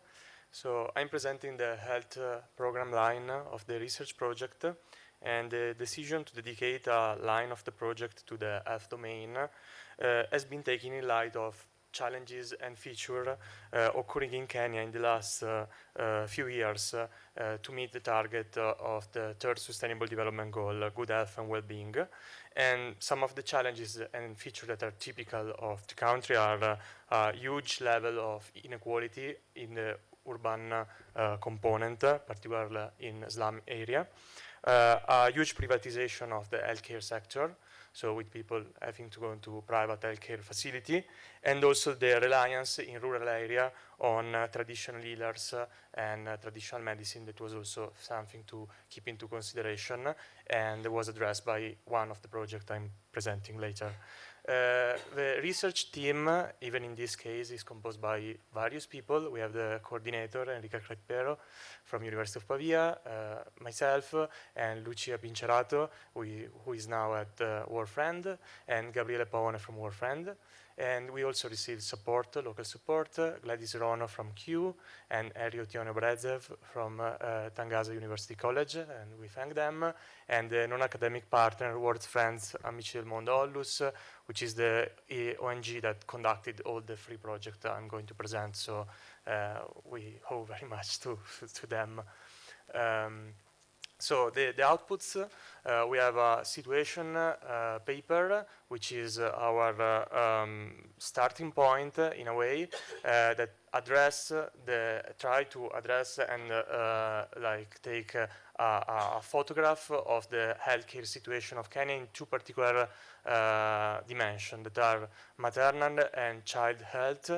So I'm presenting the health program line of the research project, and the decision to dedicate a line of the project to the health domain has been taken in light of challenges and features occurring in Kenya in the last few years to meet the target of the third Sustainable Development Goal, good health and well-being. And some of the challenges and features that are typical of the country are a huge level of inequality in the urban component, particularly in slum area, a huge privatization of the healthcare sector, so with people having to go into private healthcare facility, and also the reliance in rural area on traditional healers and traditional medicine. That was also something to keep into consideration, and was addressed by one of the projects I'm presenting later. The research team, even in this case, is composed by various people. We have the coordinator, Enrica Crepero, from University of Pavia, myself, and Lucia Pincerato, who is now at World Friend, and Gabriele Paone from World Friend. And we also received support, local support, Gladys Rono from Q, and Erio Tionio Brezev from Tangasa University College, and we thank them. And the non-academic partner, World Friends Amici del Mondo Ollus, which is the ONG that conducted all the three projects I'm going to present. So we owe very much to them. So the outputs, we have a situation paper, which is our starting point in a way that try to address and like take a photograph of the healthcare situation of Kenya in two particular dimensions that are maternal and child health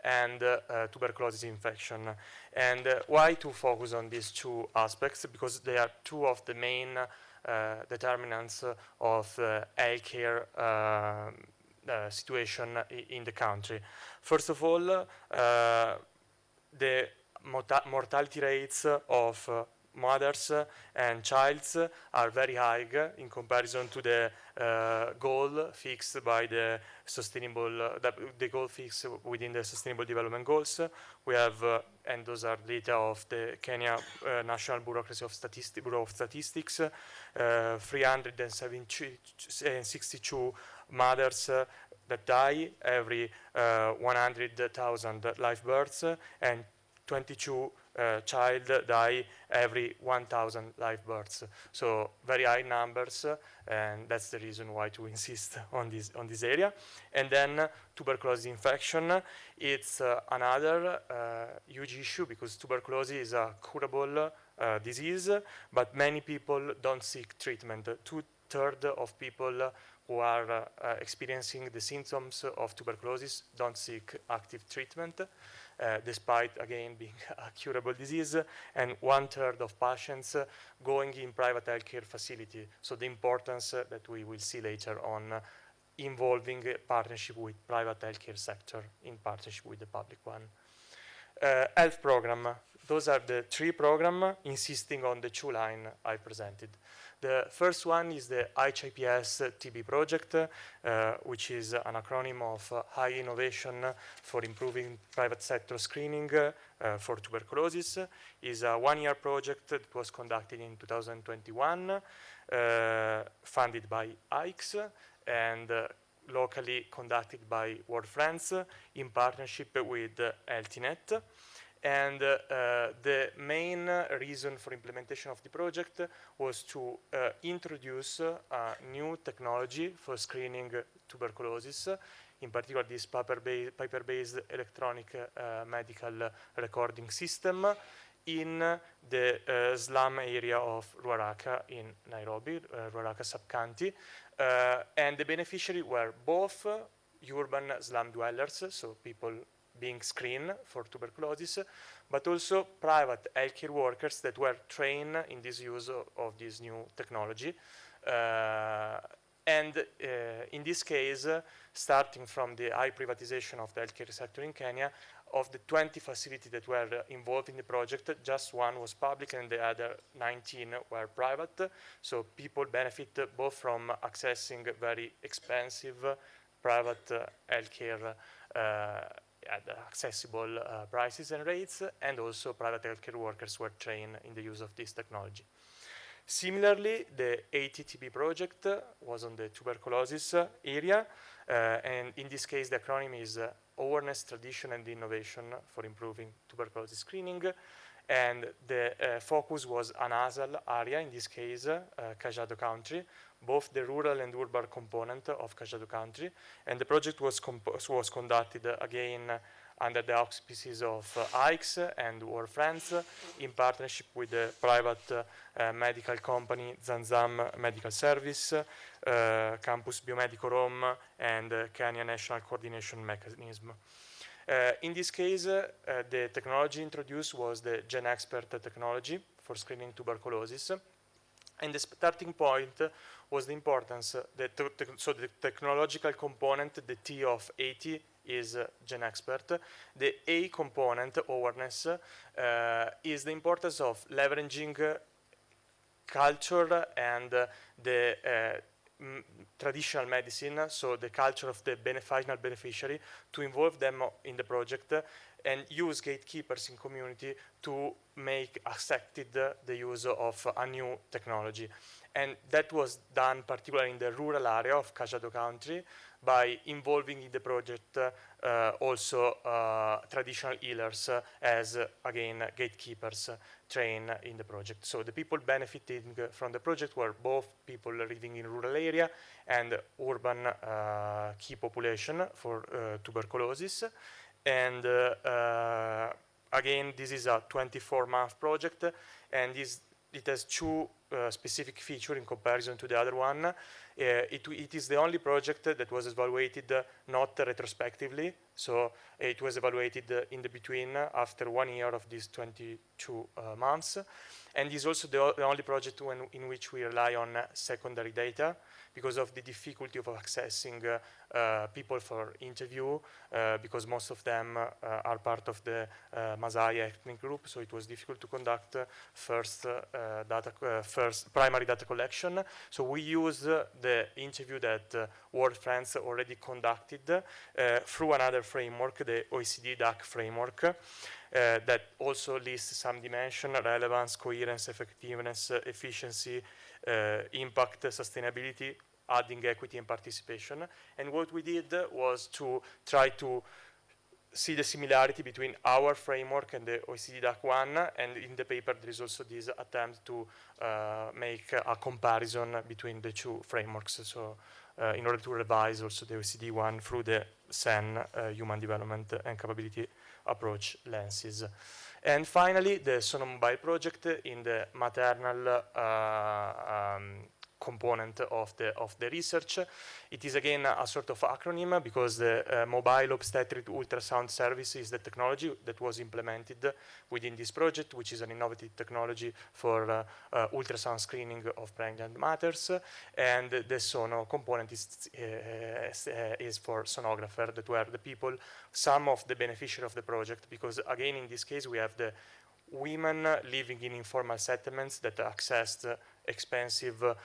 and tuberculosis infection. And why to focus on these two aspects? Because they are two of the main determinants of healthcare situation in the country. First of all, the mortality rates of mothers and childs are very high in comparison to the goal fixed by the the goal fixed within the Sustainable Development Goals. We have, and those are data of the Kenya National Bureau of Statistics, 362 mothers that die every 100,000 live births, and 22 child die every 1,000 live births. So very high numbers, and that's the reason why to insist on this area. And then tuberculosis infection, it's another huge issue, because tuberculosis is a curable disease, but many people don't seek treatment. 2/3 of people who are experiencing the symptoms of tuberculosis don't seek active treatment, despite, again, being a curable disease, and 1/3 of patients going in private healthcare facility. So the importance that we will see later on involving a partnership with private healthcare sector in partnership with the public one. Health program. Those are the three programs insisting on the two lines I presented. The first one is the HIPS TB project, which is an acronym of High Innovation for Improving Private Sector Screening for Tuberculosis. It's a one-year project that was conducted in 2021, funded by ICE, and locally conducted by World Friends in partnership with HealthyNet. And the main reason for implementation of the project was to introduce a new technology for screening tuberculosis, in particular this paper-based electronic medical recording system in the slum area of Ruaraka in Nairobi, Ruaraka sub-county. And the beneficiaries were both urban slum dwellers, so people being screened for tuberculosis, but also private healthcare workers that were trained in this use of this new technology. And in this case, starting from the high privatization of the healthcare sector in Kenya, of the 20 facilities that were involved in the project, just one was public and the other 19 were private. So people benefit both from accessing very expensive private healthcare at accessible prices and rates, and also private healthcare workers were trained in the use of this technology. Similarly, the ATTB project was on the tuberculosis area, and in this case the acronym is Awareness, Tradition and Innovation for Improving Tuberculosis Screening, and the focus was a nasal area, in this case Kajiado country, both the rural and urban component of Kajiado country, and the project was conducted again under the auspices of IX and World Friends in partnership with the private medical company Zanzam Medical Service, Campus Biomedico Rome, and Kenya National Coordination Mechanism. In this case, the technology introduced was the GenExpert technology for screening tuberculosis. And the starting point was the importance, so the technological component, the T of 80, is GenExpert. The A component, awareness, is the importance of leveraging culture and the traditional medicine, so the culture of the final beneficiary, to involve them in the project and use gatekeepers in community to make accepted the use of a new technology. And that was done particularly in the rural area of Kajiado country by involving in the project also traditional healers as, again, gatekeepers trained in the project. So the people benefiting from the project were both people living in rural area and urban key population for tuberculosis. And again, this is a 24-month project, and it has two specific features in comparison to the other one. It is the only project that was evaluated not retrospectively, so it was evaluated in the between after 1 year of these 22 months. And is also the only project in which we rely on secondary data because of the difficulty of accessing people for interview, because most of them are part of the Masai ethnic group, so it was difficult to conduct first primary data collection. So we use the interview that World Friends already conducted through another framework, the OECD DAC framework, that also lists some dimension: relevance, coherence, effectiveness, efficiency, impact, sustainability, adding equity and participation. And what we did was to try to see the similarity between our framework and the OECD DAC one, and in the paper there is also this attempt to make a comparison between the two frameworks, so in order to revise also the OECD one through the SEN, Human Development and Capability Approach lenses. And finally, the Sonomobile project in the maternal component of the research. It is again a sort of acronym because the mobile obstetric ultrasound service is the technology that was implemented within this project, which is an innovative technology for ultrasound screening of pregnant mothers. And the Sono component is for sonographer, that were the people, some of the beneficiaries of the project, because again in this case we have the women living in informal settlements that accessed expensive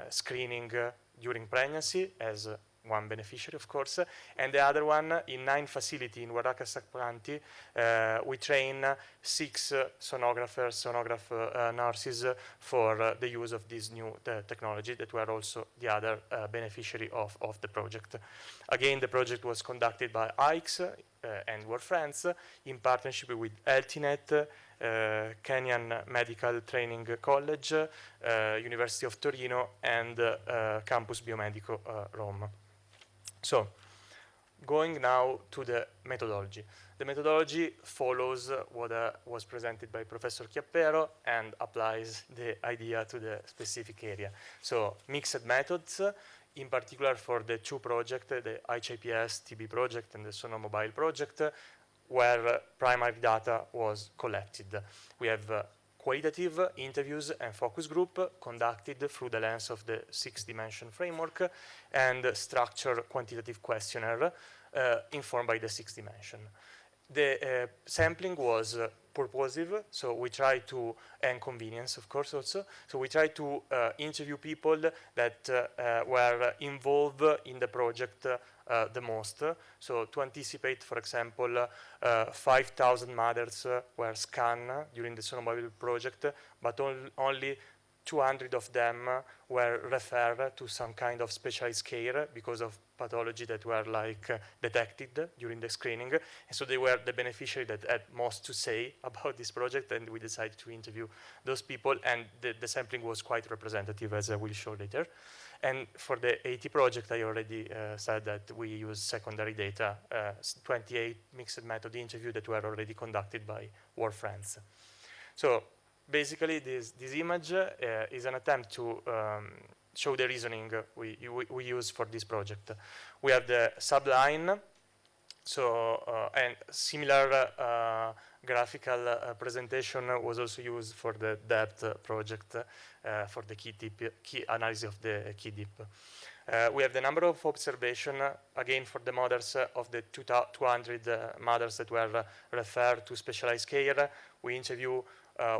screening during pregnancy as one beneficiary, of course, and the other one in 9 facilities in Waraka Sakpanti. We train 6 sonograph nurses for the use of this new technology that were also the other beneficiary of the project. Again, the project was conducted by IX and World Friends in partnership with HealthyNet, Kenyan Medical Training College, University of Torino, and Campus Biomedico Rome. So, going now to the methodology. The methodology follows what was presented by Professor Chiappero and applies the idea to the specific area. So, mixed methods, in particular for the 2 projects, the HIPS TB project and the Sonomobile project, where primary data was collected. We have qualitative interviews and focus group conducted through the lens of the 6-dimension framework, and structured quantitative questionnaire informed by the 6-dimension. The sampling was purposive, so we try to, and convenience of course also, so we try to interview people that were involved in the project the most. So to anticipate, for example, 5,000 mothers were scanned during the Sonomobile project, but only 200 of them were referred to some kind of specialized care because of pathology that were detected during the screening. And so they were the beneficiary that had most to say about this project, and we decided to interview those people, and the sampling was quite representative, as I will show later. And for the AT project, I already said that we use secondary data, 28 mixed method interviews that were already conducted by War Friends. So basically, this image is an attempt to show the reasoning we use for this project. We have the subline, so and similar graphical presentation was also used for the depth project for the key analysis of the key dip. We have the number of observation, again for the mothers of the 200 mothers that were referred to specialized care. We interview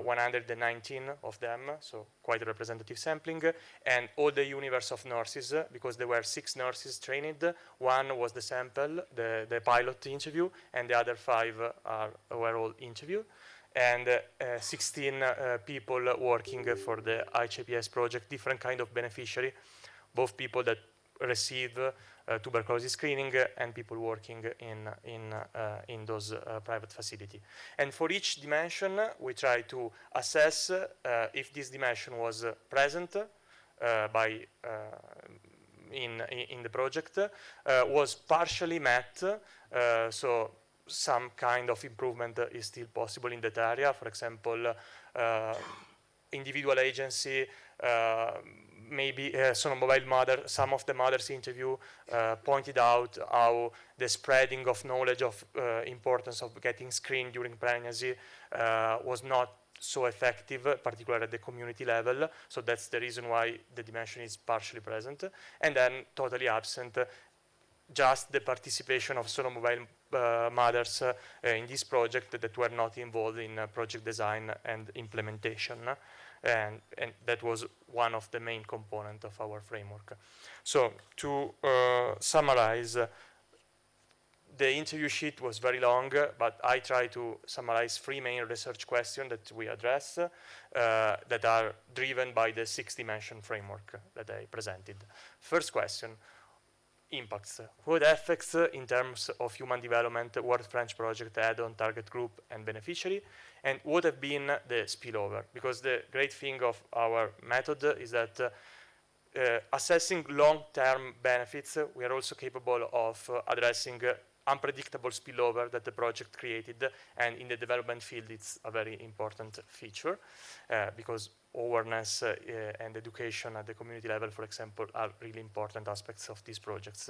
119 of them, so quite a representative sampling, and all the universe of nurses, because there were 6 nurses trained. 1 was the sample, the pilot interview, and the other 5 were all interviewed. And 16 people working for the IHPS project, different kind of beneficiary, both people that receive tuberculosis screening and people working in those private facility. And for each dimension, we try to assess if this dimension was present in the project, was partially met, so some kind of improvement is still possible in that area. For example, individual agency, maybe sonomobile mother, some of the mothers interview pointed out how the spreading of knowledge of importance of getting screened during pregnancy was not so effective, particularly at the community level. So that's the reason why the dimension is partially present. And then totally absent, just the participation of sonomobile mothers in this project that were not involved in project design and implementation. And that was one of the main components of our framework. So to summarize, the interview sheet was very long, but I try to summarize 3 main research questions that we address that are driven by the 6-dimension framework that I presented. First question, impacts. What effects in terms of human development World French project had on target group and beneficiary, and what have been the spillover? Because the great thing of our method is that assessing long-term benefits, we are also capable of addressing unpredictable spillover that the project created, and in the development field it's a very important feature because awareness and education at the community level, for example, are really important aspects of these projects.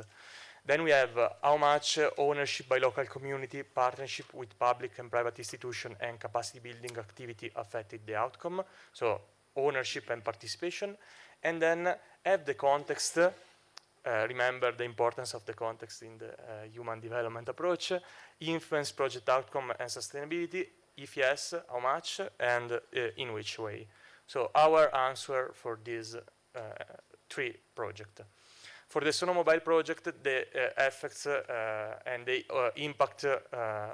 Then we have how much ownership by local community, partnership with public and private institutions, and capacity building activity affected the outcome, so ownership and participation. And then have the context, remember the importance of the context in the human development approach, influence project outcome and sustainability, if yes, how much, and in which way. So our answer for these 3 projects. For the sonomobile project, the effects and the impact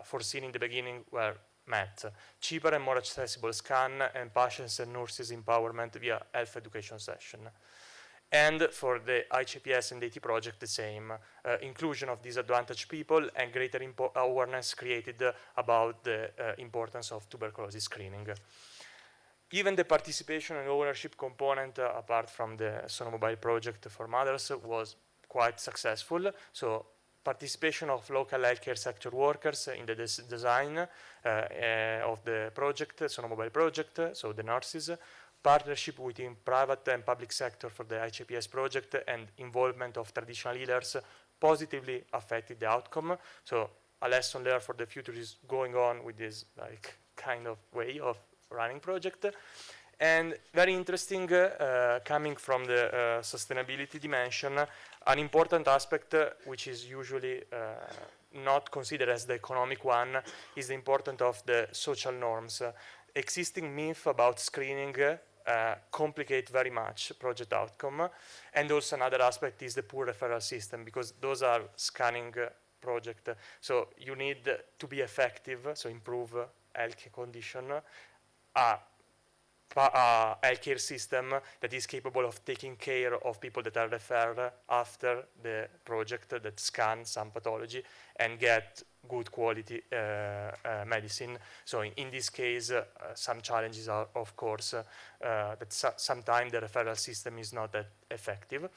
foreseen in the beginning were met. Cheaper and more accessible scan and patients and nurses empowerment via health education session. And for the IHPS and AT project, the same. Inclusion of disadvantaged people and greater awareness created about the importance of tuberculosis screening. Even the participation and ownership component, apart from the sonomobile project for mothers, was quite successful. So participation of local healthcare sector workers in the design of the project, sonomobile project, so the nurses, partnership within private and public sector for the IHPS project, and involvement of traditional healers positively affected the outcome. So a lesson learned for the future is going on with this kind of way of running project. And very interesting, coming from the sustainability dimension, an important aspect which is usually not considered as the economic one is the importance of the social norms. Existing myth about screening complicate very much project outcome. And also another aspect is the poor referral system, because those are scanning project. So you need to be effective, so improve health condition. healthcare system that is capable of taking care of people that are referred after the project that scan some pathology and get good quality medicine. So in this case, some challenges are, of course, that sometimes the referral system is not that effective.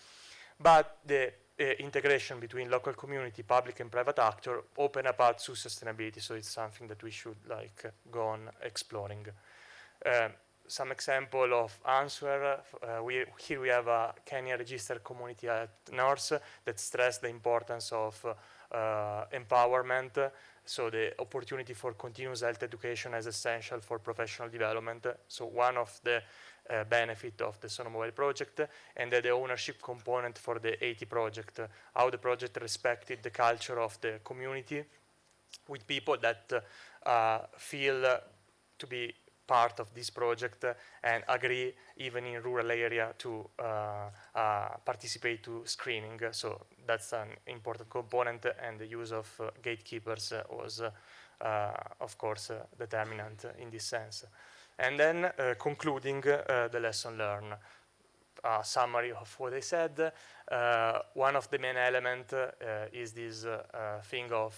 But the integration between local community, public and private actor open a path to sustainability. So it's something that we should go on exploring. Some example of answer, here we have a Kenya registered community at nurse that stress the importance of empowerment. So the opportunity for continuous health education is essential for professional development. So one of the benefit of the Sono Mobile project, and the ownership component for the 80 project, how the project respected the culture of the community with people that feel to be part of this project and agree even in rural area to participate to screening. So that's an important component, and the use of gatekeepers was of course determinant in this sense. And then concluding the lesson learned. A summary of what I said. One of the main elements is this thing of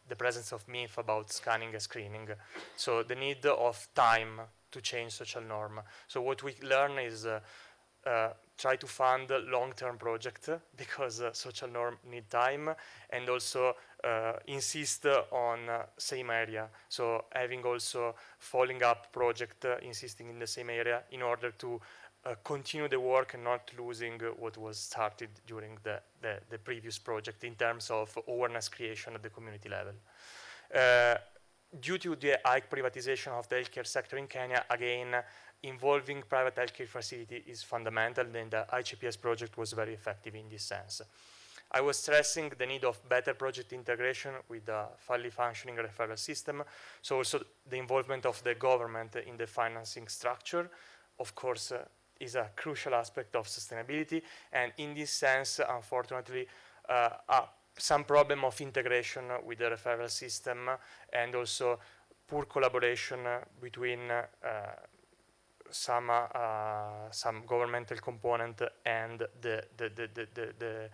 the presence of myth about scanning and screening. So the need of time to change social norm. So what we learn is try to fund long-term project because social norm need time, and also insist on same area. So having also following up project insisting in the same area in order to continue the work and not losing what was started during the previous project in terms of awareness creation at the community level. Due to the high privatization of the healthcare sector in Kenya, again, involving private healthcare facility is fundamental, and the ICPS project was very effective in this sense. I was stressing the need of better project integration with a fully functioning referral system, so also the involvement of the government in the financing structure, of course, is a crucial aspect of sustainability, and in this sense, unfortunately, some problem of integration with the referral system, and also poor collaboration between some governmental component and the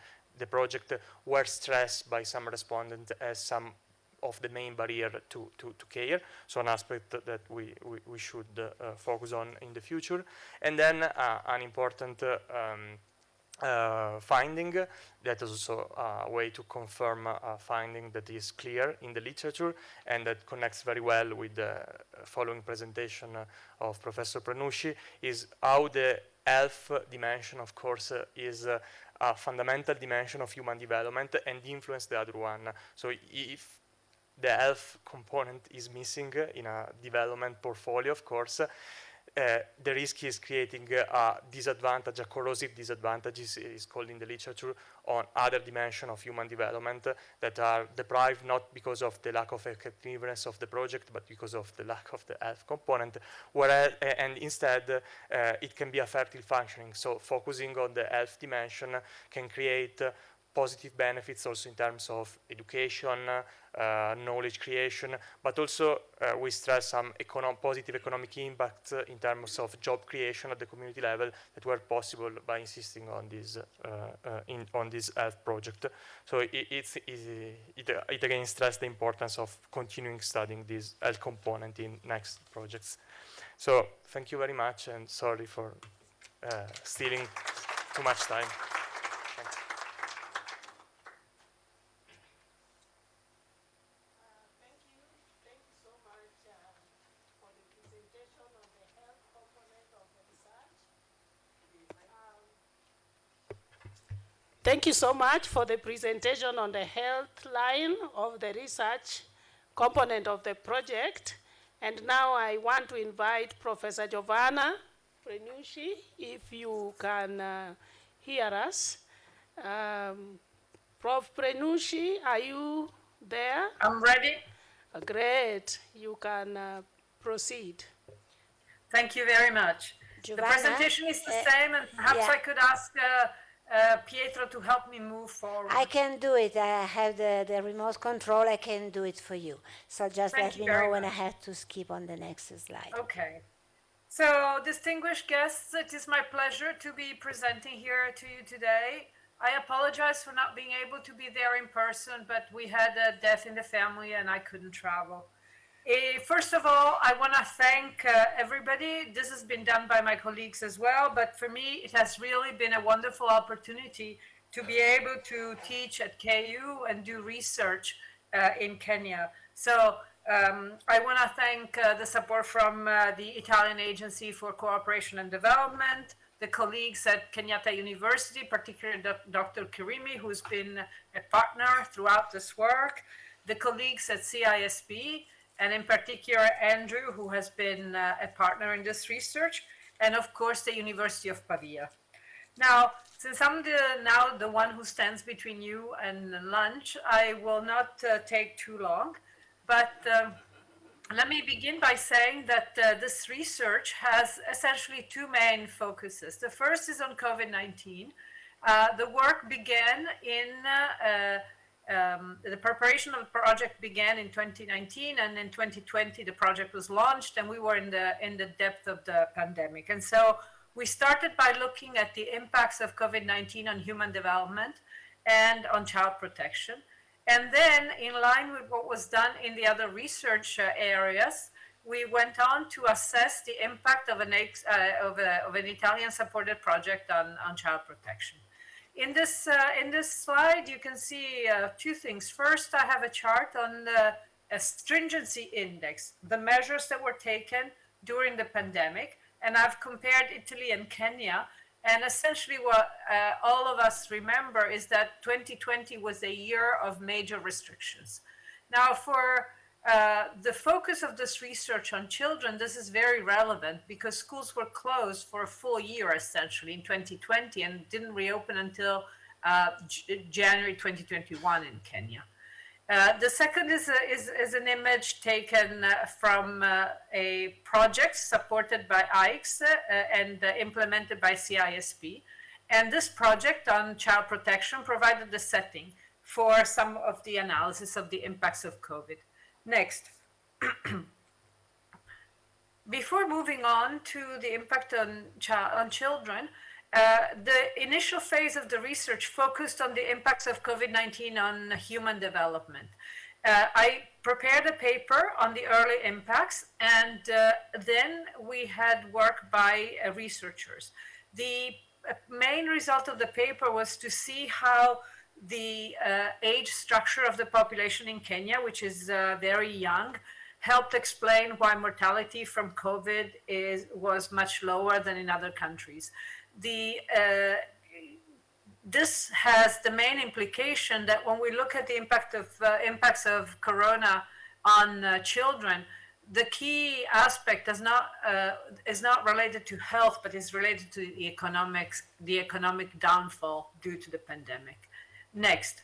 project were stressed by some respondents as some of the main barrier to care, so an aspect that we should focus on in the future. And then an important finding that is also a way to confirm a finding that is clear in the literature and that connects very well with the following presentation of Professor Pranushi, is how the health dimension, of course, is a fundamental dimension of human development and influence the other one. So if the health component is missing in a development portfolio, of course, the risk is creating a disadvantage, a corrosive disadvantage is called in the literature, on other dimensions of human development that are deprived not because of the lack of effectiveness of the project, but because of the lack of the health component, whereas, and instead it can be a fertile functioning. So focusing on the health dimension can create positive benefits also in terms of education, knowledge creation, but also we stress some positive economic impact in terms of job creation at the community level that were possible by insisting on this on this health project. So it again stress the importance of continuing studying this health component in next projects. So thank you very much, and sorry for stealing too much time. Thank you so much for the presentation on the health line of the research component of the project. And now I want to invite Professor Giovanna Prenucci, if you can hear us. Prof. Prenucci, are you there? I'm ready. Great, you can proceed. Thank you very much. Giovanna, the presentation is the same, and perhaps I could ask Pietro to help me move forward. I can do it. I have the remote control. I can do it for you. So just let me know when I have to skip on the next slide. Okay. So, distinguished guests, it is my pleasure to be presenting here to you today. I apologize for not being able to be there in person, but we had a death in the family and I couldn't travel. First of all, I want to thank everybody. This has been done by my colleagues as well, but for me, it has really been a wonderful opportunity to be able to teach at KU and do research in Kenya. So I want to thank the support from the Italian Agency for Cooperation and Development, the colleagues at Kenyatta University, particularly Dr. Kirimi, who's been a partner throughout this work, the colleagues at CISP, and in particular Andrew, who has been a partner in this research, and of course the University of Pavia. Now, since I'm now the one who stands between you and lunch, I will not take too long, but let me begin by saying that this research has essentially two main focuses. The first is on COVID-19. The work began in the preparation of the project began in 2019, and in 2020 the project was launched, and we were in the depth of the pandemic. And so we started by looking at the impacts of COVID-19 on human development and on child protection. And then, in line with what was done in the other research areas, we went on to assess the impact of an Italian-supported project on child protection. In this slide, you can see two things. First, I have a chart on a stringency index, the measures that were taken during the pandemic, and I've compared Italy and Kenya. And essentially what all of us remember is that 2020 was a year of major restrictions. Now, for the focus of this research on children, this is very relevant because schools were closed for a full year, essentially, in 2020 and didn't reopen until January 2021 in Kenya. The second is an image taken from a project supported by ICE and implemented by CISP. And this project on child protection provided the setting for some of the analysis of the impacts of COVID. Next. Before moving on to the impact on children, the initial phase of the research focused on the impacts of COVID-19 on human development. I prepared a paper on the early impacts, and then we had work by researchers. The main result of the paper was to see how the age structure of the population in Kenya, which is very young, helped explain why mortality from COVID was much lower than in other countries. This has the main implication that when we look at the impacts of corona on children, the key aspect is not related to health, but is related to the economic downfall due to the pandemic. Next.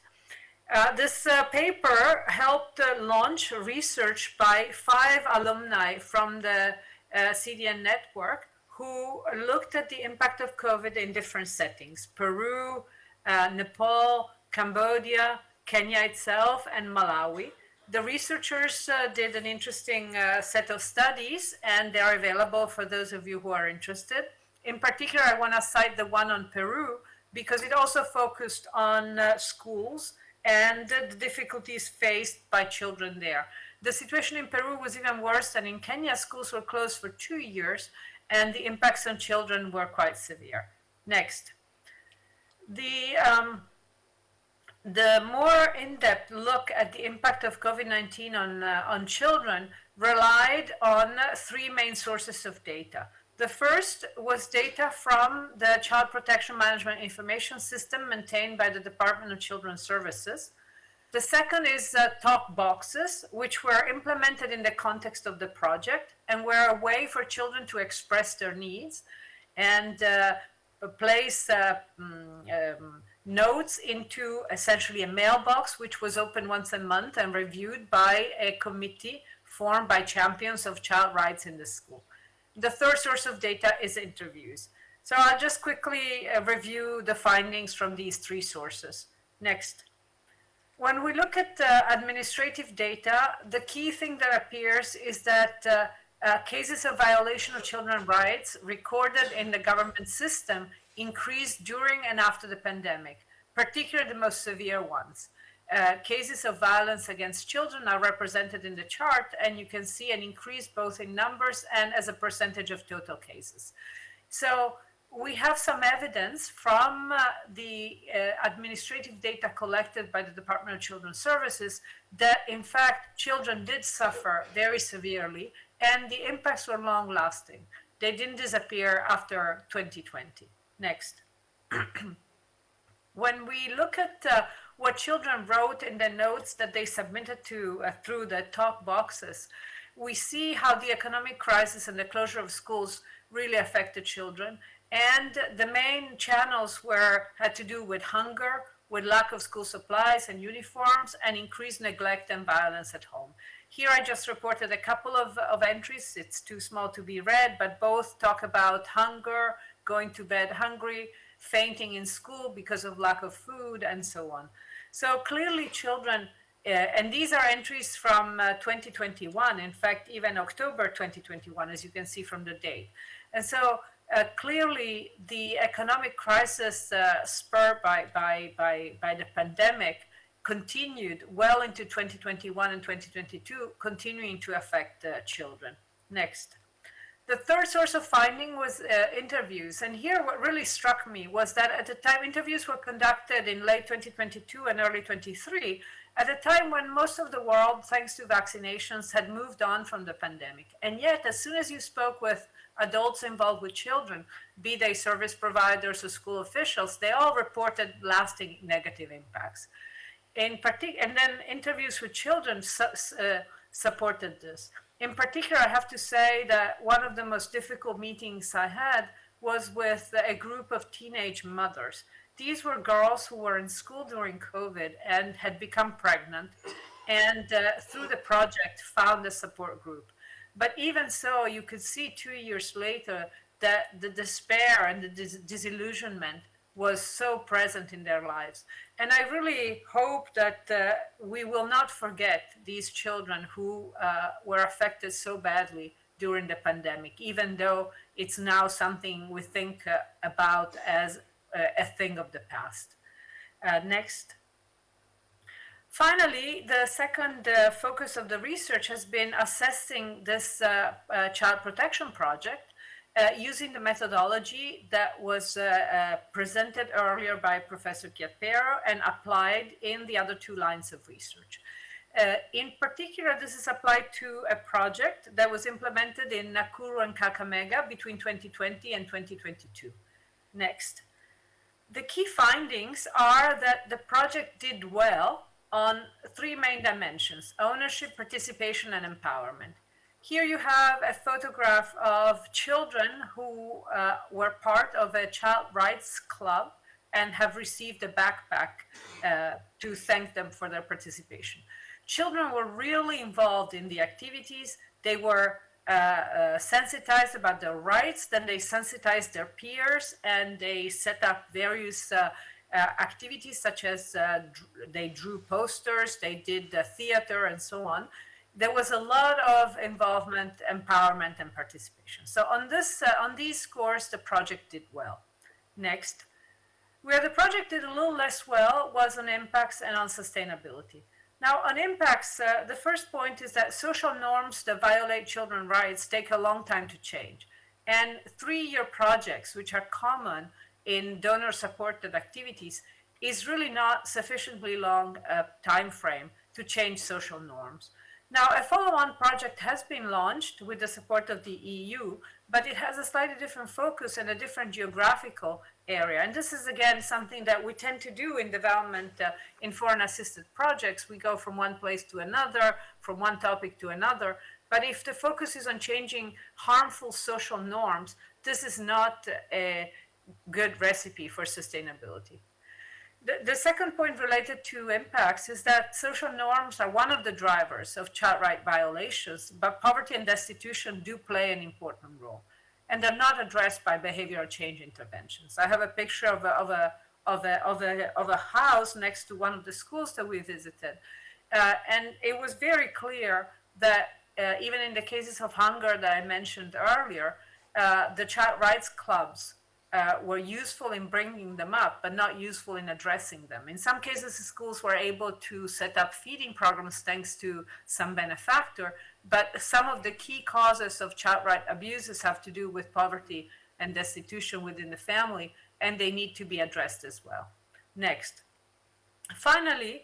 This paper helped launch research by 5 alumni from the CDN network who looked at the impact of COVID in different settings: Peru, Nepal, Cambodia, Kenya itself, and Malawi. The researchers did an interesting set of studies, and they are available for those of you who are interested. In particular, I want to cite the one on Peru because it also focused on schools and the difficulties faced by children there. The situation in Peru was even worse than in Kenya. Schools were closed for 2 years, and the impacts on children were quite severe. Next. The more in-depth look at the impact of COVID-19 on children relied on 3 main sources of data. The first was data from the Child Protection Management Information System maintained by the Department of Children's Services. The second is talk boxes, which were implemented in the context of the project and were a way for children to express their needs and place notes into essentially a mailbox, which was open once a month and reviewed by a committee formed by champions of child rights in the school. The third source of data is interviews. So I'll just quickly review the findings from these 3 sources. Next. When we look at administrative data, the key thing that appears is that cases of violation of children's rights recorded in the government system increased during and after the pandemic, particularly the most severe ones. Cases of violence against children are represented in the chart, and you can see an increase both in numbers and as a percentage of total cases. So we have some evidence from the administrative data collected by the Department of Children's Services that, in fact, children did suffer very severely, and the impacts were long-lasting. They didn't disappear after 2020. Next. When we look at what children wrote in the notes that they submitted to through the talk boxes, we see how the economic crisis and the closure of schools really affected children. And the main channels had to do with hunger, with lack of school supplies and uniforms, and increased neglect and violence at home. Here I just reported a couple of entries. It's too small to be read, but both talk about hunger, going to bed hungry, fainting in school because of lack of food, and so on. So clearly children, and these are entries from 2021, in fact, even October 2021, as you can see from the date. And so clearly the economic crisis spurred by the pandemic continued well into 2021 and 2022, continuing to affect children. Next. The third source of finding was interviews. And here what really struck me was that at the time interviews were conducted in late 2022 and early 23, at a time when most of the world, thanks to vaccinations, had moved on from the pandemic. And yet, as soon as you spoke with adults involved with children, be they service providers or school officials, they all reported lasting negative impacts. And then interviews with children supported this. In particular, I have to say that one of the most difficult meetings I had was with a group of teenage mothers. These were girls who were in school during COVID and had become pregnant, and through the project found a support group. But even so, you could see 2 years later that the despair and the disillusionment was so present in their lives. And I really hope that we will not forget these children who were affected so badly during the pandemic, even though it's now something we think about as a thing of the past. Next. Finally, the second focus of the research has been assessing this child protection project using the methodology that was presented earlier by Professor Chiappero and applied in the other two lines of research. In particular, this is applied to a project that was implemented in Nakuru and Kakamega between 2020 and 2022. Next. The key findings are that the project did well on three main dimensions: ownership, participation, and empowerment. Here you have a photograph of children who were part of a child rights club and have received a backpack to thank them for their participation. Children were really involved in the activities. They were sensitized about their rights, then they sensitized their peers, and they set up various activities such as they drew posters, they did theater, and so on. There was a lot of involvement, empowerment, and participation. So on these scores, the project did well. Next. Where the project did a little less well was on impacts and on sustainability. Now, on impacts, the first point is that social norms that violate children's rights take a long time to change. And 3-year projects, which are common in donor-supported activities, is really not sufficiently long time frame to change social norms. Now, a follow-on project has been launched with the support of the EU, but it has a slightly different focus and a different geographical area. And this is, again, something that we tend to do in development in foreign-assisted projects. We go from one place to another, from one topic to another. But if the focus is on changing harmful social norms, this is not a good recipe for sustainability. The second point related to impacts is that social norms are one of the drivers of child right violations, but poverty and destitution do play an important role, and they're not addressed by behavioral change interventions. I have a picture of a house next to one of the schools that we visited, and it was very clear that even in the cases of hunger that I mentioned earlier, the child rights clubs were useful in bringing them up, but not useful in addressing them. In some cases, schools were able to set up feeding programs thanks to some benefactor, but some of the key causes of child right abuses have to do with poverty and destitution within the family, and they need to be addressed as well. Next. Finally,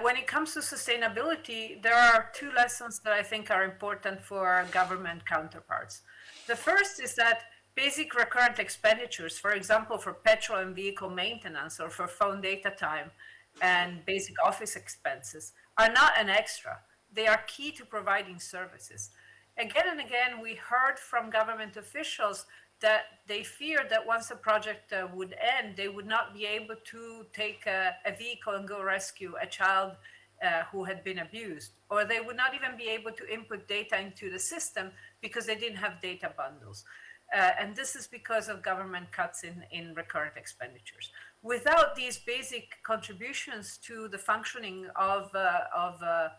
when it comes to sustainability, there are two lessons that I think are important for government counterparts. The first is that basic recurrent expenditures, for example, for petrol and vehicle maintenance or for phone data time and basic office expenses, are not an extra. They are key to providing services. Again and again, we heard from government officials that they feared that once a project would end, they would not be able to take a vehicle and go rescue a child who had been abused, or they would not even be able to input data into the system because they didn't have data bundles. And this is because of government cuts in recurrent expenditures. Without these basic contributions to the functioning of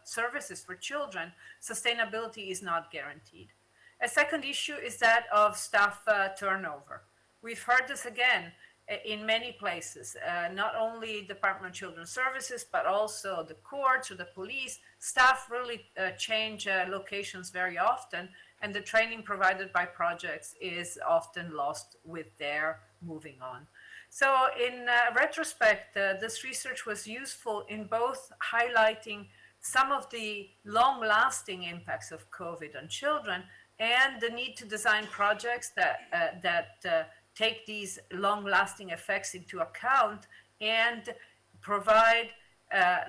services for children, sustainability is not guaranteed. A second issue is that of staff turnover. We've heard this again in many places, not only Department of Children's Services, but also the courts or the police. Staff really change locations very often, and the training provided by projects is often lost with their moving on. So in retrospect, this research was useful in both highlighting some of the long-lasting impacts of COVID on children and the need to design projects that take these long-lasting effects into account and provide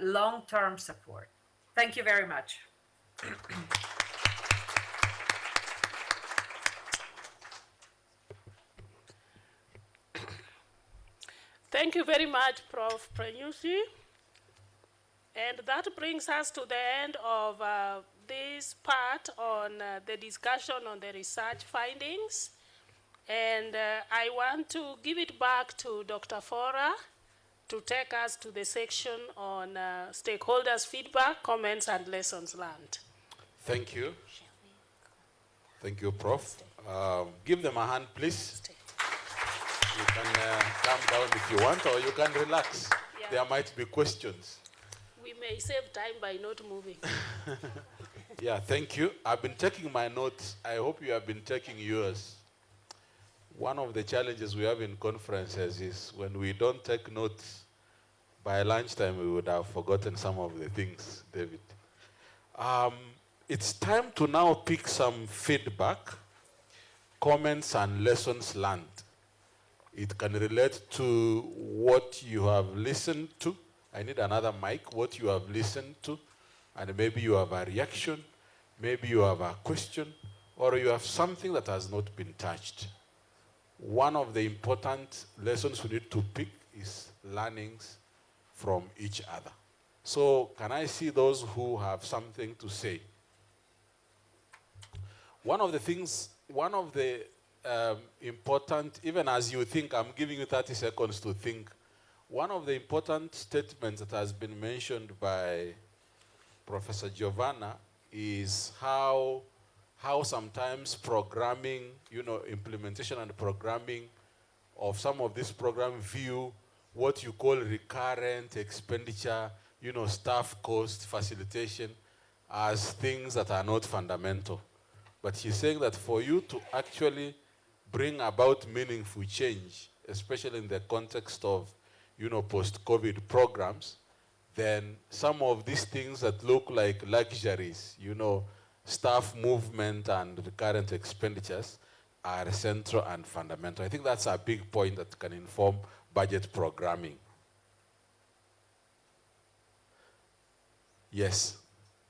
long-term support. Thank you very much. Thank you very much, Prof. Prenyusi. And that brings us to the end of this part on the discussion on the research findings. And I want to give it back to Dr. Fora to take us to the section on stakeholders' feedback, comments, and lessons learned. Thank you. Thank you, Prof. Give them a hand, please. You can calm down if you want, or you can relax. Yeah. There might be questions. We may save time by not moving. Yeah, thank you. I've been taking my notes. I hope you have been taking yours. One of the challenges we have in conferences is when we don't take notes, by lunchtime we would have forgotten some of the things, David. It's time to now pick some feedback, comments, and lessons learned. It can relate to what you have listened to. I need another mic, what you have listened to, and maybe you have a reaction, maybe you have a question, or you have something that has not been touched. One of the important lessons we need to pick is learnings from each other. So can I see those who have something to say? One of the important, even as you think, I'm giving you 30 seconds to think, one of the important statements that has been mentioned by Professor Giovanna is how sometimes programming, implementation and programming of some of this program view what you call recurrent expenditure, staff cost, facilitation, as things that are not fundamental. But she's saying that for you to actually bring about meaningful change, especially in the context of, post-COVID programs, then some of these things that look like luxuries, staff movement and recurrent expenditures are central and fundamental. I think that's a big point that can inform budget programming. Yes.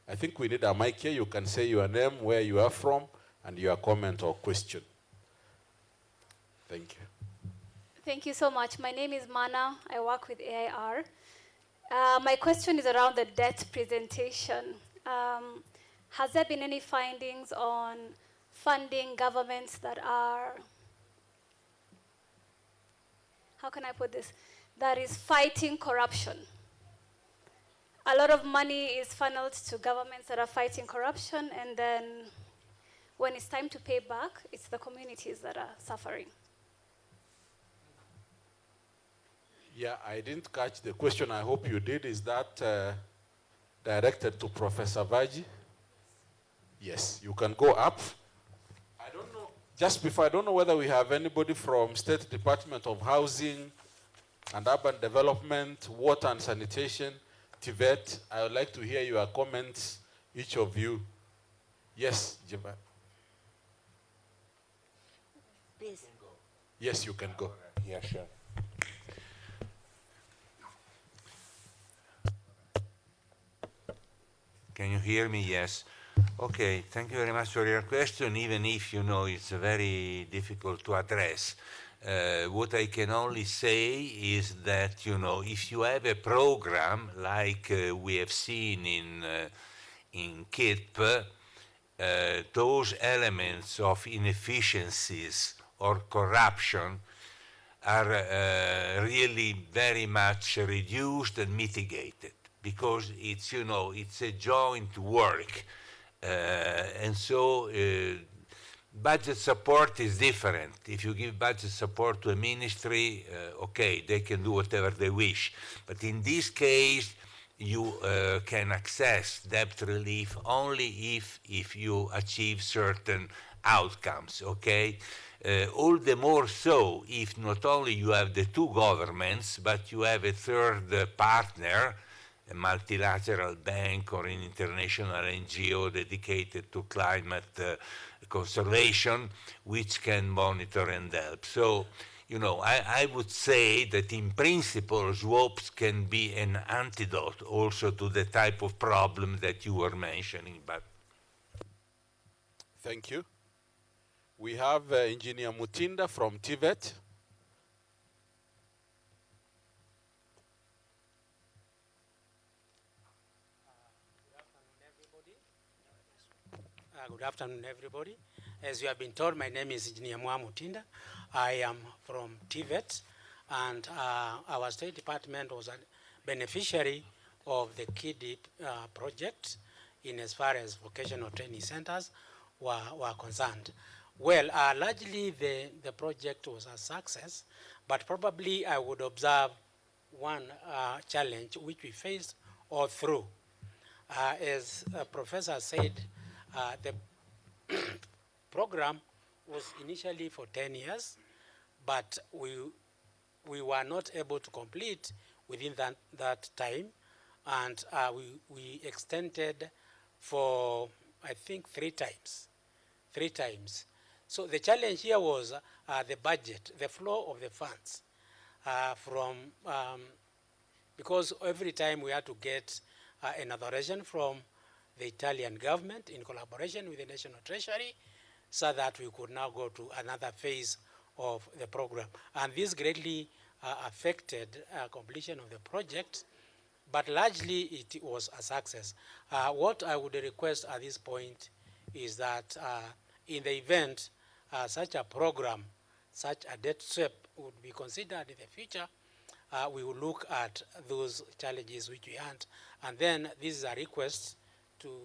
I think we need a mic here. You can say your name, where you are from, and your comment or question. Thank you. Thank you so much. My name is Mana. I work with AIR. My question is around the debt presentation. Has there been any findings on funding governments that are, how can I put this, that is fighting corruption? a lot of money is funneled to governments that are fighting corruption, and then when it's time to pay back, it's the communities that are suffering. Yeah, I didn't catch the question. I hope you did. Is that directed to Professor Vaji? Yes, you can go up. I don't know, just before, I don't know whether we have anybody from State Department of Housing and Urban Development, Water and Sanitation, TVET. I would like to hear your comments, each of you. Yes, Jiba. Please. Yes, you can go. Yeah, sure. Can you hear me? Yes. Okay, thank you very much for your question, even if, you know, it's very difficult to address. What I can only say is that, you know, if you have a program like we have seen in Kutv, those elements of inefficiencies or corruption are really very much reduced and mitigated, because it's, you know, it's a joint work. And so budget support is different. If you give budget support to a ministry, okay, they can do whatever they wish. But in this case, you can access debt relief only if you achieve certain outcomes, okay? All the more so if not only you have the two governments, but you have a third partner, a multilateral bank or an international NGO dedicated to climate conservation, which can monitor and help. So, you know, I would say that in principle, swaps can be an antidote also to the type of problem that you were mentioning. But Thank you. We have Engineer Mutinda from TVET. Good afternoon, everybody. As you have been told, my name is Engineer Mutinda. I am from TVET, and our State Department was a beneficiary of the KIDIP project in as far as vocational training centers were concerned. Well, largely the project was a success, but probably I would observe one challenge which we faced all through. As a professor said, the program was initially for 10 years, but we were not able to complete within that time, and we extended for, I think, 3 times. 3 times. So the challenge here was the budget, the flow of the funds, because every time we had to get an authorization from the Italian government in collaboration with the National Treasury, so that we could now go to another phase of the program. And this greatly affected completion of the project, but largely it was a success. What I would request at this point is that in the event such a program, such a debt swap would be considered in the future, we will look at those challenges which we had. And then this is a request to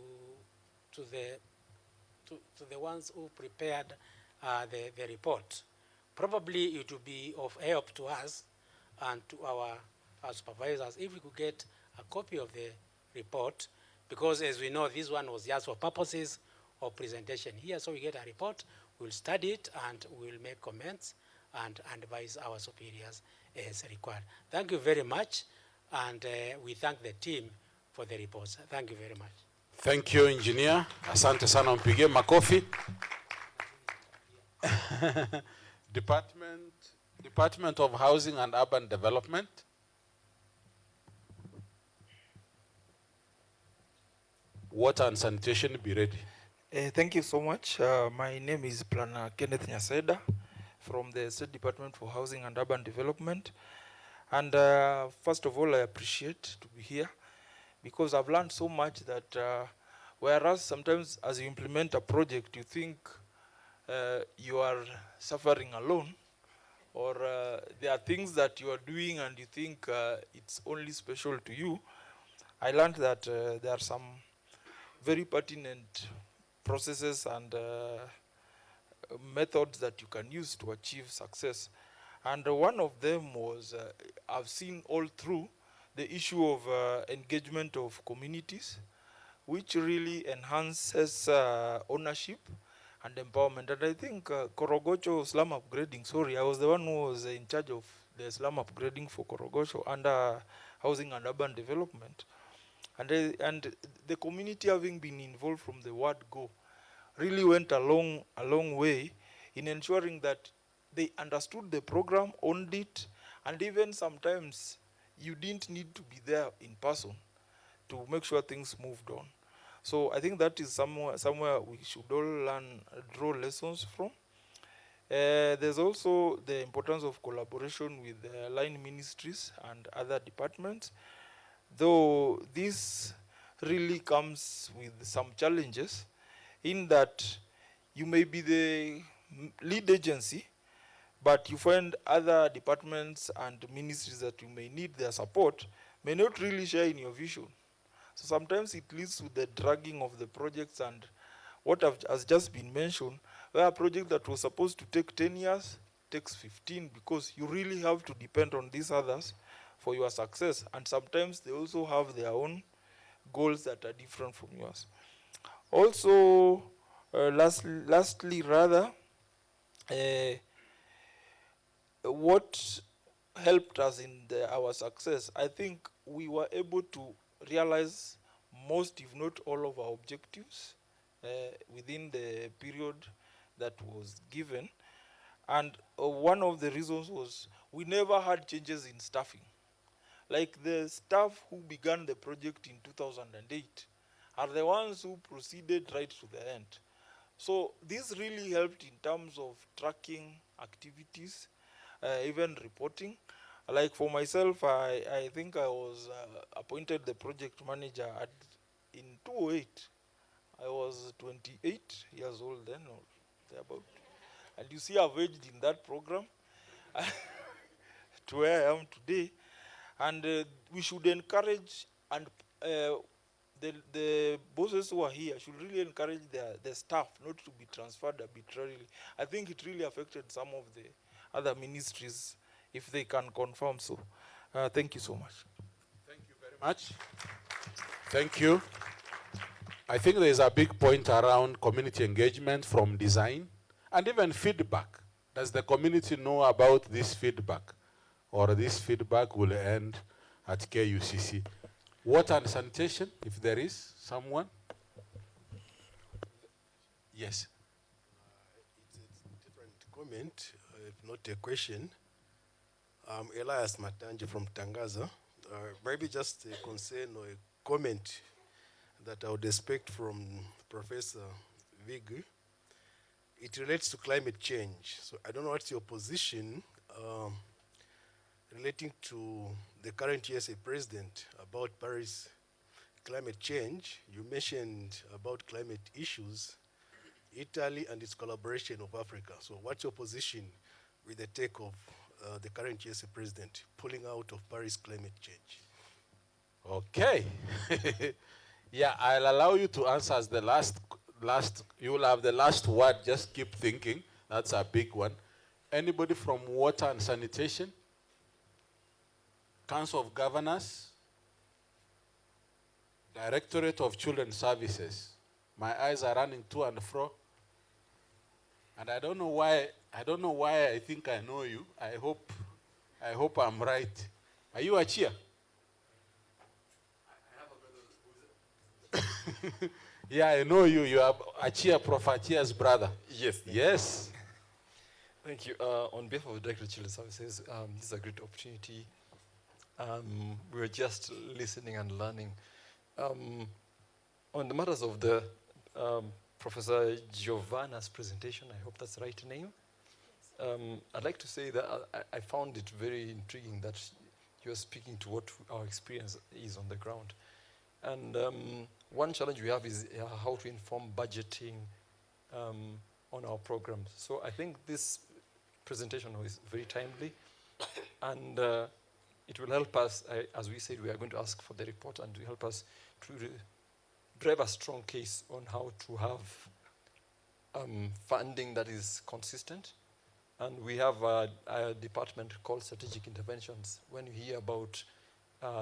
the ones who prepared the report. Probably it would be of help to us and to our supervisors if we could get a copy of the report, because as we know, this one was just for purposes of presentation here. So we get a report, we'll study it, and we'll make comments and advise our superiors as required. Thank you very much, and we thank the team for the reports. Thank you very much. Thank you, Engineer. Asante sana, mpige makofi. Department of Housing and Urban Development. Water and sanitation, be ready. Thank you so much. My name is Planner Kenneth Nyaseda from the State Department for Housing and Urban Development. And first of all, I appreciate to be here, because I've learned so much that whereas sometimes as you implement a project, you think you are suffering alone, or there are things that you are doing and you think it's only special to you. I learned that there are some very pertinent processes and methods that you can use to achieve success. And one of them was, I've seen all through, the issue of engagement of communities, which really enhances ownership and empowerment. And I think Korogocho slum upgrading, sorry, I was the one who was in charge of the slum upgrading for Korogocho under housing and urban development. And the community having been involved from the word go really went a long way in ensuring that they understood the program, owned it, and even sometimes you didn't need to be there in person to make sure things moved on. So I think that is somewhere we should all learn, draw lessons from. There's also the importance of collaboration with line ministries and other departments, though this really comes with some challenges in that you may be the lead agency, but you find other departments and ministries that you may need their support may not really share in your vision. So sometimes it leads to the dragging of the projects, and what has just been mentioned, where a project that was supposed to take 10 years takes 15 because you really have to depend on these others for your success. And sometimes they also have their own goals that are different from yours. Also, lastly, what helped us in our success, I think we were able to realize most, if not all, of our objectives within the period that was given. And one of the reasons was we never had changes in staffing. Like the staff who began the project in 2008 are the ones who proceeded right to the end. So this really helped in terms of tracking activities, even reporting. Like for myself, I think I was appointed the project manager in 2008. I was 28 years old then, or thereabout. And you see, I've aged in that program to where I am today. And we should encourage, and the bosses who are here should really encourage their staff not to be transferred arbitrarily. I think it really affected some of the other ministries, if they can confirm so. Thank you so much. Thank you very much. Thank you. I think there is a big point around community engagement from design and even feedback. Does the community know about this feedback? Or this feedback will end at KUCC? Water and sanitation, if there is someone? Yes. It's a different comment, if not a question. I'm Elias Matanji from Tangaza. Maybe just a concern or a comment that I would expect from Professor Vig. It relates to climate change. So I don't know what's your position relating to the current USA president about Paris climate change. You mentioned about climate issues, Italy and its collaboration of Africa. So what's your position with the take of the current USA president pulling out of Paris climate change? Okay. Yeah, I'll allow you to answer as the last, you will have the last word, just keep thinking. That's a big one. Anybody from water and sanitation? Council of Governors? Directorate of Children's Services? My eyes are running to and fro. And I don't know why I think I know you. I hope I'm right. Are you a cheer? Yeah, I know you. You are Achia Prof. Achia's brother. Yes. Yes. Thank you. On behalf of the Director of Children's Services, this is a great opportunity. We were just listening and learning. On the matters of the Professor Giovanna's presentation, I hope that's the right name. I'd like to say that I found it very intriguing that you're speaking to what our experience is on the ground. And one challenge we have is how to inform budgeting on our programs. So I think this presentation is very timely, and it will help us, as we said, we are going to ask for the report and to help us to drive a strong case on how to have funding that is consistent. And we have a department called strategic interventions. When you hear about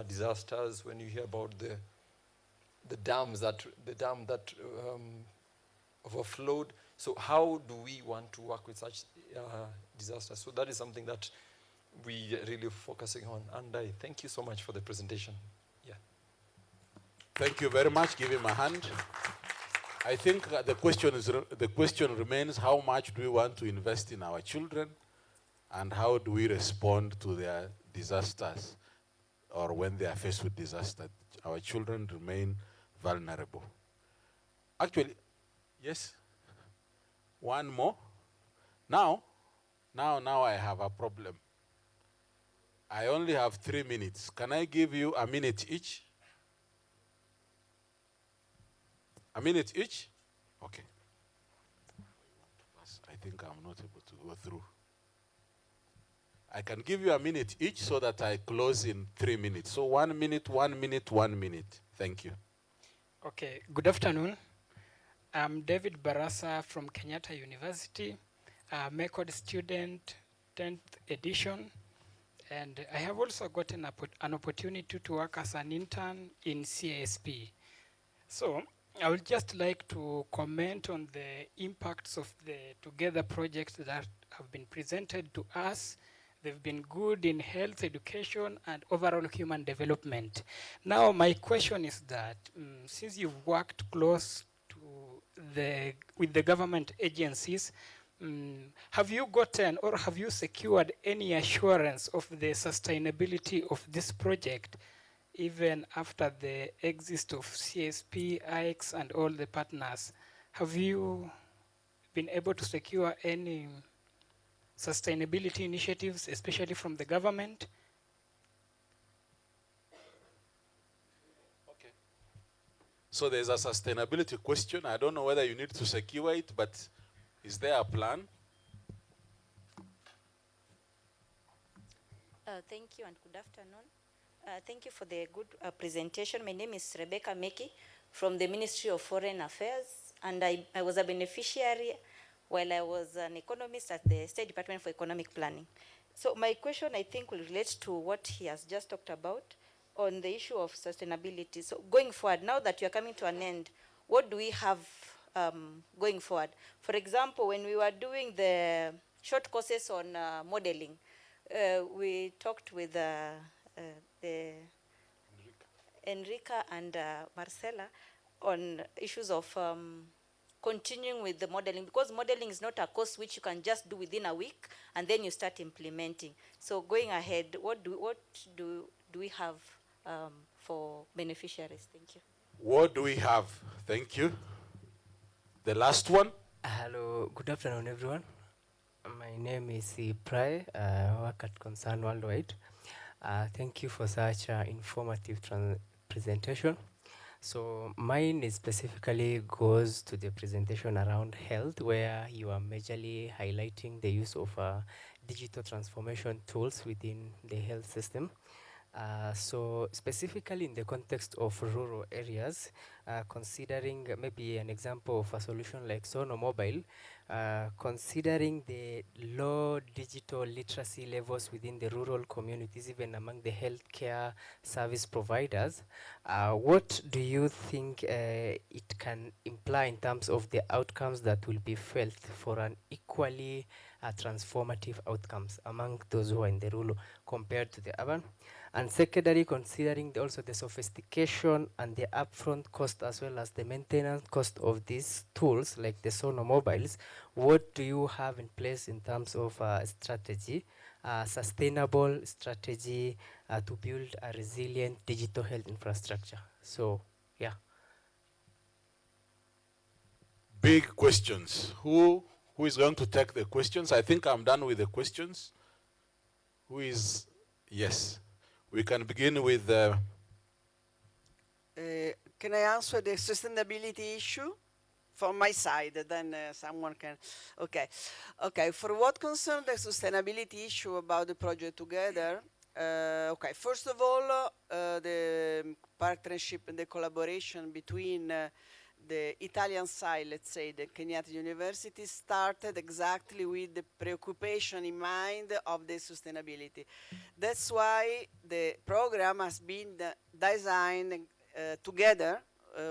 disasters, when you hear about the dam that overflowed, so how do we want to work with such disasters? So that is something that we are really focusing on. And I thank you so much for the presentation. Yeah. Thank you very much. Give him a hand. I think the question remains, how much do we want to invest in our children, and how do we respond to their disasters, or when they are faced with disaster? Our children remain vulnerable. Actually, yes. One more. Now I have a problem. I only have 3 minutes. Can I give you a minute each? A minute each? Okay. I think I'm not able to go through. I can give you a minute each so that I close in 3 minutes. So 1 minute, 1 minute, 1 minute. Thank you. Okay, good afternoon. I'm David Barasa from Kenyatta University, a MECOD student, 10th edition. And I have also gotten an opportunity to work as an intern in CASP. So I would just like to comment on the impacts of the Together projects that have been presented to us. They've been good in health, education, and overall human development. Now, my question is that since you've worked close to with the government agencies, have you gotten or have you secured any assurance of the sustainability of this project, even after the exit of CSP, IX, and all the partners? Have you been able to secure any sustainability initiatives, especially from the government? Okay. So there's a sustainability question. I don't know whether you need to secure it, but is there a plan? Thank you and good afternoon. Thank you for the good presentation. My name is Rebecca Meki from the Ministry of Foreign Affairs, and I was a beneficiary while I was an economist at the State Department for Economic Planning. So my question, I think, will relate to what he has just talked about on the issue of sustainability. So going forward, now that you're coming to an end, what do we have going forward? For example, when we were doing the short courses on modeling, we talked with Enrica and Marcela on issues of continuing with the modeling, because modeling is not a course which you can just do within a week and then you start implementing. So going ahead, what do we have for beneficiaries? Thank you. What do we have? Thank you. The last one. Hello, good afternoon, everyone. My name is Prai. I work at Concern Worldwide. Thank you for such an informative presentation. So mine is specifically goes to the presentation around health, where you are majorly highlighting the use of digital transformation tools within the health system. So specifically in the context of rural areas, considering maybe an example of a solution like Sono Mobile, considering the low digital literacy levels within the rural communities, even among the healthcare service providers, what do you think it can imply in terms of the outcomes that will be felt for an equally transformative outcomes among those who are in the rural compared to the urban? And secondary, considering also the sophistication and the upfront cost as well as the maintenance cost of these tools like the Sono mobiles, what do you have in place in terms of strategy, sustainable strategy to build a resilient digital health infrastructure? So, yeah. Big questions. Who is going to take the questions? I think I'm done with the questions. Who is? Yes. We can begin with can I answer the sustainability issue from my side? Then someone can. Okay. For what concerns the sustainability issue about the project Together, Okay, first of all, the partnership and the collaboration between the Italian side, let's say, the Kenyatta University, started exactly with the preoccupation in mind of the sustainability. That's why the program has been designed together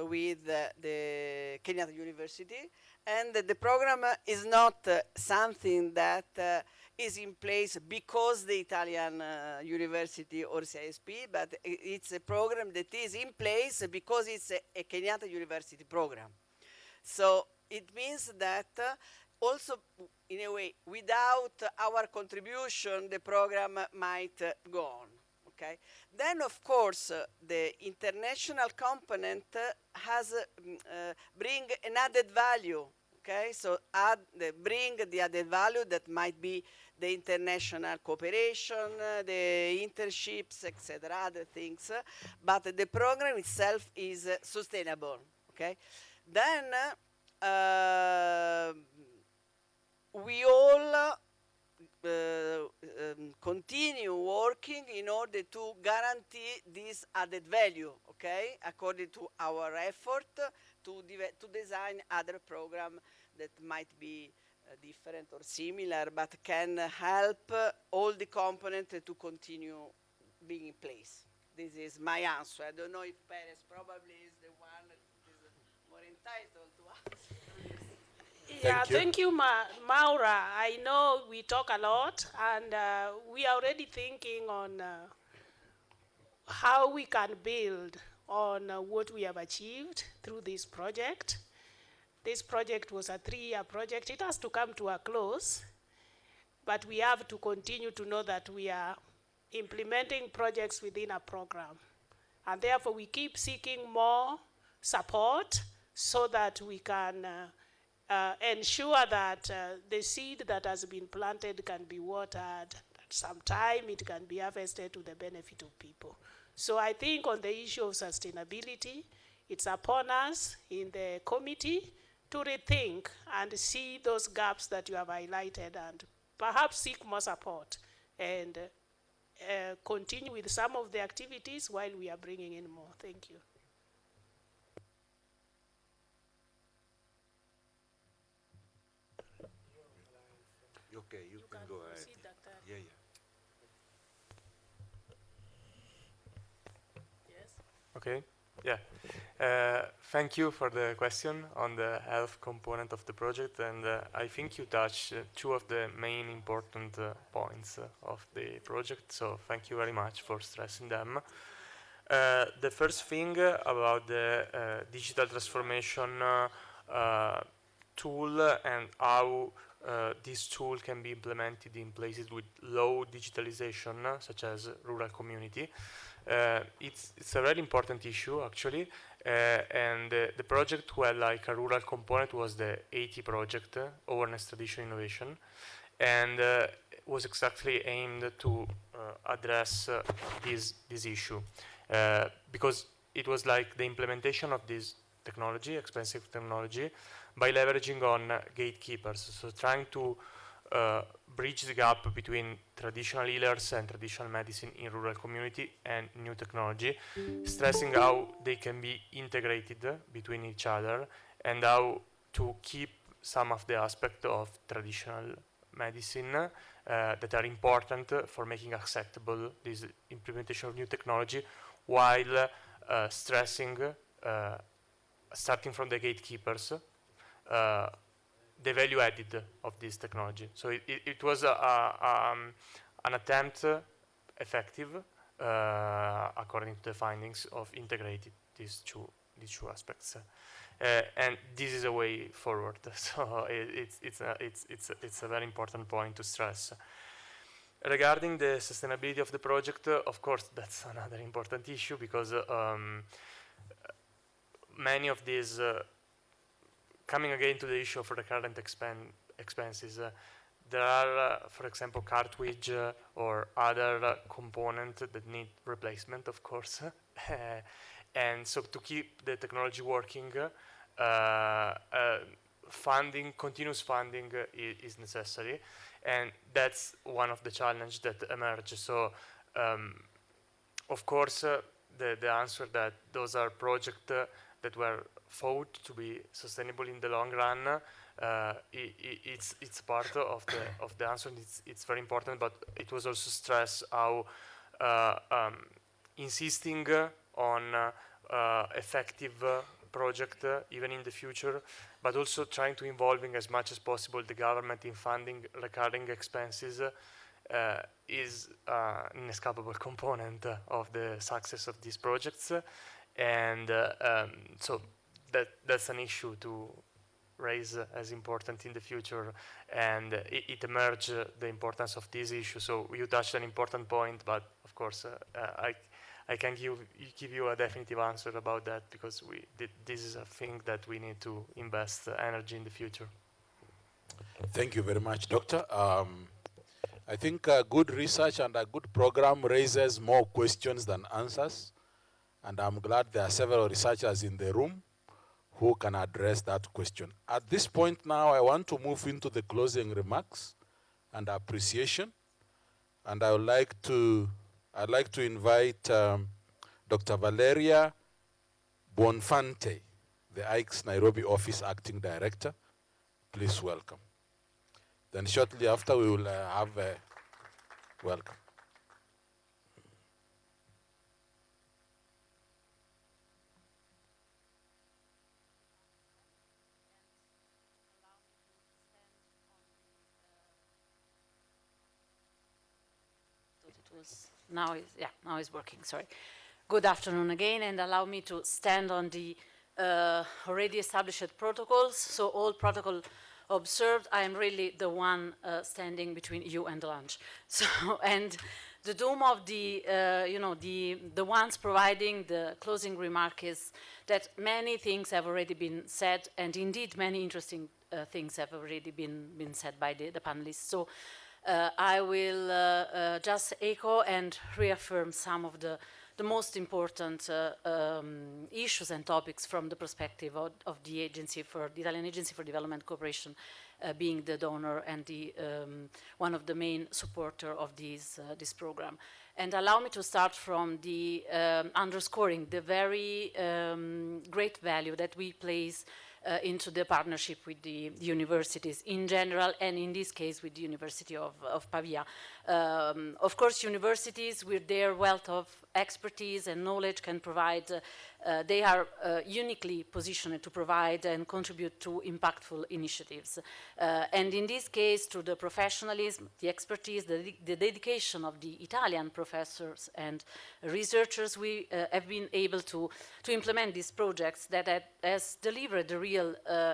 with the Kenyatta University, and the program is not something that is in place because the Italian university or CISP, but it's a program that is in place because it's a Kenyatta University program. So it means that also, in a way, without our contribution, the program might go on. Okay. Then, of course, the international component has bring an added value. Okay, so bring the added value that might be the international cooperation, the internships, etc., other things. But the program itself is sustainable. Okay, then we all continue working in order to guarantee this added value, okay, according to our effort to design other programs that might be different or similar, but can help all the components to continue being in place. This is my answer. I don't know if Perez probably is the one that is more entitled to answer. Yeah, thank you, Maura. I know we talk a lot, and we are already thinking on how we can build on what we have achieved through this project. This project was a 3-year project. It has to come to a close, but we have to continue to know that we are implementing projects within a program. And therefore, we keep seeking more support so that we can ensure that the seed that has been planted can be watered. At some time, it can be harvested to the benefit of people. So I think on the issue of sustainability, it's upon us in the committee to rethink and see those gaps that you have highlighted and perhaps seek more support and continue with some of the activities while we are bringing in more. Thank you. Okay, you can go ahead. Yeah, yeah. Yes. Okay. Yeah. Thank you for the question on the health component of the project, and I think you touched two of the main important points of the project, so thank you very much for stressing them. The first thing about the digital transformation tool and how this tool can be implemented in places with low digitalization, such as rural community. It's a very important issue, actually, and the project who had like a rural component was the 80 project, Awareness, Tradition, Innovation, and was exactly aimed to address this issue, because it was like the implementation of this technology, expensive technology, by leveraging on gatekeepers, so trying to bridge the gap between traditional healers and traditional medicine in rural community and new technology, stressing how they can be integrated between each other and how to keep some of the aspects of traditional medicine that are important for making acceptable this implementation of new technology, while stressing, starting from the gatekeepers, the value added of this technology. So it was an attempt, effective, according to the findings, of integrating these two aspects, and this is a way forward. So it's a very important point to stress. Regarding the sustainability of the project, of course, that's another important issue, because many of these, coming again to the issue of recurrent expenses, there are, for example, cartridge or other components that need replacement, of course. And so to keep the technology working, continuous funding is necessary. And that's one of the challenges that emerge. So of course, the answer that those are projects that were thought to be sustainable in the long run, it's part of the answer. And it's very important, but it was also stressed how insisting on effective project even in the future, but also trying to involving as much as possible the government in funding recurring expenses is an inescapable component of the success of these projects, and so that's an issue to raise as important in the future, and it emerged the importance of this issue. So you touched an important point, but of course I can give you a definitive answer about that, because this is a thing that we need to invest energy in the future. Thank you very much, Doctor. I think good research and a good program raises more questions than answers. And I'm glad there are several researchers in the room who can address that question. At this point now, I want to move into the closing remarks and appreciation. And I'd like to invite Dr. Valeria Bonfante, the ICE Nairobi Office Acting Director. Please welcome. Then shortly after, we will have a welcome. Now it's working, sorry. Good afternoon again, and allow me to stand on the already established protocols. So all protocol observed, I am really the one standing between you and the lunch. So, and the doom of the, the ones providing the closing remark is that many things have already been said, and indeed many interesting things have already been said by the panelists. So I will just echo and reaffirm some of the most important issues and topics from the perspective of the Italian Agency for Development Cooperation, being the donor and the one of the main supporter of this program. And allow me to start from the underscoring the very great value that we place into the partnership with the universities in general, and in this case with the University of Pavia. Of course, universities with their wealth of expertise and knowledge can provide, they are uniquely positioned to provide and contribute to impactful initiatives. And in this case, through the professionalism, the expertise, the dedication of the Italian professors and researchers, we have been able to implement these projects that has delivered a real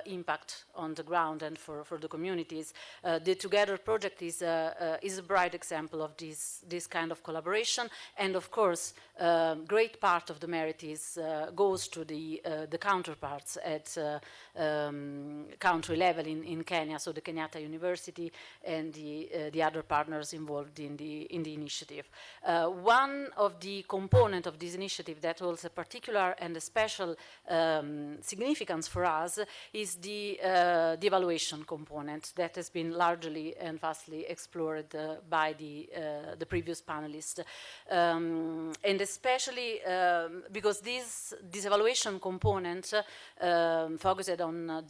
impact on the ground and for the communities. The Together project is a bright example of this kind of collaboration, and of course, great part of the merit goes to the counterparts at country level in Kenya, so the Kenyatta University and the other partners involved in the initiative. One of the components of this initiative that holds a particular and a special significance for us is the evaluation component that has been largely and vastly explored by the previous panelists, and especially because this evaluation component focused on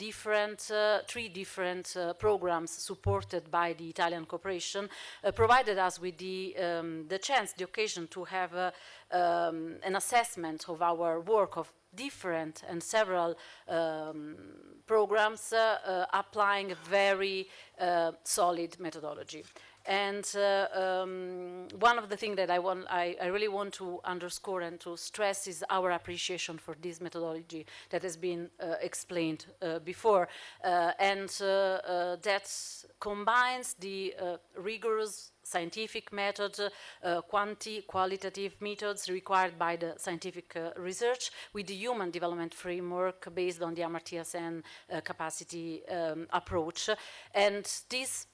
three different programs supported by the Italian cooperation, provided us with the chance, the occasion to have an assessment of our work of different and several programs applying a very solid methodology. And one of the things that I really want to underscore and to stress is our appreciation for this methodology that has been explained before, and that combines the rigorous scientific method, qualitative methods required by the scientific research with the human development framework based on the Amartya Sen capacity approach. And this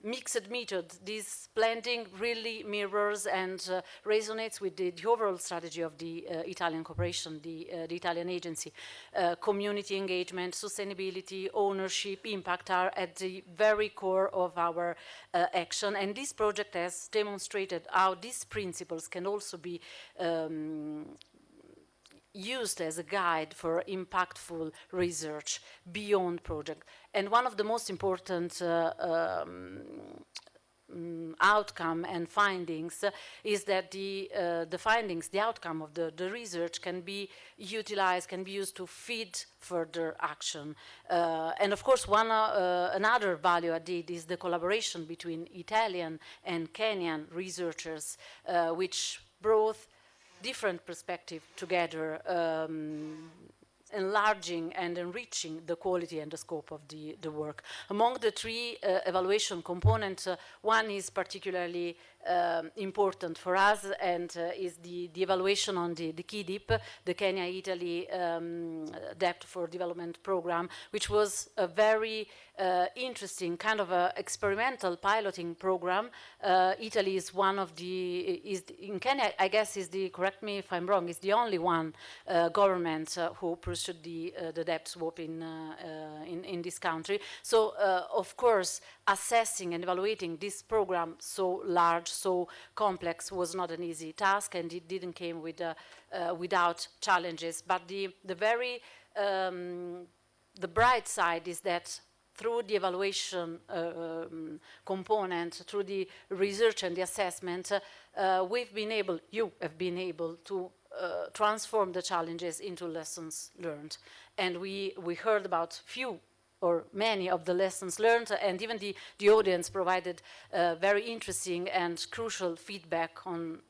mixed method. This blending really mirrors and resonates with the overall strategy of the Italian cooperation, the Italian agency. Community engagement, sustainability, ownership, impact are at the very core of our action, and this project has demonstrated how these principles can also be used as a guide for impactful research beyond project. And one of the most important outcome and findings is that the findings, the outcome of the research can be utilized, can be used to feed further action. And of course, another value added is the collaboration between Italian and Kenyan researchers, which brought different perspectives together, enlarging and enriching the quality and the scope of the work. Among the three evaluation components, one is particularly important for us, and is the evaluation on the KIDIP, the Kenya-Italy Debt for Development Program, which was a very interesting kind of a experimental piloting program. Italy is one of in Kenya, I guess, correct me if I'm wrong, is the only one government who pursued the debt swap in this country. So, of course, assessing and evaluating this program so large, so complex, was not an easy task, and it didn't come without challenges. But the bright side is that through the evaluation component, through the research and the assessment, you have been able to transform the challenges into lessons learned. And we heard about few or many of the lessons learned, and even the audience provided very interesting and crucial feedback on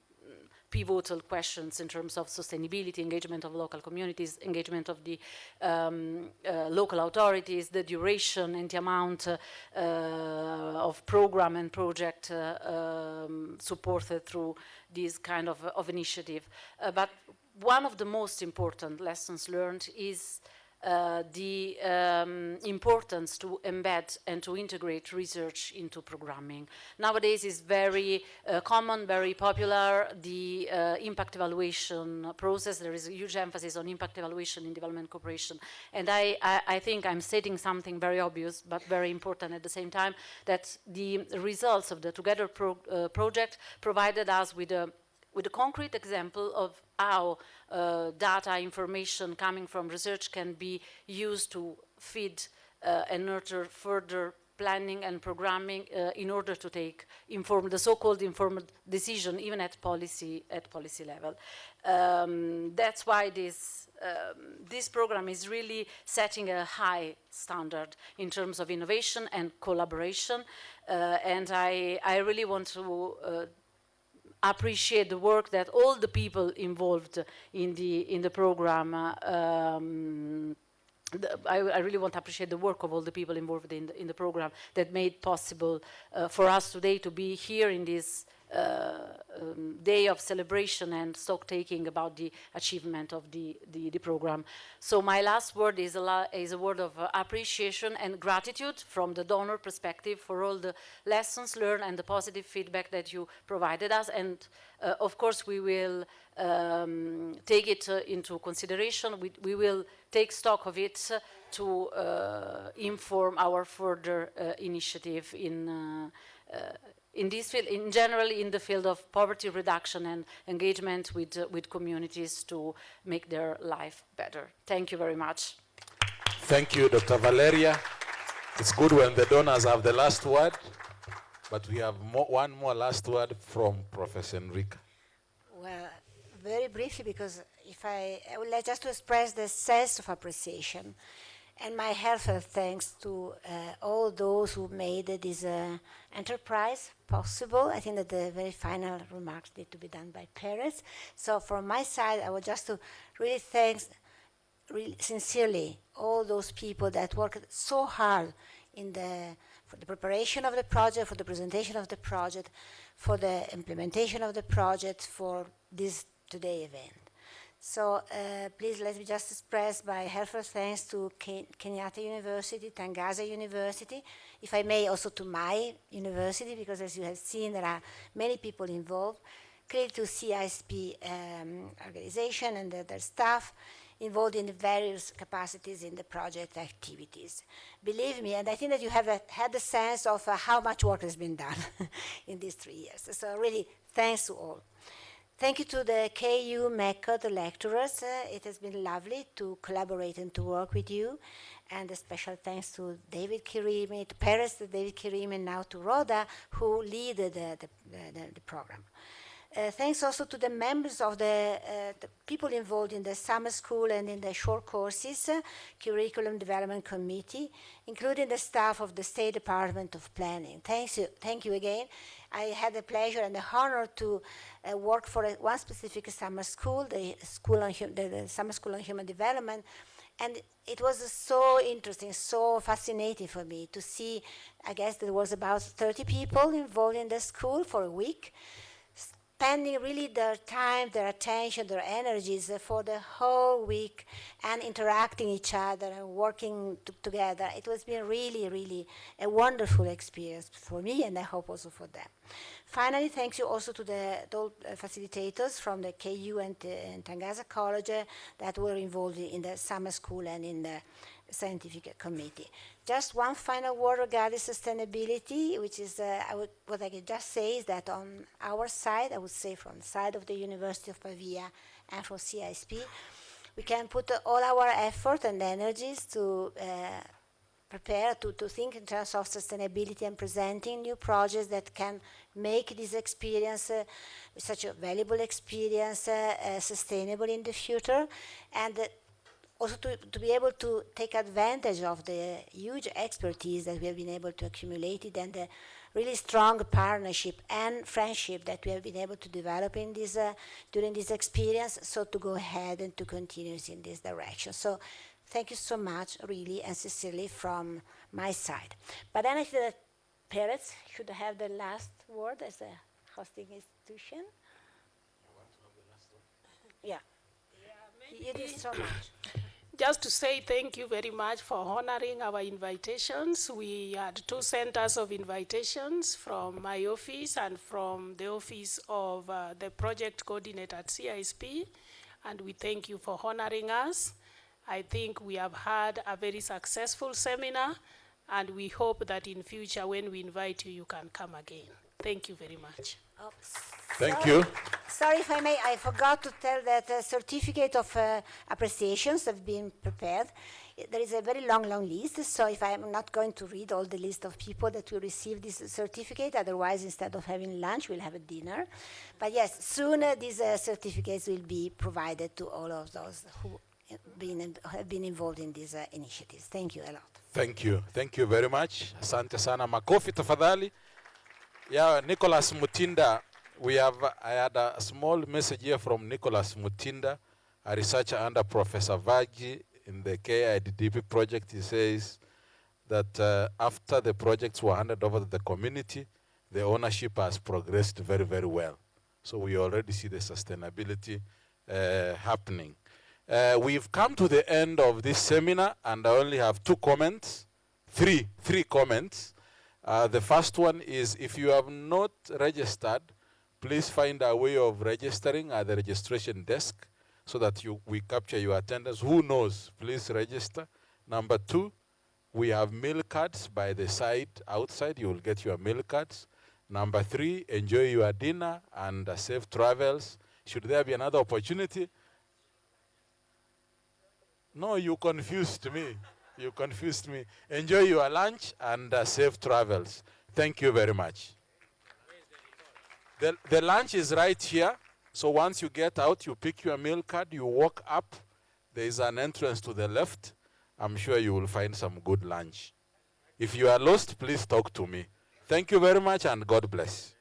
pivotal questions in terms of sustainability, engagement of local communities, engagement of the local authorities, the duration and the amount of program and project supported through this kind of initiative. But one of the most important lessons learned is the importance to embed and to integrate research into programming. Nowadays is very common, very popular, the impact evaluation process. There is a huge emphasis on impact evaluation in development cooperation. And I think I'm stating something very obvious, but very important at the same time, that the results of the Together project provided us with a concrete example of how data information coming from research can be used to feed and nurture further planning and programming in order to take the so-called informed decision, even at policy level. That's why this program is really setting a high standard in terms of innovation and collaboration. And I really want to appreciate the work that all the people involved in the program. I really want to appreciate the work of all the people involved in the program that made possible for us today to be here in this day of celebration and stock taking about the achievement of the program. So my last word is a word of appreciation and gratitude from the donor perspective for all the lessons learned and the positive feedback that you provided us. And of course, we will take it into consideration. We will take stock of it to inform our further initiative in this field, in general, in the field of poverty reduction and engagement with communities to make their life better. Thank you very much. Thank you, Dr. Valeria. It's good when the donors have the last word, but we have one more last word from Professor Enrique. Well, very briefly, because I would like just to express the sense of appreciation and my heartfelt thanks to all those who made this enterprise possible. I think that the very final remarks need to be done by parents. So from my side, I would just to really thank really sincerely all those people that worked so hard for the preparation of the project, for the presentation of the project, for the implementation of the project, for this today event. So please let me just express my heartfelt thanks to Kenyatta University, Tangaza University, if I may also to my university, because as you have seen, there are many people involved. Credit to CISP organization and their staff involved in the various capacities in the project activities. Believe me, and I think that you have had the sense of how much work has been done in these 3 years. So really, thanks to all. Thank you to the KU MECA, the lecturers. It has been lovely to collaborate and to work with you. And a special thanks to David Kirimi, to Paris, to David Kirimi, and now to Rhoda, who lead the program. Thanks also to the members of the people involved in the summer school and in the short courses, Curriculum Development Committee, including the staff of the State Department of Planning. Thank you again. I had the pleasure and the honor to work for one specific summer school, the Summer School on Human Development, and it was so interesting, so fascinating for me to see, I guess there was about 30 people involved in the school for a week, spending really their time, their attention, their energies for the whole week and interacting each other and working together. It was been really, really a wonderful experience for me, and I hope also for them. Finally, thank you also to the facilitators from the KU and Tangaza College that were involved in the summer school and in the scientific committee. Just one final word regarding sustainability, which is what I can just say is that on our side, I would say from the side of the University of Pavia and from CISP, we can put all our effort and energies to prepare to think in terms of sustainability and presenting new projects that can make this experience such a valuable experience sustainable in the future, and also to be able to take advantage of the huge expertise that we have been able to accumulate and the really strong partnership and friendship that we have been able to develop in this during this experience, so to go ahead and to continue in this direction. So thank you so much, really and sincerely from my side. But then I think that Peretz should have the last word as a hosting institution. Yeah. You did so much. Just to say thank you very much for honoring our invitations. We had 2 centers of invitations from my office and from the office of the project coordinator at CISP, and we thank you for honoring us. I think we have had a very successful seminar, and we hope that in future when we invite you, you can come again. Thank you very much. Thank you. Sorry if I may, I forgot to tell that a certificate of appreciations have been prepared. There is a very long list, so if I'm not going to read all the list of people that will receive this certificate, otherwise instead of having lunch, we'll have a dinner. But yes, soon these certificates will be provided to all of those who have been involved in these initiatives. Thank you a lot. Thank you. Thank you very much. Asante sana. Makofi tafadhali. Yeah, Nicholas Mutinda. I had a small message here from Nicholas Mutinda, a researcher under Professor Vagi in the KIDDP project. He says that after the projects were handed over to the community, the ownership has progressed very, very well. So we already see the sustainability happening. We've come to the end of this seminar, and I only have 2 comments, three comments. The first one is, if you have not registered, please find a way of registering at the registration desk so that we capture your attendance. Who knows? Please register. Number 2, we have meal cards by the side outside. You will get your meal cards. Number 3, enjoy your dinner and safe travels. Should there be another opportunity? No, you confused me. You confused me. Enjoy your lunch and safe travels. Thank you very much. The lunch is right here. So once you get out, you pick your meal card, you walk up. There is an entrance to the left. I'm sure you will find some good lunch. If you are lost, please talk to me. Thank you very much, and God bless.